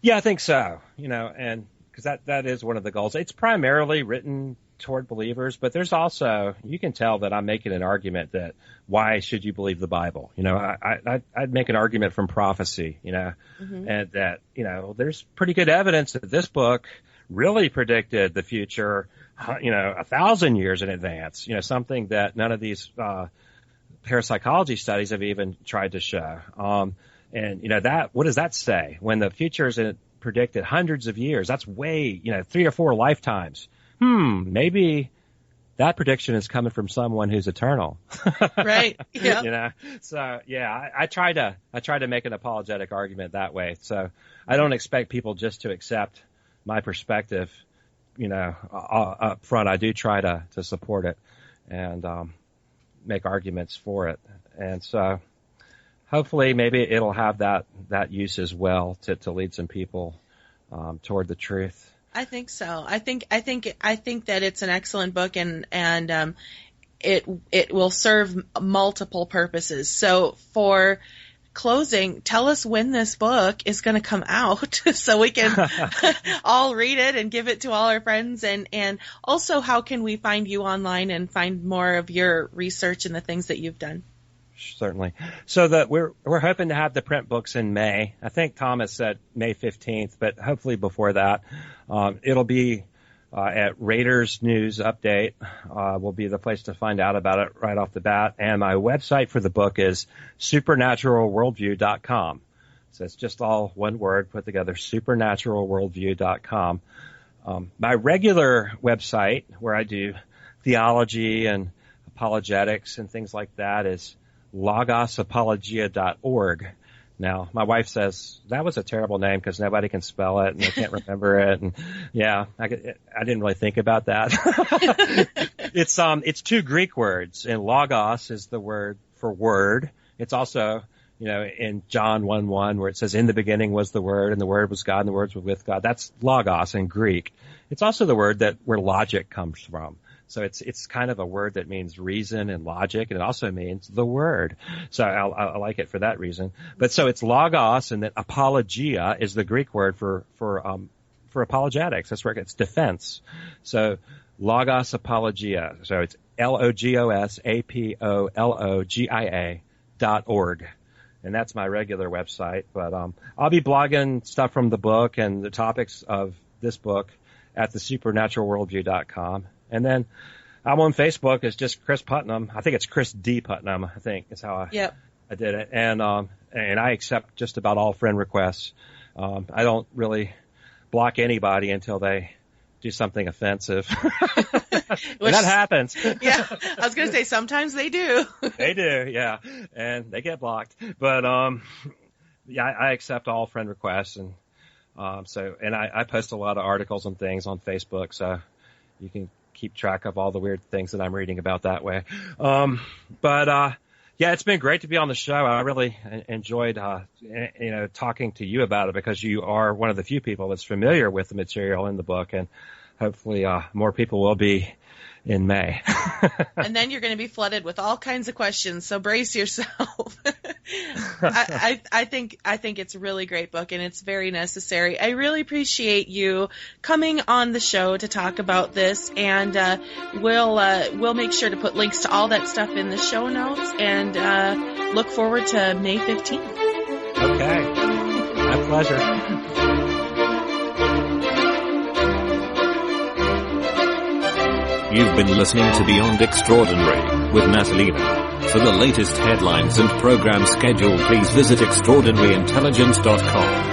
Yeah, I think so. And because that is one of the goals. It's primarily written toward believers, but there's also, you can tell that I'm making an argument that why should you believe the Bible? I'd make an argument from prophecy, and that, there's pretty good evidence that this book really predicted the future, 1,000 years in advance, something that none of these parapsychology studies have even tried to show. What does that say? When the future is predicted hundreds of years, that's way, 3 or 4 lifetimes. Maybe that prediction is coming from someone who's eternal. Right. Yeah. So yeah, I try to make an apologetic argument that way. So I don't expect people just to accept my perspective, up front. I do try to support it and make arguments for it. And so hopefully maybe it'll have that use as well to lead some people toward the truth. I think so. I think that it's an excellent book, and it will serve multiple purposes. So for closing, tell us when this book is going to come out so we can all read it and give it to all our friends, and also how can we find you online and find more of your research and the things that you've done? Certainly. So that we're hoping to have the print books in May. I think Thomas said May 15th, but hopefully before that. It'll be at Raiders News Update will be the place to find out about it right off the bat. And my website for the book is supernaturalworldview.com. So it's just all one word put together, supernaturalworldview.com. My regular website, where I do theology and apologetics and things like that, is logosapologia.org. Now, my wife says that was a terrible name because nobody can spell it and they can't remember it. And yeah, I didn't really think about that. It's 2 Greek words, and logos is the word for word. It's also, in John 1:1 where it says, in the beginning was the Word, and the Word was God, and the words were with God. That's logos in Greek. It's also the word where logic comes from. So it's kind of a word that means reason and logic, and it also means the word. So I like it for that reason. But so it's logos, and then apologia is the Greek word for apologetics. That's where it gets defense. So logos apologia. So it's LOGOSAPOLOGIA.org. And that's my regular website. But I'll be blogging stuff from the book and the topics of this book at the supernaturalworldview.com. And then I'm on Facebook. It's just Cris Putnam. I think it's Cris D. Putnam, I think is how I did it. And I accept just about all friend requests. I don't really block anybody until they do something offensive. That happens. Yeah, I was going to say sometimes they do. They do, yeah. And they get blocked. But I accept all friend requests. And I post a lot of articles and things on Facebook, so you can keep track of all the weird things that I'm reading about that way. Yeah, it's been great to be on the show. I really enjoyed, talking to you about it, because you are one of the few people that's familiar with the material in the book, and hopefully more people will be in May. And then you're going to be flooded with all kinds of questions, so brace yourself. I think it's a really great book, and it's very necessary. I really appreciate you coming on the show to talk about this, and we'll make sure to put links to all that stuff in the show notes, and look forward to May 15th. Okay. My pleasure. You've been listening to Beyond Extraordinary with Natalina. For the latest headlines and program schedule, please visit extraordinaryintelligence.com.